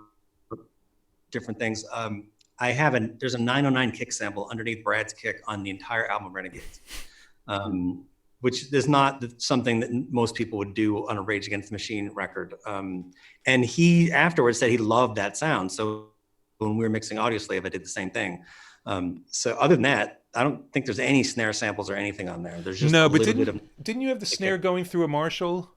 different things, there's a 909 kick sample underneath Brad's kick on the entire album Renegades, which is not something that most people would do on a Rage Against the Machine record. And he afterwards said he loved that sound. So when we were mixing Audioslave, I did the same thing. So other than that, I don't think there's any snare samples or anything on there. There's just didn't you have the snare going through a Marshall?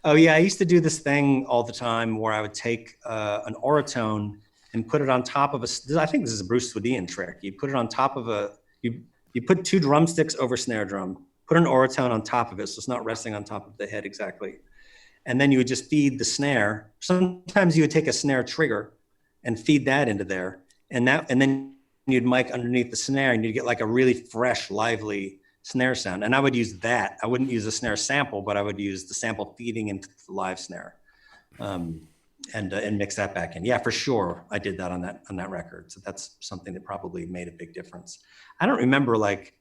Oh yeah, I used to do this thing all the time where I would take an Oratone and put it on top of I think this is a Bruce Swedian trick. You put it on top of you put 2 drumsticks over snare drum, put an Oratone on top of it, so it's not resting on top of the head exactly. And then you would just feed the snare. Sometimes you would take a snare trigger and feed that into there. And then you'd mic underneath the snare, and you'd get like a really fresh, lively snare sound. And I would use that. I wouldn't use a snare sample, but I would use the sample feeding into the live snare, and mix that back in. Yeah, for sure, I did that on that record. So that's something that probably made a big difference. I don't remember, like,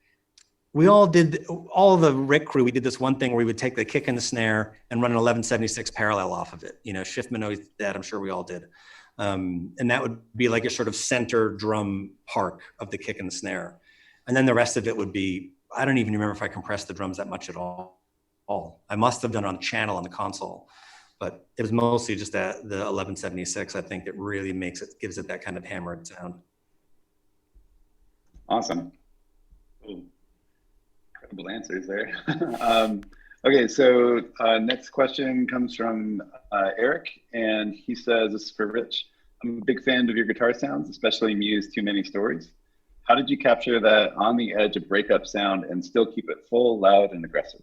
we all did, all the Rick crew, we did this one thing where we would take the kick and the snare and run an 1176 parallel off of it. Schiffman always did that. I'm sure we all did. And that would be like a sort of center drum park of the kick and the snare. And then the rest of it would be, I don't even remember if I compressed the drums that much at all. I must have done it on channel on the console, but it was mostly just the 1176, I think, that really gives it that kind of hammered sound. Awesome. Ooh, incredible answers there. Okay, so next question comes from Eric, and he says, this is for Rich. I'm a big fan of your guitar sounds, especially Muse Too Many Stories. How did you capture that on the edge of breakup sound and still keep it full, loud, and aggressive?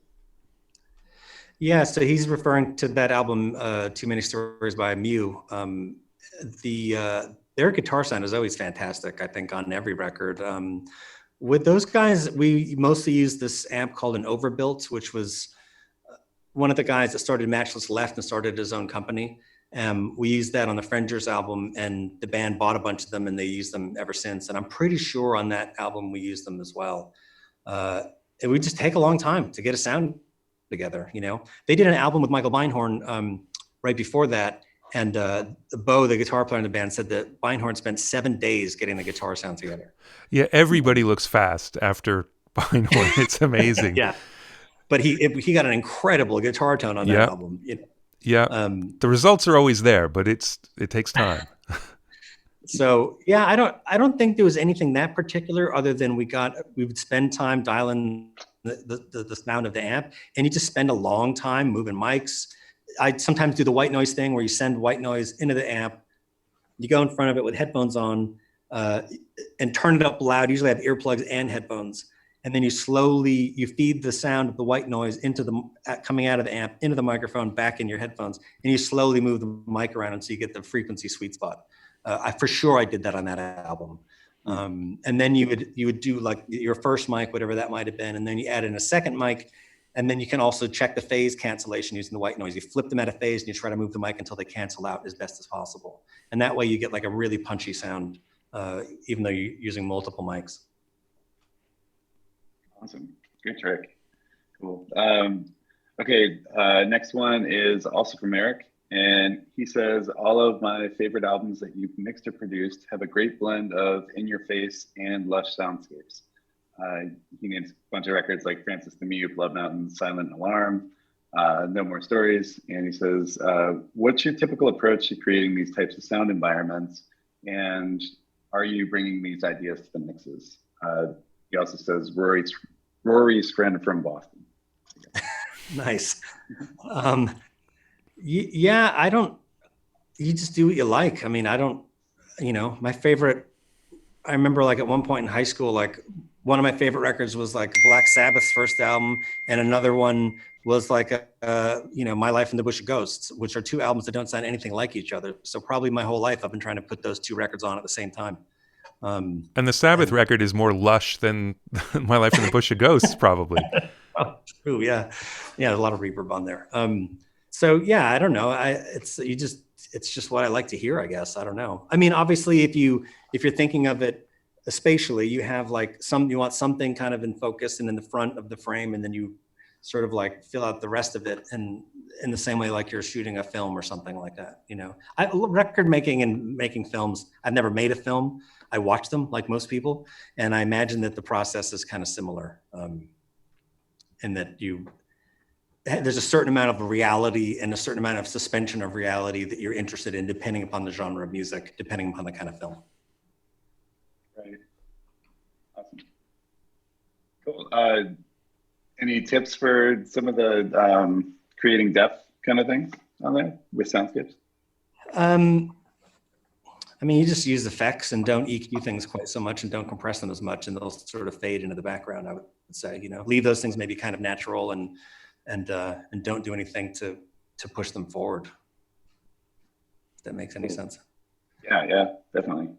Yeah, so he's referring to that album, Too Many Stories by Muse. Their guitar sound is always fantastic, I think, on every record. With those guys, we mostly used this amp called an Overbuilt, which was one of the guys that started Matchless left and started his own company. We used that on the Frangers album, and the band bought a bunch of them, and they used them ever since. And I'm pretty sure on that album we used them as well. It would just take a long time to get a sound together. They did an album with Michael Beinhorn right before that, and Bo, the guitar player in the band, said that Beinhorn spent 7 days getting the guitar sound together. Yeah, everybody looks fast after Beinhorn. It's amazing. Yeah, but he got an incredible guitar tone on that album. Yeah, the results are always there, but it takes time. So yeah, I don't think there was anything that particular other than we would spend time dialing the sound of the amp, and you just spend a long time moving mics. I sometimes do the white noise thing where you send white noise into the amp, you go in front of it with headphones on, and turn it up loud. Usually I have earplugs and headphones. And then you feed the sound of the white noise coming out of the amp into the microphone, back in your headphones, and you slowly move the mic around until you get the frequency sweet spot. For sure I did that on that album. And then you would do like your first mic, whatever that might have been, and then you add in a second mic, and then you can also check the phase cancellation using the white noise. You flip them out of phase and you try to move the mic until they cancel out as best as possible. And that way you get like a really punchy sound, even though you're using multiple mics. Awesome. Good trick. Cool. Okay, next one is also from Eric. And he says, all of my favorite albums that you've mixed or produced have a great blend of in-your-face and lush soundscapes. He names a bunch of records like Francis the Mute, Blood Mountain, Silent Alarm, No More Stories. And he says, what's your typical approach to creating these types of sound environments? And are you bringing these ideas to the mixes? He also says, Rory's friend from Boston. Nice. Yeah, you just do what you like. I mean, my favorite, I remember like at one point in high school, like one of my favorite records was like Black Sabbath's first album. And another one was like, My Life in the Bush of Ghosts, which are two albums that don't sound anything like each other. So probably my whole life, I've been trying to put those two records on at the same time. And the Sabbath record is more lush than My Life in the Bush of Ghosts, probably. Oh, true. Yeah. There's a lot of reverb on there. So yeah, I don't know. It's just what I like to hear, I guess. I don't know. I mean, obviously, if you're thinking of it spatially, you have like you want something kind of in focus and in the front of the frame, and then you sort of like fill out the rest of it, and in the same way like you're shooting a film or something like that. Record making and making films. I've never made a film. I watch them like most people, and I imagine that the process is kind of similar, in that there's a certain amount of reality and a certain amount of suspension of reality that you're interested in, depending upon the genre of music, depending upon the kind of film. Right. Awesome. Cool. Any tips for some of the creating depth kind of things on there with soundscapes? I mean, you just use effects and don't EQ things quite so much and don't compress them as much, and they'll sort of fade into the background, I would say. Leave those things maybe kind of natural and don't do anything to push them forward. If that makes any sense. Yeah, definitely.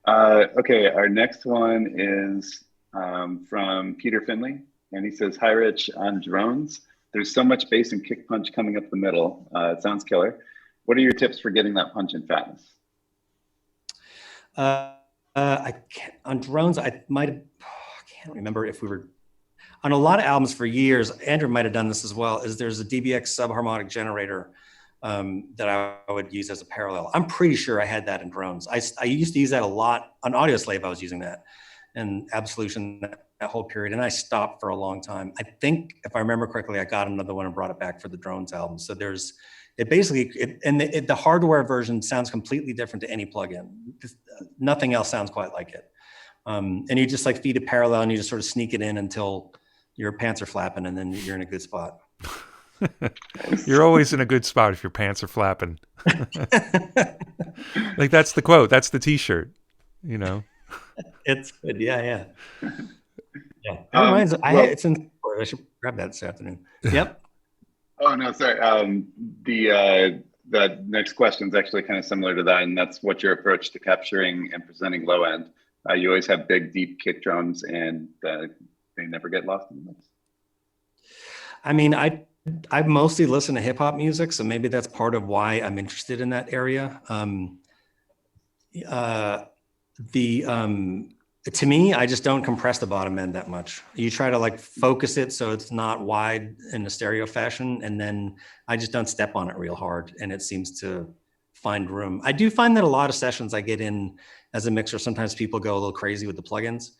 Okay, our next one is from Peter Finley, and he says, "Hi, Rich. On drones, there's so much bass and kick punch coming up the middle. It sounds killer. What are your tips for getting that punch and fatness?" On drones, I can't remember if we were on a lot of albums for years. Andrew might have done this as well. There's a DBX subharmonic generator that I would use as a parallel. I'm pretty sure I had that in drones. I used to use that a lot on Audioslave. I was using that, and Absolution, that whole period, and I stopped for a long time. I think, if I remember correctly, I got another one and brought it back for the drones album. So the hardware version sounds completely different to any plugin. Nothing else sounds quite like it. And you just like feed a parallel and you just sort of sneak it in until your pants are flapping, and then you're in a good spot. You're always in a good spot if your pants are flapping. Like that's the quote. That's the T-shirt. It's good. Yeah. That reminds me. It's in. I should grab that this afternoon. Yep. Oh no, sorry. The next question is actually kind of similar to that, and that's what's your approach to capturing and presenting low end. You always have big, deep kick drums, and they never get lost in the mix. I mean, I mostly listen to hip hop music, so maybe that's part of why I'm interested in that area. To me, I just don't compress the bottom end that much. You try to like focus it so it's not wide in a stereo fashion, and then I just don't step on it real hard, and it seems to find room. I do find that a lot of sessions I get in as a mixer, sometimes people go a little crazy with the plugins.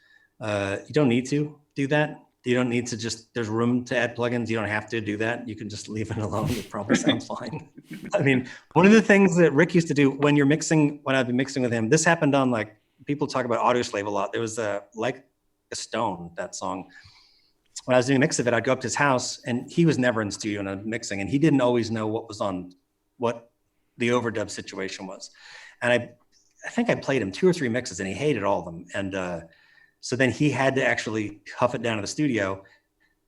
You don't need to do that. You don't need to there's room to add plugins. You don't have to do that. You can just leave it alone. It probably sounds fine. I mean, one of the things that Rick used to do when I've been mixing with him, this happened on like, people talk about Audioslave a lot. There was Like a Stone, that song. When I was doing a mix of it, I'd go up to his house, and he was never in the studio and I'm mixing, and he didn't always know what the overdub situation was. And I think I played him 2 or 3 mixes, and he hated all of them. And so then he had to actually huff it down to the studio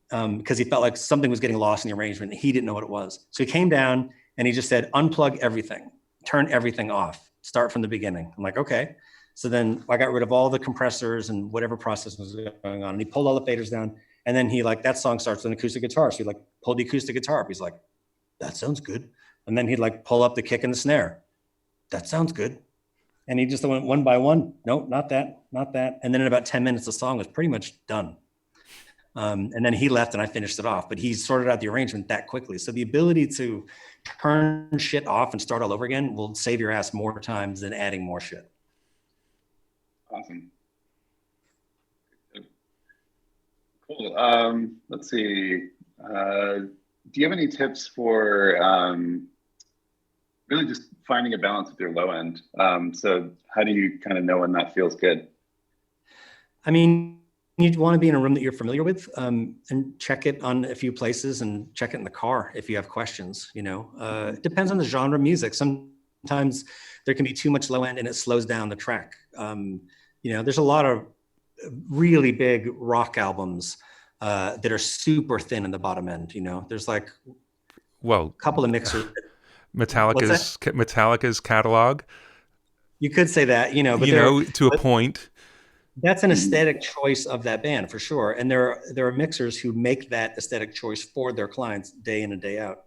because he felt like something was getting lost in the arrangement, and he didn't know what it was. So he came down and he just said, unplug everything, turn everything off, start from the beginning. I'm like, okay. So then I got rid of all the compressors and whatever process was going on. And he pulled all the faders down. And then he that song starts with an acoustic guitar. So he pulled the acoustic guitar up. He's like, that sounds good. And then he'd pull up the kick and the snare. That sounds good. And he just went one by one. Nope, not that, not that. And then in about 10 minutes, the song was pretty much done. And then he left and I finished it off, but he sorted out the arrangement that quickly. So the ability to turn shit off and start all over again will save your ass more times than adding more shit. Awesome. Cool. Let's see. Do you have any tips for really just finding a balance with your low end? So how do you kind of know when that feels good? I mean, you want to be in a room that you're familiar with, and check it on a few places and check it in the car if you have questions, you know. It depends on the genre of music. Sometimes there can be too much low end and it slows down the track. You know, there's a lot of really big rock albums that are super thin in the bottom end, you know. There's like a couple of mixers. Metallica's catalog. You could say that, you know, but to a point. That's an aesthetic choice of that band for sure. And there are mixers who make that aesthetic choice for their clients day in and day out.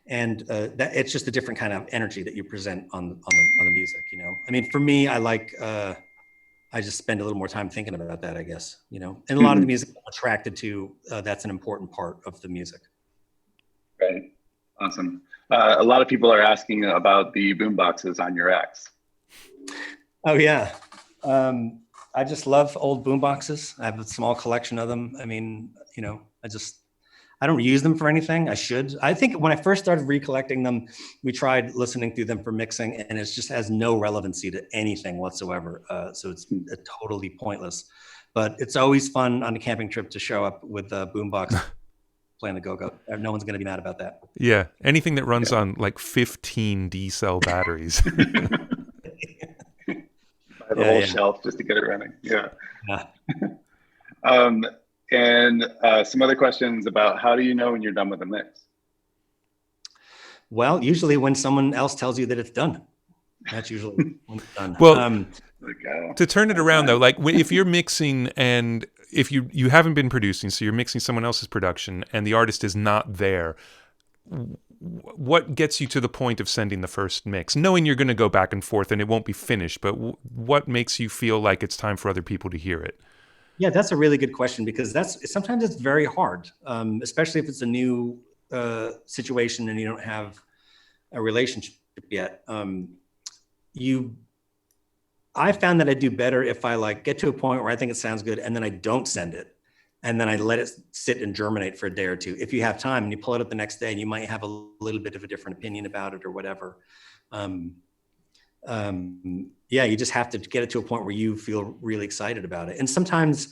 That it's just a different kind of energy that you present on the music, you know. I mean, for me, I just spend a little more time thinking about that, I guess, you know. And a lot of the music I'm attracted to, that's an important part of the music. Right. Awesome. A lot of people are asking about the boom boxes on your X. Oh yeah. I just love old boom boxes. I have a small collection of them. I mean, you know, I don't use them for anything. I should. I think when I first started recollecting them, we tried listening through them for mixing, and it just has no relevancy to anything whatsoever. So it's totally pointless. But it's always fun on a camping trip to show up with a boombox playing the go-go. No one's going to be mad about that. Yeah, anything that runs on like 15 D-cell batteries. The whole shelf just to get it running. Yeah. And some other questions about how do you know when you're done with a mix? Well, usually when someone else tells you that it's done. That's usually when it's done. Well, to turn it around though, like if you're mixing and if you haven't been producing, so you're mixing someone else's production and the artist is not there, what gets you to the point of sending the first mix, knowing you're going to go back and forth and it won't be finished, but what makes you feel like it's time for other people to hear it? Yeah, that's a really good question, because sometimes it's very hard, especially if it's a new situation and you don't have a relationship yet. I found that I do better if I like get to a point where I think it sounds good and then I don't send it. And then I let it sit and germinate for a day or two. If you have time and you pull it up the next day and you might have a little bit of a different opinion about it or whatever. Yeah, you just have to get it to a point where you feel really excited about it. And sometimes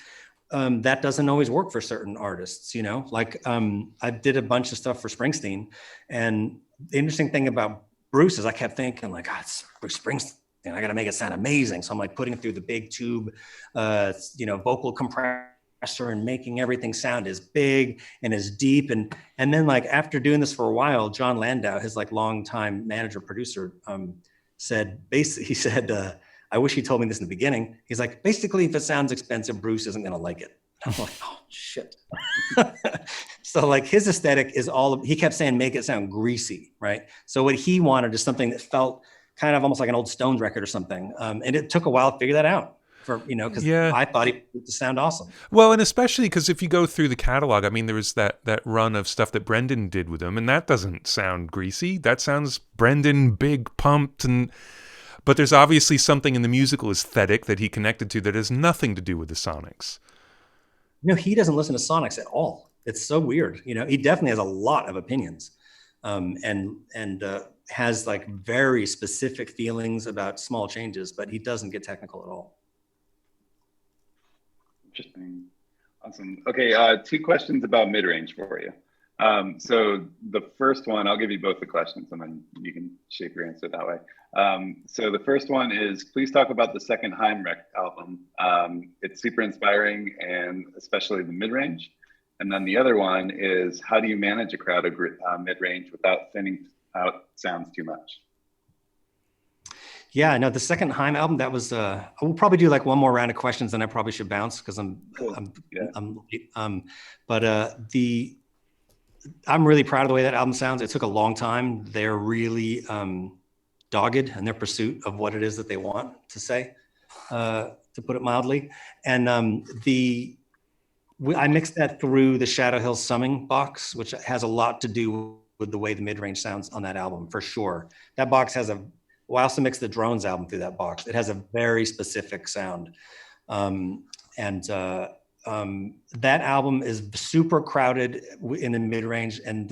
that doesn't always work for certain artists, you know, like I did a bunch of stuff for Springsteen. And the interesting thing about Bruce is I kept thinking like, God, it's Bruce Springsteen. I got to make it sound amazing. So I'm like putting it through the big tube, you know, vocal compressor and making everything sound as big and as deep. And then like after doing this for a while, John Landau, his like longtime manager producer, said, I wish he told me this in the beginning. He's like, basically, if it sounds expensive, Bruce isn't going to like it. I'm like, oh shit. So like his aesthetic is he kept saying, make it sound greasy, right? So what he wanted is something that felt kind of almost like an old Stones record or something. And it took a while to figure that out. Because I thought he would sound awesome. Well, and especially because if you go through the catalog, I mean, there was that run of stuff that Brendan did with him, and that doesn't sound greasy. That sounds Brendan, big, pumped, but there's obviously something in the musical aesthetic that he connected to that has nothing to do with the sonics. No, he doesn't listen to sonics at all. It's so weird. You know, he definitely has a lot of opinions, and has like very specific feelings about small changes, but he doesn't get technical at all. Interesting. Awesome. Okay, 2 questions about mid-range for you. So the first one, I'll give you both the questions and then you can shape your answer that way. So the first one is, please talk about the second Haim album. It's super inspiring, and especially the mid-range. And then the other one is, how do you manage a crowd of mid-range without thinning out sounds too much? Yeah, no, the second Haim album, that was, we'll probably do like one more round of questions, then I probably should bounce because I'm really proud of the way that album sounds. It took a long time. They're really dogged in their pursuit of what it is that they want to say, to put it mildly. And I mixed that through the Shadow Hill Summing box, which has a lot to do with the way the mid-range sounds on that album, for sure. That box has a, well, I also mixed the Drones album through that box. It has a very specific sound. That album is super crowded in the mid-range, and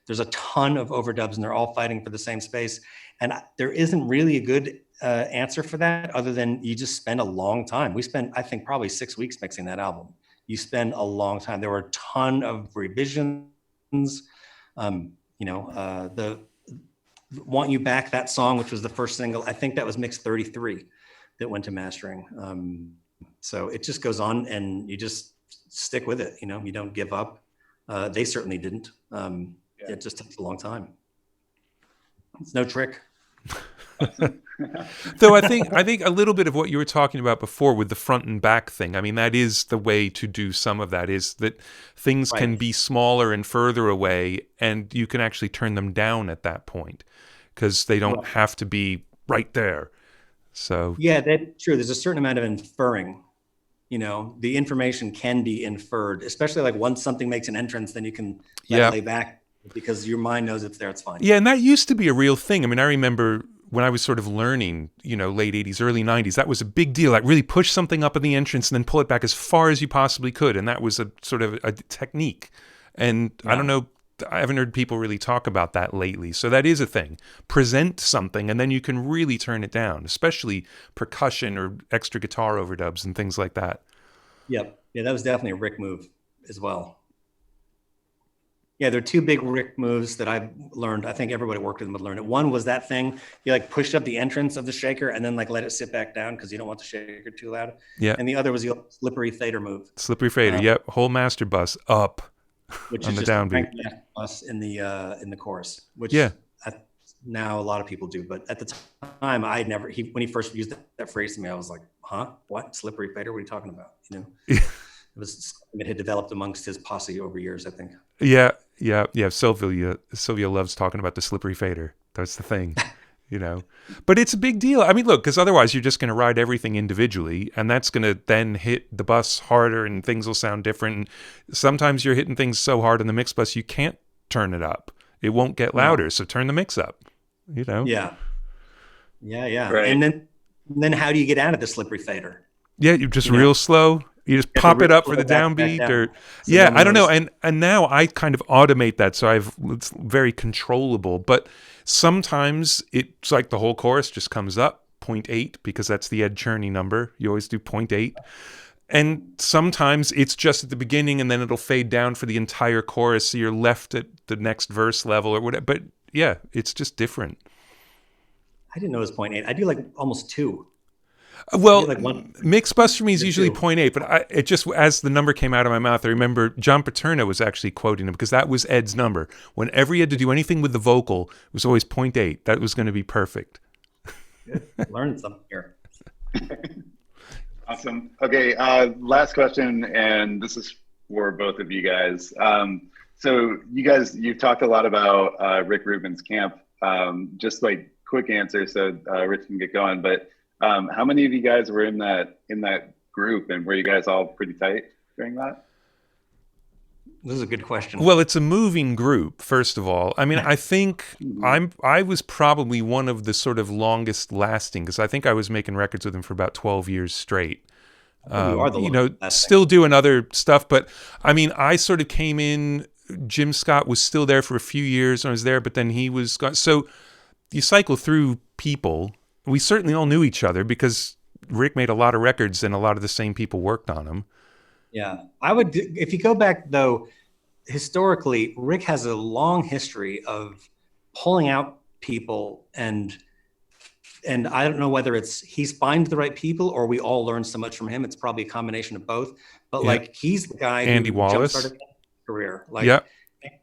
there's a ton of overdubs, and they're all fighting for the same space. And there isn't really a good answer for that, other than you just spend a long time. We spent, I think, probably 6 weeks mixing that album. You spend a long time. There were a ton of revisions. The Want You Back, that song, which was the first single, I think that was mix 33 that went to mastering. So it just goes on, and you just stick with it. You don't give up. They certainly didn't. It just takes a long time. It's no trick. Though I think a little bit of what you were talking about before with the front and back thing, I mean, that is the way to do some of that, is that things can be smaller and further away, and you can actually turn them down at that point because they don't have to be right there. So yeah, that's true. There's a certain amount of inferring. The information can be inferred, especially like once something makes an entrance, then you can let it lay back because your mind knows it's there, it's fine. Yeah, and that used to be a real thing. I mean, I remember when I was sort of learning, late 80s, early 90s, that was a big deal. Like really push something up in the entrance and then pull it back as far as you possibly could. And that was a sort of a technique. And I don't know, I haven't heard people really talk about that lately. So that is a thing. Present something and then you can really turn it down, especially percussion or extra guitar overdubs and things like that. Yep. Yeah, that was definitely a Rick move as well. Yeah, there are two big Rick moves that I've learned. I think everybody worked with him would learn it. One was that thing, you like pushed up the entrance of the shaker and then like let it sit back down because you don't want the shaker too loud. Yeah. And the other was the slippery fader move. Slippery fader, yep. Whole master bus up which on is the just downbeat. Bus in the chorus, which now a lot of people do. But at the time, I had never, when he first used that phrase to me, I was like, huh? What? Slippery fader? What are you talking about? It was something that had developed amongst his posse over years, I think. Yeah. Sylvia loves talking about the slippery fader. That's the thing, But it's a big deal. I mean, look, because otherwise you're just going to ride everything individually, and that's going to then hit the bus harder, and things will sound different. And sometimes you're hitting things so hard in the mix bus you can't turn it up. It won't get louder, so turn the mix up. Yeah. Right. And then how do you get out of the slippery fader? Yeah, you're just real slow. You just pop it up for the downbeat, I don't know. And now I kind of automate that, so it's very controllable. But sometimes it's like the whole chorus just comes up 0.8 because that's the Ed Cherney number. You always do 0.8. And sometimes it's just at the beginning, and then it'll fade down for the entire chorus, so you're left at the next verse level or whatever. But yeah, it's just different. I didn't know it was 0.8. I do like almost 2. Well, mix bus for me is usually 0.8, but it just, as the number came out of my mouth, I remember John Paterno was actually quoting him because that was Ed's number. Whenever he had to do anything with the vocal, it was always 0.8. That was going to be perfect. Learned something here. Awesome. Okay, last question, and this is for both of you guys. So you've talked a lot about Rick Rubin's camp. Just like quick answer, so Rich can get going, but how many of you guys were in that group, and were you guys all pretty tight during that? This is a good question. Well, it's a moving group, first of all. I mean, I think I was probably one of the sort of longest lasting, because I think I was making records with him for about 12 years straight. You are the longest lasting. Still doing other stuff, but I mean, I sort of came in, Jim Scott was still there for a few years, and I was there, but then he was gone. So you cycle through people. We certainly all knew each other because Rick made a lot of records and a lot of the same people worked on them. Yeah. If you go back though, historically, Rick has a long history of pulling out people, and I don't know whether he's finds the right people or we all learn so much from him. It's probably a combination of both, but like he's the guy Andy who Wallace jumpstarted his career. Andy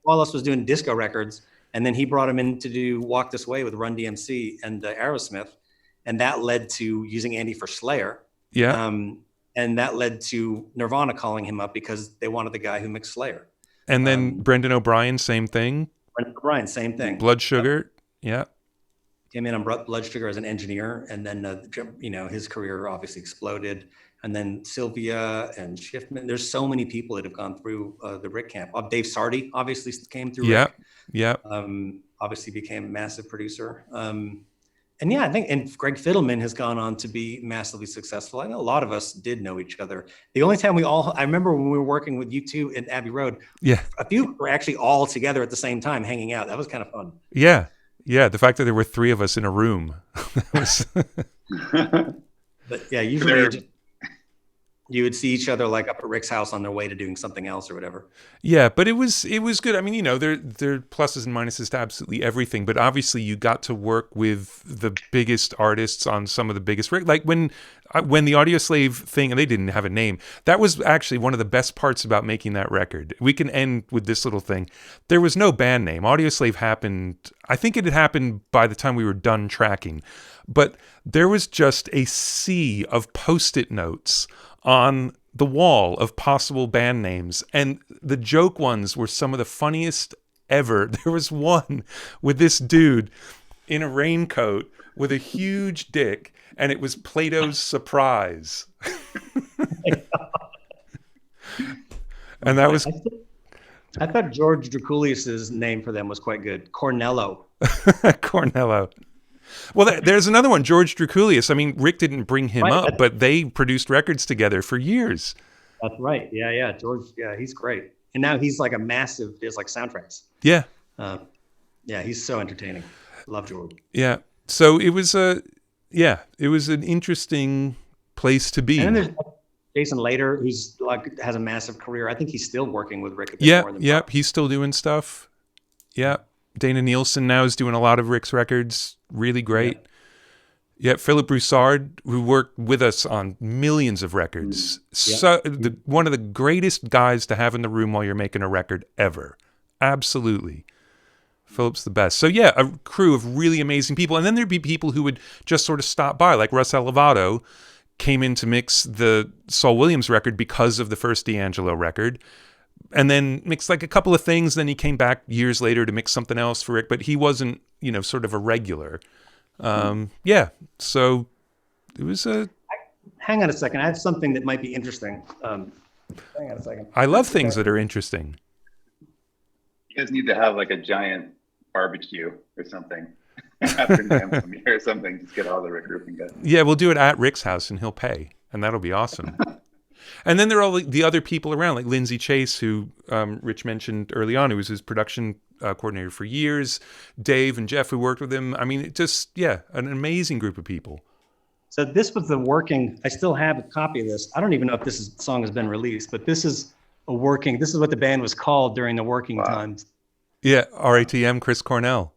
Wallace was doing disco records, and then he brought him in to do Walk This Way with Run DMC and Aerosmith. And that led to using Andy for Slayer. Yeah. And that led to Nirvana calling him up because they wanted the guy who mixed Slayer. And then Brendan O'Brien, same thing. Brendan O'Brien, same thing. Blood Sugar. Yeah. came in on Blood Sugar as an engineer, and then his career obviously exploded. And then Sylvia and Schiffman. There's so many people that have gone through the Rick camp. Dave Sardi obviously came through Rick. Yeah. Obviously became a massive producer. And yeah, I think, and Greg Fiddleman has gone on to be massively successful. I know a lot of us did know each other. The only time I remember when we were working with you two at Abbey Road, a few were actually all together at the same time hanging out. That was kind of fun. Yeah. The fact that there were 3 of us in a room. But yeah, usually you would see each other like up at Rick's house on their way to doing something else or whatever. Yeah, but it was good. I mean, there are pluses and minuses to absolutely everything, but obviously you got to work with the biggest artists on some of the biggest, like when the Audioslave thing, and they didn't have a name, that was actually one of the best parts about making that record. We can end with this little thing. There was no band name. Audioslave happened, I think it had happened by the time we were done tracking, but there was just a sea of Post-it notes on the wall of possible band names, and the joke ones were some of the funniest ever. There was one with this dude in a raincoat with a huge dick, and it was Plato's Surprise. And that was... I thought George Draculius's name for them was quite good. Cornello. Cornello. Well, there's another one, George Draculius. I mean, Rick didn't bring him up, but they produced records together for years. That's right. Yeah. George, he's great. And now he's like there's like soundtracks. Yeah. He's so entertaining. Love George. Yeah. So it was it was an interesting place to be. And then there's Jason Later, who's has a massive career. I think he's still working with Rick. He's still doing stuff. Yeah. Dana Nielsen now is doing a lot of Rick's records. Really great. Yeah, Philip Broussard, who worked with us on millions of records. One of the greatest guys to have in the room while you're making a record ever. Absolutely. Philip's the best. So yeah, a crew of really amazing people. And then there'd be people who would just sort of stop by, like Russ Elevato came in to mix the Saul Williams record because of the first D'Angelo record. And then mixed like a couple of things. Then he came back years later to mix something else for Rick, but he wasn't, sort of a regular. So it was Hang on a second. I have something that might be interesting. Hang on a second. I love things that are interesting. You guys need to have like a giant barbecue or something after NAMM or something. Just get all the Rick Rubin guys. Yeah, we'll do it at Rick's house and he'll pay, and that'll be awesome. And then there are all the other people around, like Lindsay Chase, who Rich mentioned early on, who was his production coordinator for years. Dave and Jeff, who worked with him. I mean, an amazing group of people. So this was I still have a copy of this. I don't even know if this song has been released, but this is what the band was called during the working times. Yeah, RATM, Chris Cornell.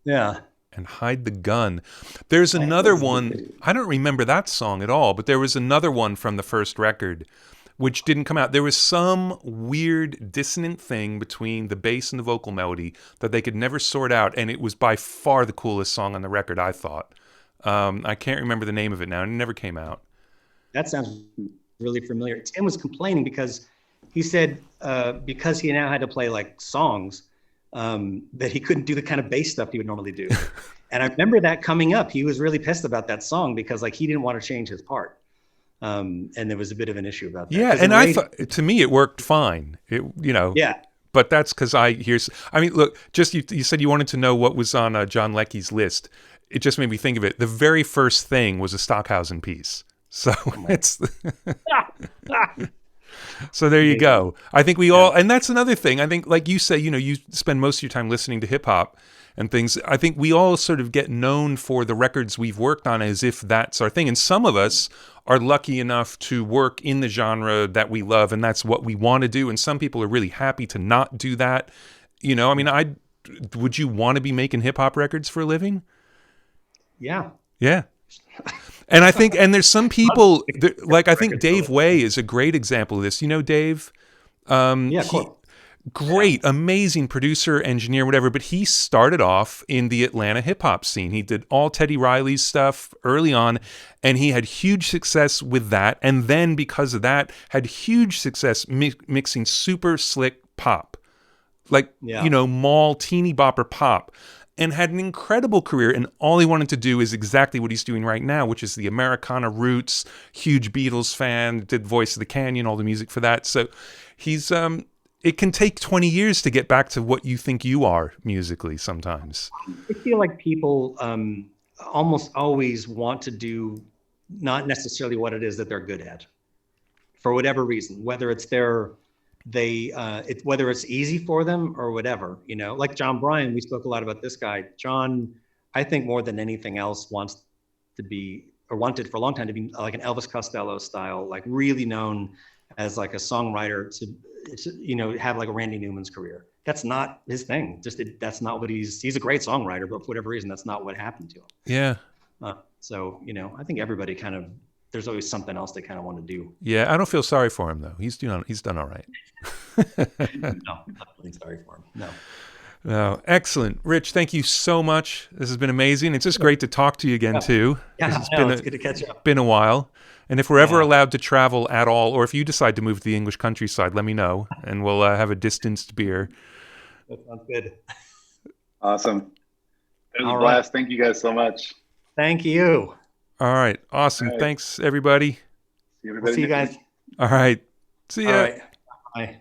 Yeah. And Hide the Gun. There's another one, I don't remember that song at all, but there was another one from the first record which didn't come out. There was some weird dissonant thing between the bass and the vocal melody that they could never sort out, and it was by far the coolest song on the record, I thought. I can't remember the name of it now, and it never came out. That sounds really familiar. Tim was complaining because he said because he now had to play like songs, that he couldn't do the kind of bass stuff he would normally do. And I remember that coming up. He was really pissed about that song because like he didn't want to change his part. And there was a bit of an issue about that. Yeah, and I thought, to me, it worked fine. Yeah. But that's because look, just you said you wanted to know what was on John Leckie's list. It just made me think of it. The very first thing was a Stockhausen piece. So so there you go. I think we all, and that's another thing. I think, like you say, you spend most of your time listening to hip hop and things. I think we all sort of get known for the records we've worked on as if that's our thing. And some of us are lucky enough to work in the genre that we love, and that's what we want to do. And some people are really happy to not do that. Would you want to be making hip hop records for a living? Yeah. Yeah. And I think, and there's some people, like I think Dave Way is a great example of this. You know Dave? Yeah, of course. Great, amazing producer, engineer, whatever, but he started off in the Atlanta hip-hop scene. He did all Teddy Riley's stuff early on, and he had huge success with that, and then because of that, had huge success mixing super slick pop. Like, mall teeny bopper pop. and had an incredible career. And all he wanted to do is exactly what he's doing right now, which is the Americana roots, huge Beatles fan, did Voice of the Canyon, all the music for that. So he's, it can take 20 years to get back to what you think you are musically sometimes. I feel like people almost always want to do not necessarily what it is that they're good at for whatever reason, whether it's whether it's easy for them or whatever, you know, like Jon Brion, we spoke a lot about this guy. Jon, I think more than anything else wants to be, or wanted for a long time to be like an Elvis Costello style, like really known as like a songwriter to you know, have like a Randy Newman's career. That's not his thing. That's not what he's a great songwriter, but for whatever reason, that's not what happened to him. Yeah. So, you know, I think everybody kind of, there's always something else they kind of want to do. Yeah. I don't feel sorry for him though. He's done all right. No, I'm not feeling sorry for him. No. Oh, excellent. Rich, thank you so much. This has been amazing. It's just great to talk to you again too. Yeah, it's good to catch up. Been a while. And if we're ever allowed to travel at all, or if you decide to move to the English countryside, let me know, and we'll have a distanced beer. That sounds good. Awesome. It was a blast. Thank you guys so much. Thank you. All right. Awesome. All right. Thanks, everybody. See you guys. All right. See ya. All right. Bye.